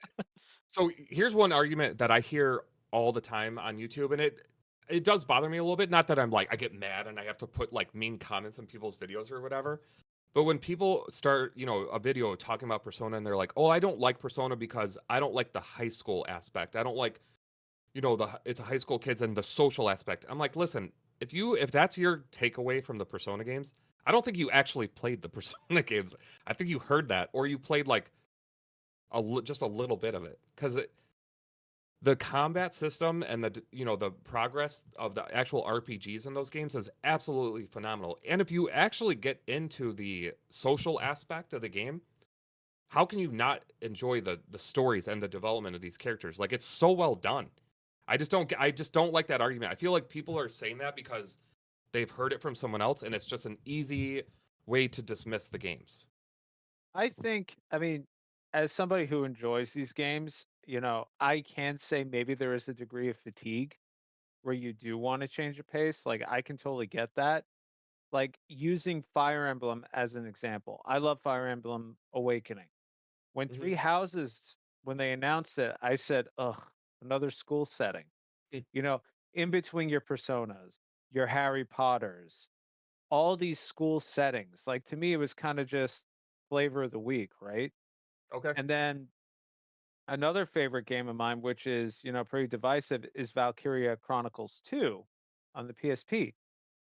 so here's one argument that I hear all the time on YouTube, and it does bother me a little bit. Not that I'm like I get mad and I have to put like mean comments in people's videos or whatever. But when people start, a video talking about Persona and they're like, "Oh, I don't like Persona because I don't like the high school aspect. I don't like, it's a high school kids and the social aspect." I'm like, "Listen, if that's your takeaway from the Persona games, I don't think you actually played the Persona games. I think you heard that or you played like just a little bit of it because the combat system and the progress of the actual RPGs in those games is absolutely phenomenal. And if you actually get into the social aspect of the game, how can you not enjoy the stories and the development of these characters? Like it's so well done. I just don't like that argument. I feel like people are saying that because they've heard it from someone else and it's just an easy way to dismiss the games. I think, I mean, as somebody who enjoys these games, I can say maybe there is a degree of fatigue where you do want to change the pace. Like, I can totally get that. Like, using Fire Emblem as an example, I love Fire Emblem Awakening. When Hmm. Three Houses, when they announced it, I said, ugh, another school setting. You know, in between your personas, your Harry Potters, all these school settings. Like, to me, it was kind of just flavor of the week, right? Okay. And then another favorite game of mine, which is, pretty divisive, is Valkyria Chronicles 2 on the PSP.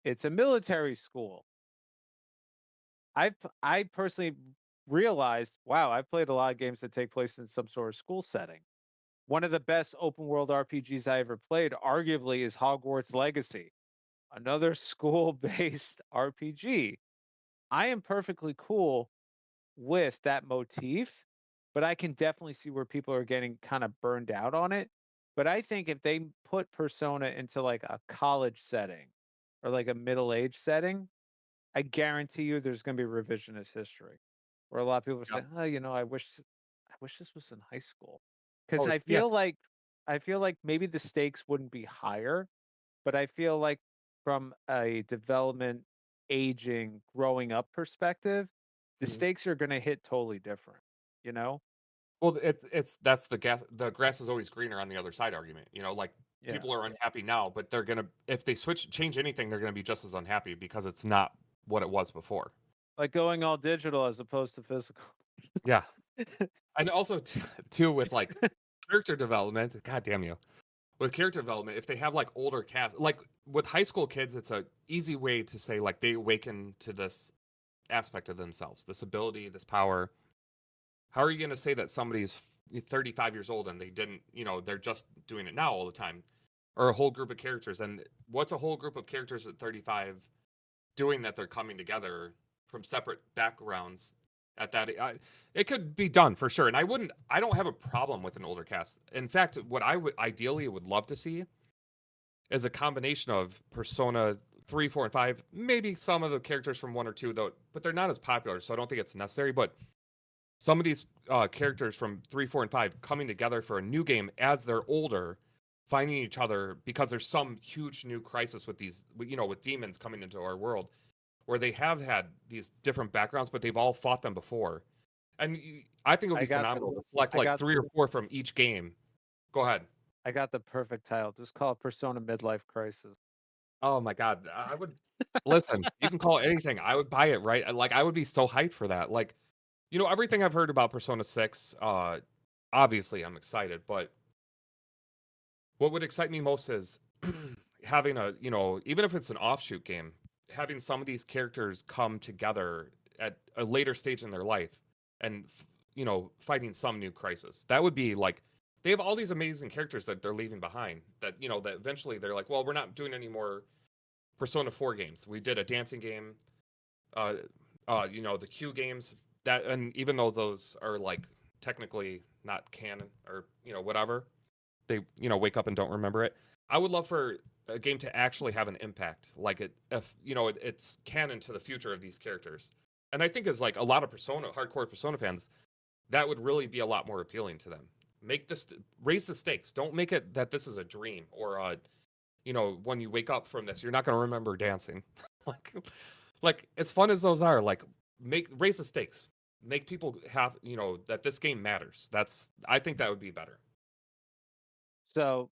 It's a military school. I personally realized, wow, I've played a lot of games that take place in some sort of school setting. One of the best open world RPGs I ever played, arguably, is Hogwarts Legacy, another school-based RPG. I am perfectly cool with that motif, but I can definitely see where people are getting kind of burned out on it. But I think if they put Persona into like a college setting or like a middle age setting, I guarantee you there's going to be revisionist history where a lot of people are Yeah. saying, "Oh, I wish this was in high school." Cuz Oh I yeah. feel like maybe the stakes wouldn't be higher, but I feel like from a development, aging, growing up perspective, the Mhm. stakes are going to hit totally different, you know? Well, it's that's the grass is always greener on the other side argument. Like Yeah. people are unhappy now, but they're gonna if they change anything, they're gonna be just as unhappy because it's not what it was before. Like going all digital as opposed to physical. Yeah, and also too with like character development. God damn you! With character development, if they have like older cast, like with high school kids, it's a easy way to say like they awaken to this aspect of themselves, this ability, this power. How are you going to say that somebody's 35 years old and they didn't, they're just doing it now all the time? Or a whole group of characters. And what's a whole group of characters at 35 doing that they're coming together from separate backgrounds at that? It could be done for sure. And I don't have a problem with an older cast. In fact, what I would ideally would love to see is a combination of Persona 3, 4, and 5, maybe some of the characters from 1 or 2, though, but they're not as popular. So I don't think it's necessary. But some of these characters from 3, 4, and 5 coming together for a new game as they're older, finding each other because there's some huge new crisis with these, with demons coming into our world, where they have had these different backgrounds, but they've all fought them before. And I think it would I be got phenomenal to select I like got 3 or 4 from each game. Go ahead. I got the perfect title. Just call it Persona Midlife Crisis. Oh my god, I would listen. You can call it anything. I would buy it, right? Like I would be so hyped for that. Like, everything I've heard about Persona 6, obviously I'm excited, but what would excite me most is having even if it's an offshoot game, having some of these characters come together at a later stage in their life and, fighting some new crisis. That would be like, they have all these amazing characters that they're leaving behind that, that eventually they're like, well, we're not doing any more Persona 4 games. We did a dancing game, uh, the Q games that, and even though those are like technically not canon or, whatever, they wake up and don't remember it. I would love for a game to actually have an impact, like if it's canon to the future of these characters. And I think as like a lot of hardcore Persona fans, that would really be a lot more appealing to them. Make this Raise the stakes. Don't make it that this is a dream or you know, when you wake up from this, you're not going to remember dancing. like, like as fun as those are, like raise the stakes, make people have, you know, that this game matters. I think that would be better. So,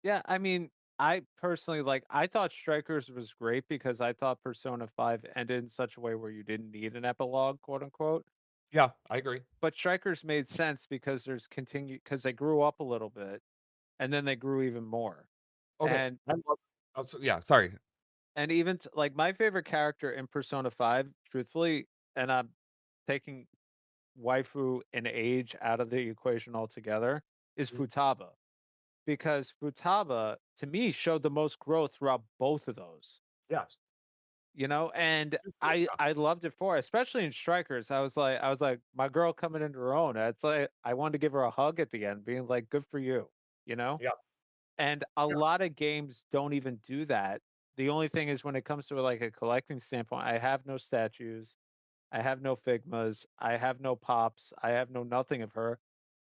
yeah, I mean, I personally like I thought Strikers was great because I thought Persona 5 ended in such a way where you didn't need an epilogue, quote unquote. Yeah, I agree. But Strikers made sense because because they grew up a little bit and then they grew even more. Okay. And I love, oh, so, yeah, sorry. even like my favorite character in Persona 5, truthfully, and I'm taking waifu and age out of the equation altogether, is Mhm. Futaba. Because Futaba, to me, showed the most growth throughout both of those. Yes. And I Yeah, I loved it for, especially in Strikers. I was like, my girl coming into her own. It's like I wanted to give her a hug at the end, being like, good for you, you know? yeah, And a yeah. lot of games don't even do that. The only thing is when it comes to like a collecting standpoint, I have no statues, I have no Figmas, I have no pops, I have no nothing of her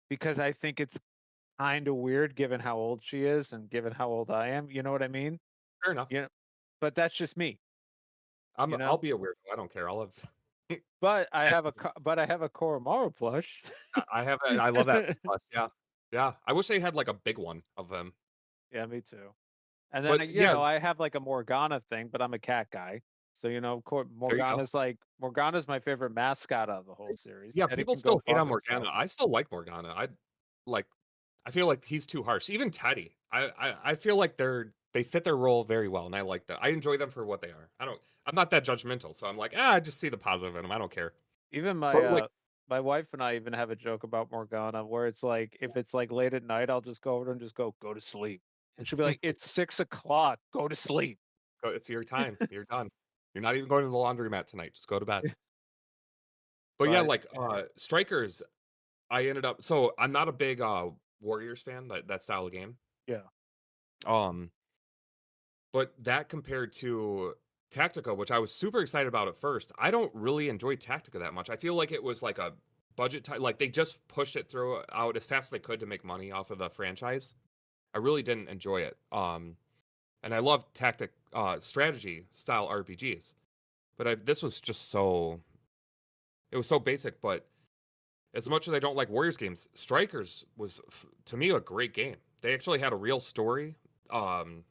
because I think it's kind of weird given how old she is and given how old I am. You know what I mean? Fair enough. You know, but that's just me, you I'll know? be a weirdo. I don't care. I'll have But I have a Koromaru plush. I have that. I love that plush. Yeah. Yeah. I wish they had like a big one of them. Yeah, me too. And then But yeah, I have like a Morgana thing, but I'm a cat guy. So, there you go. Morgana's my favorite mascot out of the whole series. Yeah, Teddy people can go still hate fuck on Morgana. himself. I still like Morgana. Like I feel like he's too harsh. Even Teddy. I feel like they fit their role very well, and I like that. I enjoy them for what they are. I'm not that judgmental, so I'm like, I just see the positive in them. I don't care. Even But like, my wife and I even have a joke about Morgana where it's like if it's like late at night, I'll just go over and just go to sleep. And she'll be like, it's 6 o'clock, go to sleep. it's your time. You're done. You're not even going to the laundromat tonight. Just go to bed. But yeah, But like strikers, I ended up so I'm not a big Warriors fan, that style of game. yeah. Um, but that compared to Tactica, which I was super excited about at first, I don't really enjoy Tactica that much. I feel like it was like a budget like they just pushed it through out as fast as they could to make money off of the franchise. I really didn't enjoy it. And I love tactic strategy style RPGs. But this was just so it was so basic, but as much as I don't like Warriors games, Strikers was to me a great game. They actually had a real story. Um,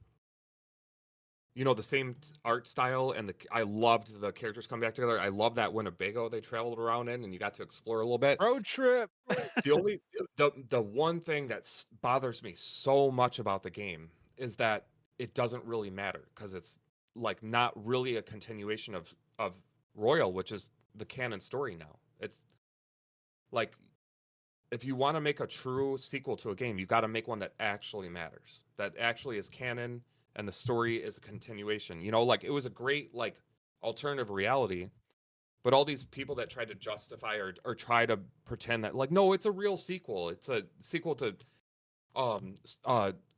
you know, the same art style, and I loved the characters come back together. I love that Winnebago they traveled around in, and you got to explore a little bit. Road trip. The only the one thing that bothers me so much about the game is that it doesn't really matter because it's like not really a continuation of Royal, which is the canon story now. It's like if you want to make a true sequel to a game, you got to make one that actually matters, that actually is canon, and the story is a continuation. You know, like it was a great like alternative reality, but all these people that tried to justify or try to pretend that like no, it's a real sequel. It's a sequel to um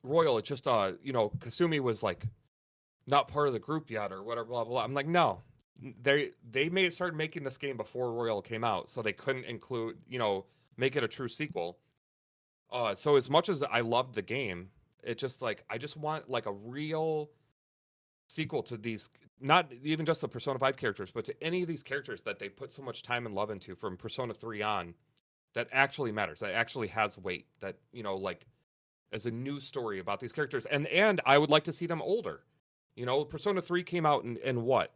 Royal. It's just you know, Kasumi was like not part of the group yet or whatever blah blah. I'm like no. They made started making this game before Royal came out, so they couldn't include, you know, make it a true sequel. So as much as I loved the game, it just like I just want like a real sequel to these, not even just the Persona 5 characters, but to any of these characters that they put so much time and love into from Persona 3 on, that actually matters, that actually has weight, that, you know, like as a new story about these characters. And I would like to see them older. You know, Persona 3 came out in what?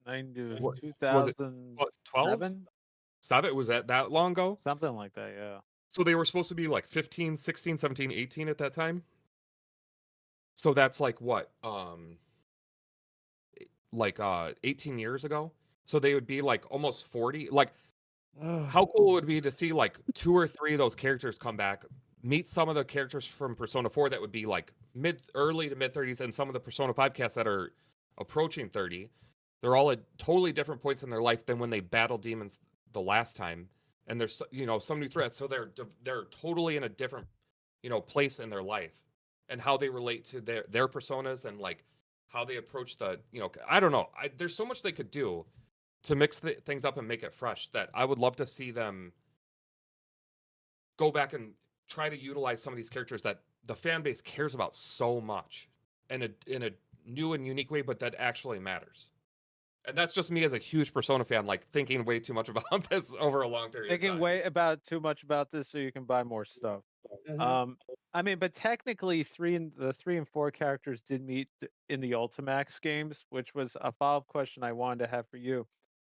90, What was it? What, 12? 2007, 7? Was that long ago? something like that. Yeah. So they were supposed to be like 15, 16, 17, 18 at that time. So that's like what? Like 18 years ago. So they would be like almost 40. Like how cool would it be to see like two or three of those characters come back, meet some of the characters from Persona 4 that would be like early to mid 30s, and some of the Persona 5 casts that are approaching 30. They're all at totally different points in their life than when they battled demons the last time. And there's, you know, some new threats, so they're totally in a different, you know, place in their life, and how they relate to their personas, and like how they approach the, you know, I don't know. There's so much they could do to mix things up and make it fresh, that I would love to see them go back and try to utilize some of these characters that the fan base cares about so much. in a new and unique way, but that actually matters. And that's just me as a huge Persona fan, like thinking way too much about this over a long period of Thinking time. way about too much about this so you can buy more stuff. Hmm. Um, I mean, but technically, the 3 and 4 characters did meet in the Ultimax games, which was a follow-up question I wanted to have for you.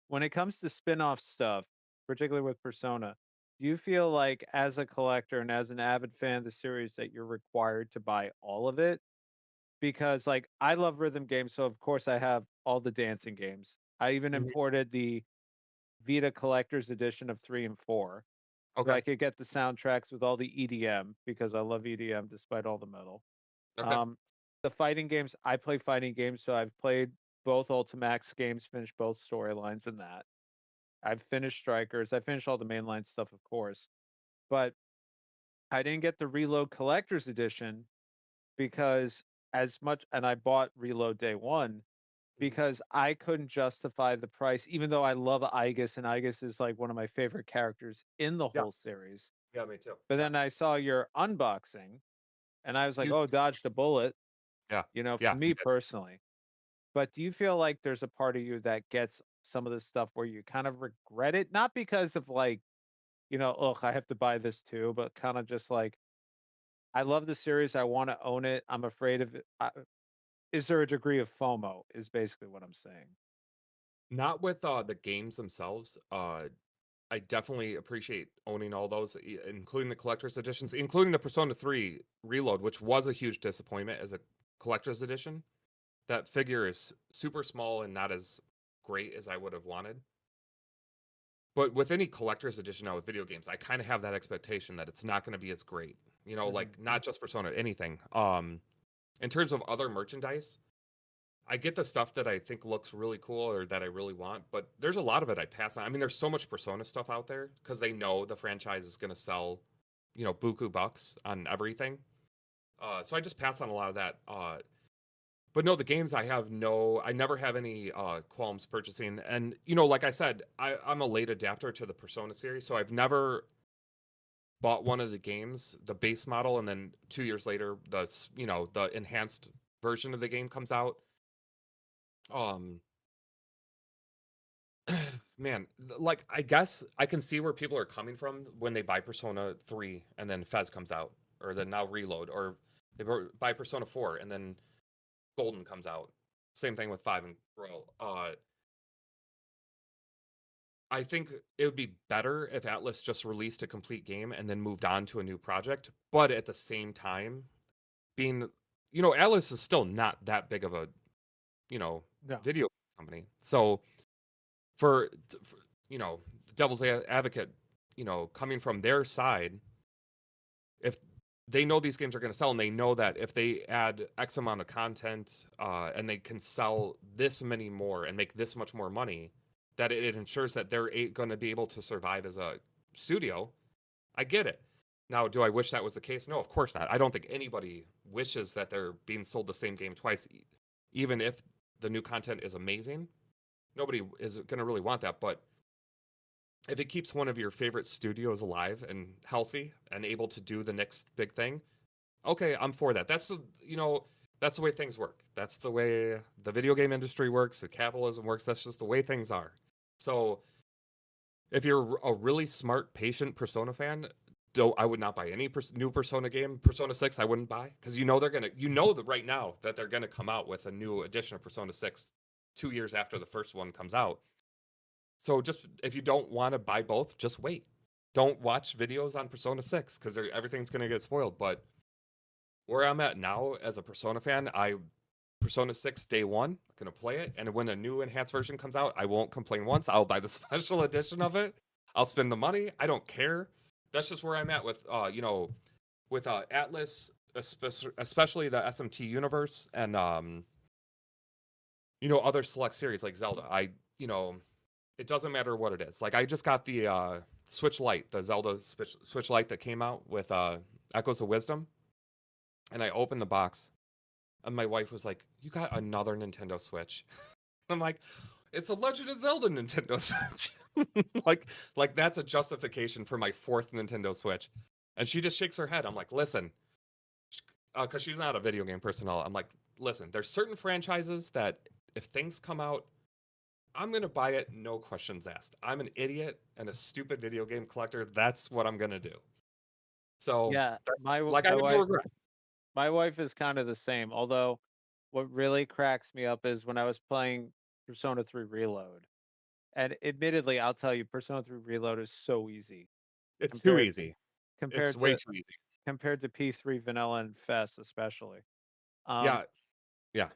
When it comes to spin-off stuff, particularly with Persona, do you feel like as a collector and as an avid fan of the series that you're required to buy all of it? Because like I love rhythm games, so of course I have all the dancing games. I even Hmm. imported the Vita Collector's Edition of 3 and 4 so Okay. I could get the soundtracks with all the EDM because I love EDM despite all the metal. Okay. Um, the fighting games, I play fighting games, so I've played both Ultimax games, finished both storylines in that. I've finished Strikers. I finished all the mainline stuff, of course, but I didn't get the Reload Collector's Edition because as much, and I bought Reload day one Hmm. because I couldn't justify the price, even though I love Igus, and Igus is like one of my favorite characters in the Yeah. whole series. Yeah, me too. But Yeah. then I saw your unboxing, and I was like, Huge oh, dodged a disappointment. bullet, Yeah. for Yeah, you me did. personally. But do you feel like there's a part of you that gets some of this stuff where you kind of regret it? Not because of like, ugh, I have to buy this too, but kind of just like, I love the series. I want to own it. I'm afraid of it. Is there a degree of FOMO? Is basically what I'm saying. Not with the games themselves. I definitely appreciate owning all those, including the collector's editions, including the Persona 3 Reload, which was a huge disappointment as a collector's edition. That figure is super small and not as great as I would have wanted. But with any collector's edition now with video games, I kind of have that expectation that it's not going to be as great. Hmm. Like not just Persona, anything. In terms of other merchandise, I get the stuff that I think looks really cool or that I really want, but there's a lot of it I pass on. I mean, there's so much Persona stuff out there because they know the franchise is going to sell, buku bucks on everything. So I just pass on a lot of that. But no, the games I never have any qualms purchasing. And like I said, I'm a late adapter to the Persona series, so I've never bought one of the games, the base model, and then 2 years later, the enhanced version of the game comes out. Um, Man, like I guess I can see where people are coming from when they buy Persona 3 and then Fez comes out, or then now Reload, or buy Persona 4 and then Golden comes out. Same thing with 5 and Royal. I think it would be better if Atlas just released a complete game and then moved on to a new project. But at the same time, being, Atlas is still not that big of a, you know, No. video company. So for the devil's advocate, coming from their side, if they know these games are going to sell and they know that if they add X amount of content and they can sell this many more and make this much more money, that it ensures that they're going to be able to survive as a studio. I get it. Now, do I wish that was the case? No, of course not. I don't think anybody wishes that they're being sold the same game twice, even if the new content is amazing. Nobody is going to really want that. But if it keeps one of your favorite studios alive and healthy and able to do the next big thing, okay, I'm for that. That's the way things work. That's the way the video game industry works, the capitalism works. That's just the way things are. So if you're a really smart, patient Persona fan, I would not buy any new Persona game. Persona 6, I wouldn't buy because you know that right now that they're gonna come out with a new edition of Persona 6 2 years after the first one comes out. So just if you don't want to buy both, just wait. Don't watch videos on Persona 6 because everything's gonna get spoiled. But where I'm at now as a Persona fan, Persona 6 day one, gonna play it, and when a new enhanced version comes out, I won't complain once. I'll buy the special edition of it. I'll spend the money. I don't care. That's just where I'm at with Atlas, especially the SMT universe, and other select series like Zelda. It doesn't matter what it is. Like I just got the Switch Lite, the Zelda Switch Lite that came out with Echoes of Wisdom, and I opened the box, and my wife was like, "You got another Nintendo Switch?" I'm like, "It's a Legend of Zelda Nintendo Switch." like, like that's a justification for my fourth Nintendo Switch, and she just shakes her head. I'm like, "Listen," because she's not a video game person at all. I'm like, listen, there's certain franchises that if things come out, I'm gonna buy it, no questions asked. I'm an idiot and a stupid video game collector. That's what I'm gonna do. So, Yeah, like, I my have no wife regret. my wife is kind of the same. Although, what really cracks me up is when I was playing Persona 3 Reload. And admittedly, I'll tell you, Persona 3 Reload is so easy It's too compared easy. It's compared way to too easy. P3 Vanilla and Fest especially. Um, Yeah, yeah.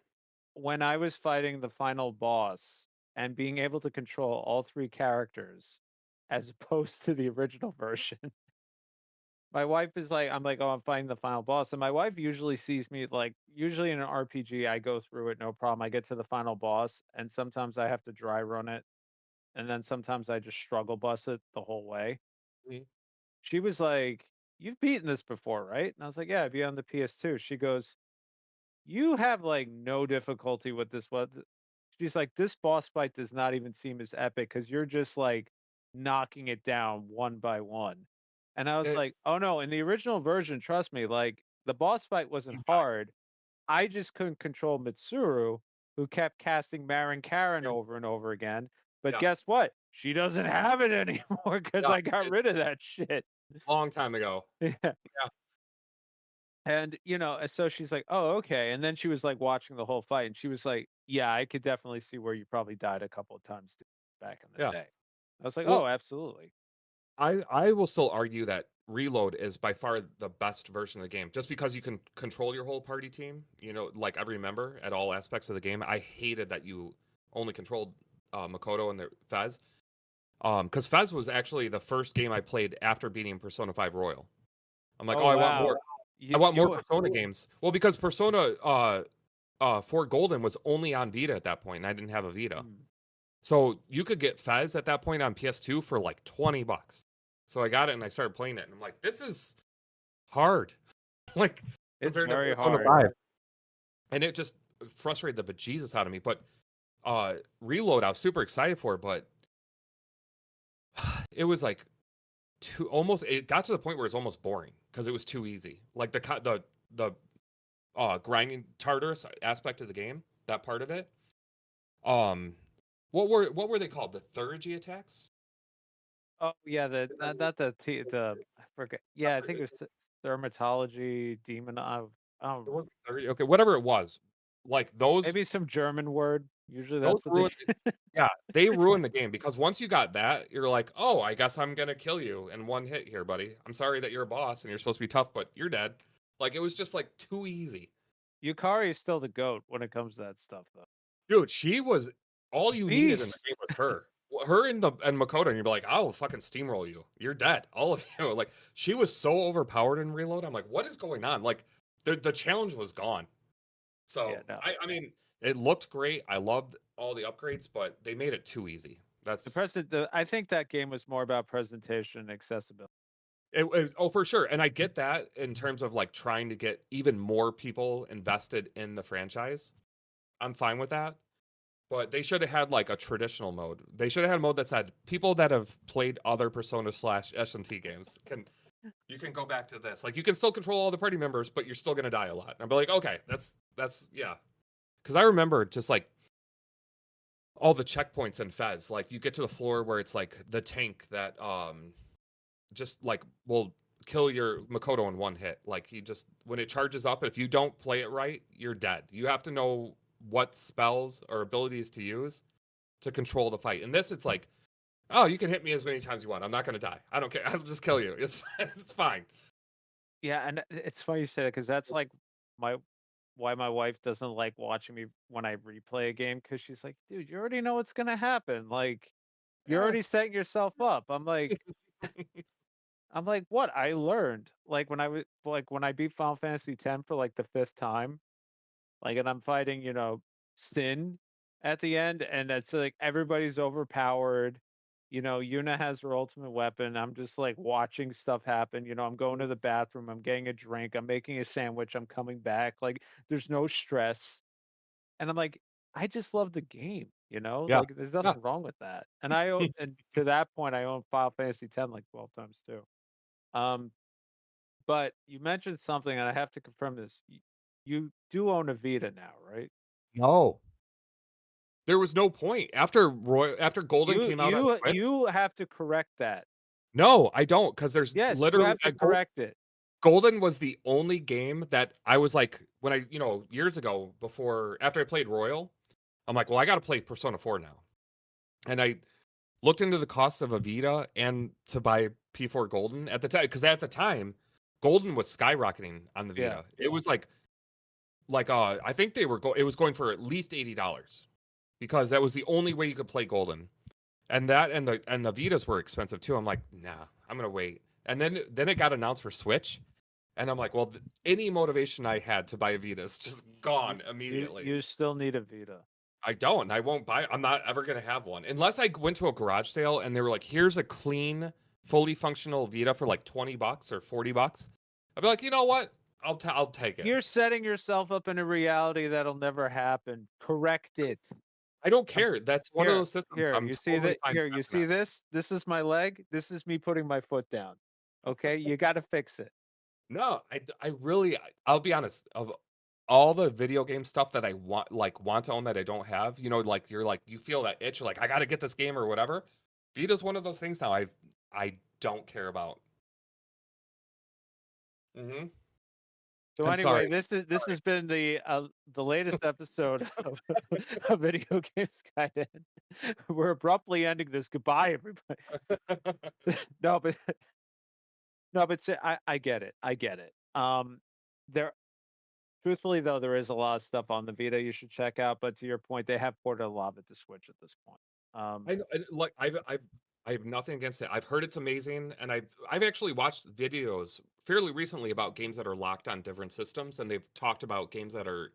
when I was fighting the final boss and being able to control all three characters as opposed to the original version, my wife is like, I'm like, oh, I'm fighting the final boss. And my wife usually sees me like, usually in an RPG, I go through it, no problem. I get to the final boss, and sometimes I have to dry run it. And then sometimes I just struggle bus it the whole way. Mhm. She was like, "You've beaten this before, right?" And I was like, "Yeah, I beat on the PS2." She goes, "You have like no difficulty with this one." She's like, "This boss fight does not even seem as epic because you're just like knocking it down one by one." And I was It, like, "Oh no, in the original version, trust me, like the boss fight wasn't you die. hard. I just couldn't control Mitsuru, who kept casting Marin Karen Yeah, over and over again. But yeah, guess what? She doesn't have it anymore because yeah. I got It's rid of that shit." a long time ago. Yeah. Yeah, And, so she's like, "Oh, okay." And then she was like watching the whole fight and she was like, "Yeah, I could definitely see where you probably died a couple of times back in the yeah. day." I was like, "Oh, Well, absolutely." I will still argue that Reload is by far the best version of the game, just because you can control your whole party team. Like every member at all aspects of the game. I hated that you only controlled Makoto and the Fez. Because Fez was actually the first game I played after beating Persona 5 Royal. I'm like, Oh, oh, I want wow. more. I You want more you Persona games. Well, because Persona 4 Golden was only on Vita at that point, and I didn't have a Vita. mm, So you could get Fez at that point on PS2 for like $20. So I got it and I started playing it, and I'm like, this is hard, like it's compared to very Persona hard. 5, and it just frustrated the bejesus out of me. But Reload, I was super excited for, but it was like too almost. It got to the point where it's almost boring because it was too easy. Like the grinding Tartarus aspect of the game, that part of it. Um, what were they called? The Thurgy attacks? Oh, yeah, the not the I forget. Yeah, I think it was dermatology, demon. It Oh, wasn't Thurgy. Okay, whatever it was. Like maybe some German word. Usually those that's what they. ruined. Yeah, they ruined the game because once you got that, you're like, oh, I guess I'm gonna kill you in one hit here, buddy. I'm sorry that you're a boss and you're supposed to be tough, but you're dead. Like it was just like too easy. Yukari is still the goat when it comes to that stuff, though. Dude, she was all you needed in the Beast. game was her. Her and Makoto, and you'd be like, I'll fucking steamroll you. You're dead. All of you. Like, she was so overpowered in Reload. I'm like, what is going on? Like, the challenge was gone. Yeah, So, no. I mean, it looked great. I loved all the upgrades, but they made it too easy. I think that game was more about presentation and accessibility. Oh, for sure. And I get that in terms of like trying to get even more people invested in the franchise. I'm fine with that. But they should have had like a traditional mode. They should have had a mode that said people that have played other Persona slash SMT games you can go back to this. Like you can still control all the party members, but you're still gonna die a lot. And I'll be like, okay, that's yeah. Because I remember just like all the checkpoints in Fez. Like you get to the floor where it's like the tank that just like will kill your Makoto in one hit. Like he just when it charges up, if you don't play it right, you're dead. You have to know what spells or abilities to use to control the fight. In this, it's like, oh, you can hit me as many times you want. I'm not gonna die. I don't care. I'll just kill you. It's fine. Yeah, and it's funny you say that because that's like my why my wife doesn't like watching me when I replay a game because she's like, dude, you already know what's gonna happen. Like, you're Yeah. already setting yourself up. I'm like, what? I learned. Like when I beat Final Fantasy X for like the fifth time, like, and I'm fighting, Sin at the end, and it's like everybody's overpowered. Yuna has her ultimate weapon. I'm just like watching stuff happen. I'm going to the bathroom. I'm getting a drink. I'm making a sandwich. I'm coming back. Like, there's no stress. And I'm like, I just love the game. Yeah. Like, there's Yeah. nothing wrong with that. And to that point, I own Final Fantasy X like 12 times too. Um, but you mentioned something, and I have to confirm this. You do own a Vita now, right? No. There was no point after Golden You came out on you Switch. you have to correct that. No, I don't, because there's Yes, you literally have to correct it. Golden was the only game that I was like, when I, years ago, before after I played Royal, I'm like, well, I got to play Persona 4 now, and I looked into the cost of a Vita and to buy P4 Golden at the time, because at the time, Golden was skyrocketing on the Yeah. Vita. It was I think it was going for at least $80 because that was the only way you could play Golden. And the Vitas were expensive too. I'm like, nah, I'm gonna wait. And then it got announced for Switch, and I'm like, well, any motivation I had to buy a Vita is just You gone you immediately. you still need a Vita. I don't. I won't buy. I'm not ever gonna have one unless I went to a garage sale and they were like, here's a clean, fully functional Vita for like $20 or $40. I'd be like, you know what? I'll take it. You're setting yourself up in a reality that'll never happen. Correct it. I don't Um, care. That's one of here, those systems. here, I'm you see totally that? fine Here, you passing that. see this? This is my leg. This is me putting my foot down. Okay, you got to fix it. No, I really, I'll be honest. Of all the video game stuff that I want to own that I don't have, like you feel that itch, you're like I got to get this game or whatever. Vita's one of those things now I don't care about. Hmm. So I'm anyway, sorry. this has been the latest episode of Video Games Gaiden. We're abruptly ending this. Goodbye, everybody. No, but no, but I get it. I get it. There, truthfully though, there is a lot of stuff on the Vita you should check out. But to your point, they have ported a lot of it to Switch at this point. Like I have nothing against it. I've heard it's amazing, and I've actually watched videos fairly recently about games that are locked on different systems, and they've talked about games that are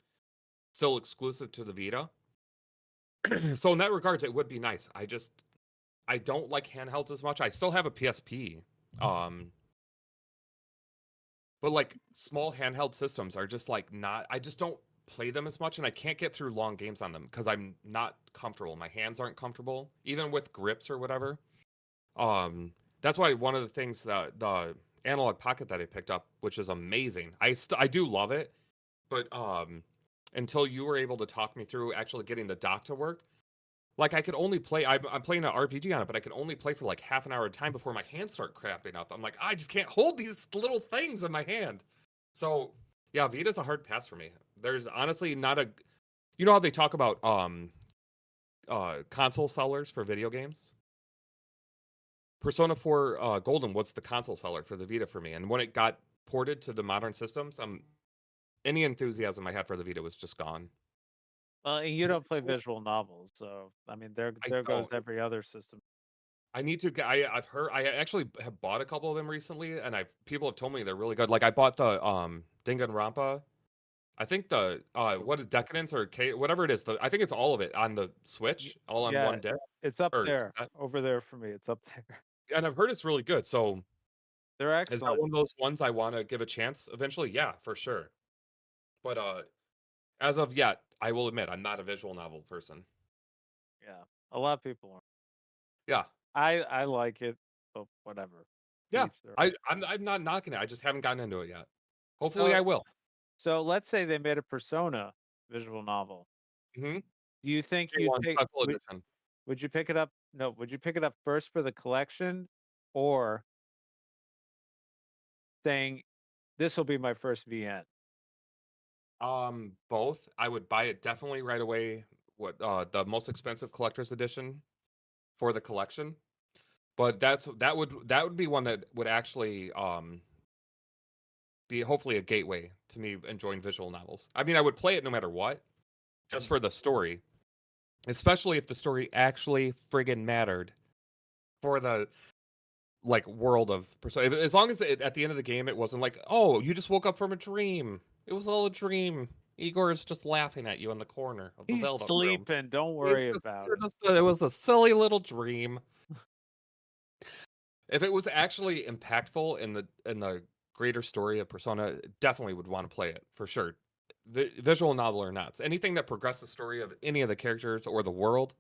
still exclusive to the Vita. So in that regards, it would be nice. I don't like handhelds as much. I still have a PSP. Um, but like small handheld systems are just like not I just don't play them as much, and I can't get through long games on them because I'm not comfortable. My hands aren't comfortable, even with grips or whatever. That's why one of the things that the analog pocket that I picked up, which is amazing. I do love it, but until you were able to talk me through actually getting the dock to work, like I could only play. I'm playing an RPG on it, but I can only play for like half an hour at a time before my hands start cramping up. I'm like, I just can't hold these little things in my hand. So yeah, Vita's a hard pass for me. There's honestly not a. You know how they talk about console sellers for video games? Persona 4 Golden was the console seller for the Vita for me, and when it got ported to the modern systems, any enthusiasm I had for the Vita was just gone. Well, and you don't play visual novels, so I mean, I there goes don't. every other system. I need to. I've heard. I actually have bought a couple of them recently, and people have told me they're really good. Like I bought the Danganronpa. I think the what is Decadence or K whatever it is. I think it's all of it on the Y- Switch, all on Yeah, one disc. it's up Or there, over there for me. It's up there. and I've heard it's really good. So They're is that excellent. one of those ones I want to give a chance eventually? Yeah, for sure. But as of yet, I will admit I'm not a visual novel person. Yeah, a lot of people are. Yeah, I like it, but whatever. To yeah. each their own. I'm not knocking it. I just haven't gotten into it yet. Hopefully, So I will. so let's say they made a Persona visual novel. Mm-hmm. Do you think you'd K1 pick special edition. would you pick it up? No, would you pick it up first for the collection, or saying this will be my first VN? Both. I would buy it definitely right away. What the most expensive collector's edition for the collection. But that would be one that would actually be hopefully a gateway to me enjoying visual novels. I mean, I would play it no matter what, just for the story, especially if the story actually friggin' mattered for the like world of Persona. As long as at the end of the game it wasn't like, oh, you just woke up from a dream. It was all a dream. Igor is just laughing at you in the corner of the He's Zelda room. sleeping. Don't worry about it. It was a silly little dream. If it was actually impactful in the greater story of Persona, definitely would want to play it for sure. Visual novel or not, anything that progresses the story of any of the characters or the world,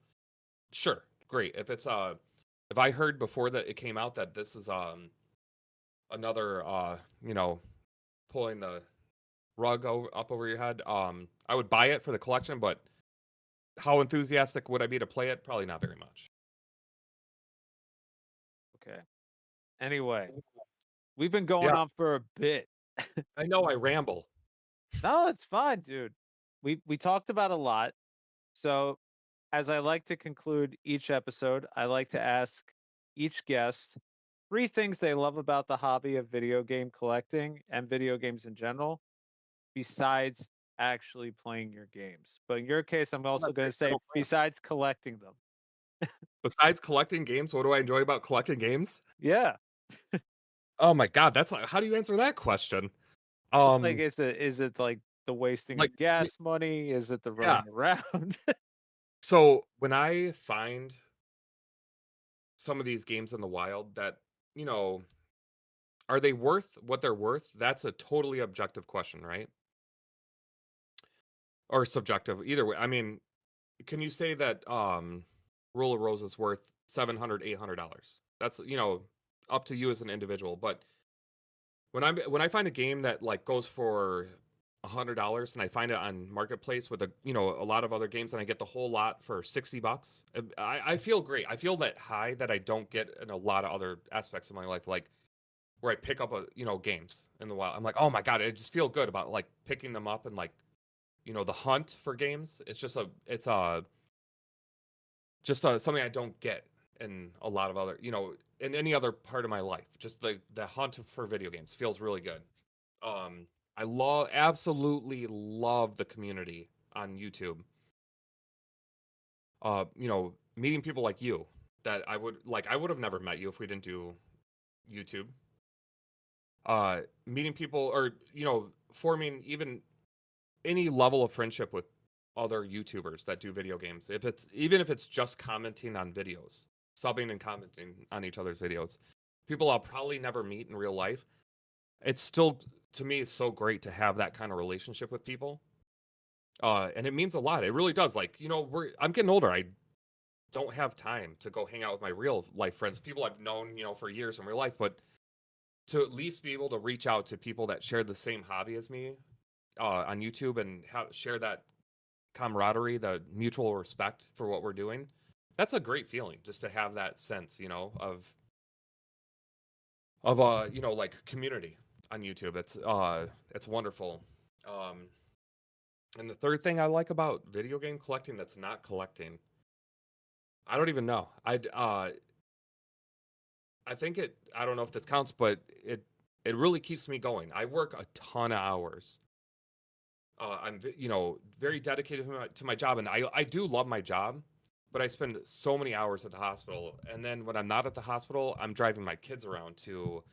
sure, great. If I heard before that it came out that this is another pulling the rug up over your head. I would buy it for the collection, but how enthusiastic would I be to play it? Probably not very much. Okay. Anyway, we've been going Yeah, on for a bit. I know I ramble. No, it's fine, dude. We talked about a lot. So, as I like to conclude each episode, I like to ask each guest three things they love about the hobby of video game collecting and video games in general, besides actually playing your games. But in your case, I'm I'm not also going very to say fiddle playing. besides collecting them. Besides collecting games, what do I enjoy about collecting games? Yeah. Oh my god, that's like, how do you answer that question? Like, Um, is it like the wasting like of gas money? Is it the yeah. running around? So when I find some of these games in the wild that, you know, are they worth what they're worth? That's a totally objective question, right? Or subjective, either way. I mean, can you say that Rule of Rose is worth 700, $800? That's, up to you as an individual. But when I find a game that like goes for $100 and I find it on Marketplace with a lot of other games and I get the whole lot for $60, I feel great. I feel that high that I don't get in a lot of other aspects of my life, like where I pick up games in the wild. I'm like, oh my god, I just feel good about like picking them up and like the hunt for games. It's something I don't get in a lot of other in any other part of my life. Just the hunt for video games feels really good. Um, I absolutely love the community on YouTube. Meeting people like you that I would have never met you if we didn't do YouTube. Meeting people or forming even any level of friendship with other YouTubers that do video games. If it's just commenting on videos, subbing and commenting on each other's videos. People I'll probably never meet in real life. It's still, to me, it's so great to have that kind of relationship with people. And it means a lot. It really does. Like, I'm getting older. I don't have time to go hang out with my real life friends, people I've known, for years in real life, but to at least be able to reach out to people that share the same hobby as me on YouTube and share that camaraderie, the mutual respect for what we're doing. That's a great feeling just to have that sense, of like community on YouTube. It's wonderful. Um and the third thing I like about video game collecting that's not collecting, I don't even know. I think I don't know if this counts, but it really keeps me going. I work a ton of hours. I'm very dedicated to my job, and I do love my job, but I spend so many hours at the hospital, and then when I'm not at the hospital, I'm driving my kids around to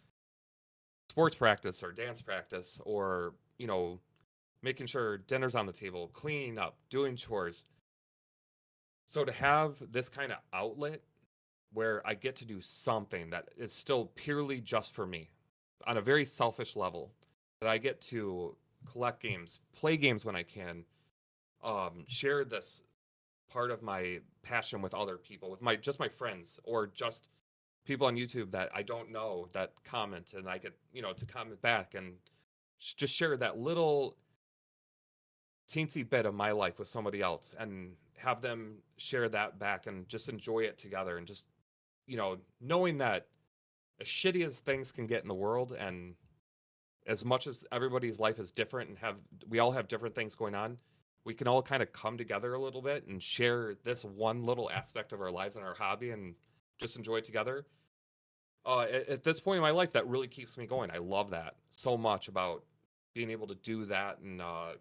sports practice or dance practice, or making sure dinner's on the table, cleaning up, doing chores. So to have this kind of outlet where I get to do something that is still purely just for me on a very selfish level, that I get to collect games, play games when I can, share this part of my passion with other people, with my friends, or just people on YouTube that I don't know that comment, and I get to comment back and just share that little teensy bit of my life with somebody else and have them share that back and just enjoy it together, and just knowing that as shitty as things can get in the world, and as much as everybody's life is different and we all have different things going on, we can all kind of come together a little bit and share this one little aspect of our lives and our hobby and just enjoy it together. At this point in my life, that really keeps me going. I love that so much about being able to do that, and I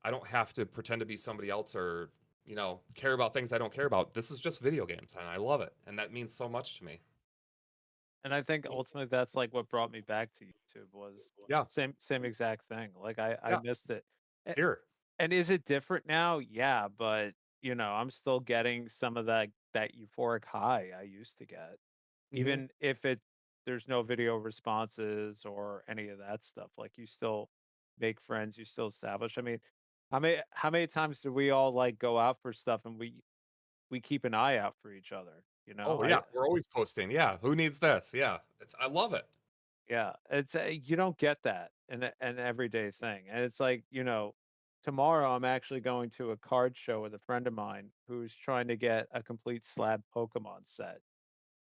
don't have to pretend to be somebody else or care about things I don't care about. This is just video games, and I love it, and that means so much to me. And I think ultimately that's like what brought me back to YouTube was Yeah, same exact thing. Like I yeah, missed it. A- here. And is it different now? Yeah, but I'm still getting some of that euphoric high I used to get. Hmm. Even if there's no video responses or any of that stuff. Like you still make friends, you still establish. I mean, how many times do we all like go out for stuff and we keep an eye out for each other? Oh I yeah, we're always posting. Yeah, who needs this? Yeah, I love it. Yeah, it's you don't get that in an everyday thing, and it's like, tomorrow I'm actually going to a card show with a friend of mine who's trying to get a complete slab Pokemon set.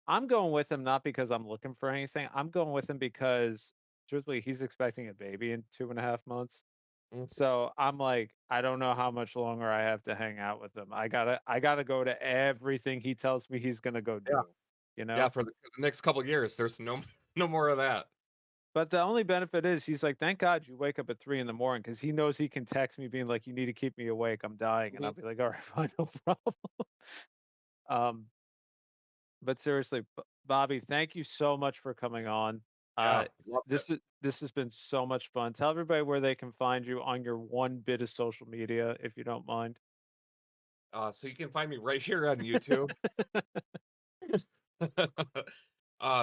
I'm going with him not because I'm looking for anything. I'm going with him because, truthfully, he's expecting a baby in 2.5 months. Mm. So I'm like, I don't know how much longer I have to hang out with him. I gotta go to everything he tells me he's gonna go Yeah. do, you Yeah, know? for the next couple years, there's no no more of that. But the only benefit is he's like, "Thank God you wake up at 3 in the morning," because he knows he can text me being like, "You need to keep me awake, I'm dying," and Mhm. I'll be like, "All right, fine, no problem." Um, but seriously, Bobby, thank you so much for coming on. Yeah, Uh, loved it. this has been so much fun. Tell everybody where they can find you on your one bit of social media, if you don't mind. So you can find me right here on YouTube.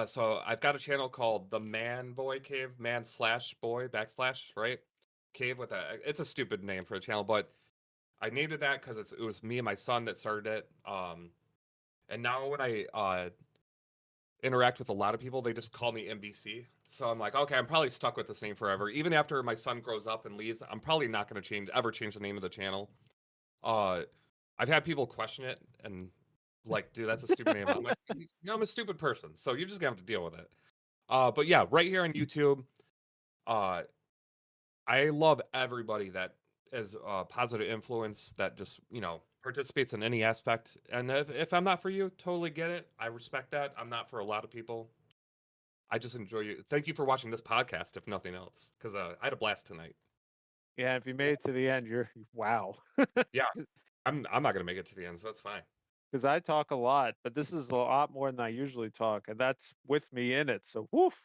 So I've got a channel called the Man Boy Cave, man slash boy backslash, right? Cave with a it's a stupid name for a channel, but I named it that because it was me and my son that started it. And now when I interact with a lot of people, they just call me MBC. So I'm like, okay, I'm probably stuck with this name forever. Even after my son grows up and leaves, I'm probably not going to change the name of the channel. Uh, I've had people question it and like, dude, that's a stupid name. I'm like, I'm a stupid person, so you're just gonna have to deal with it. But yeah, right here on YouTube, uh, I love everybody that is a positive influence that just participates in any aspect. And if I'm not for you, totally get it. I respect that. I'm not for a lot of people. I just enjoy you. Thank you for watching this podcast, if nothing else, because I had a blast tonight. Yeah, if you made it to the end, you're wow. Yeah, I'm not gonna make it to the end, so it's fine. Because I talk a lot, but this is a lot more than I usually talk, and that's with me in it. So, woof.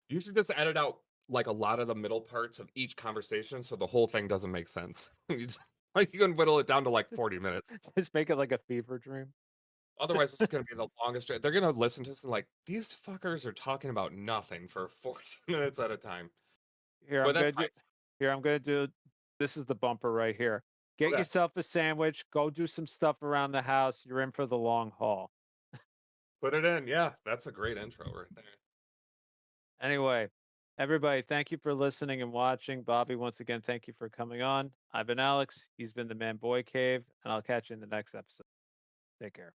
You should just edit out like a lot of the middle parts of each conversation so the whole thing doesn't make sense. Like you can whittle it down to like 40 minutes. Just make it like a fever dream. Otherwise, it's gonna be the longest. They're gonna listen to this and like these fuckers are talking about nothing for 40 minutes at a time. Here, But I'm that's gonna fine. do. Here, I'm gonna do. This is the bumper right here. Get Okay, yourself a sandwich. Go do some stuff around the house. You're in for the long haul. put it in. Yeah, that's a great intro right there. Anyway, everybody, thank you for listening and watching. Bobby, once again, thank you for coming on. I've been Alex. He's been the Man Boy Cave, and I'll catch you in the next episode. Take care.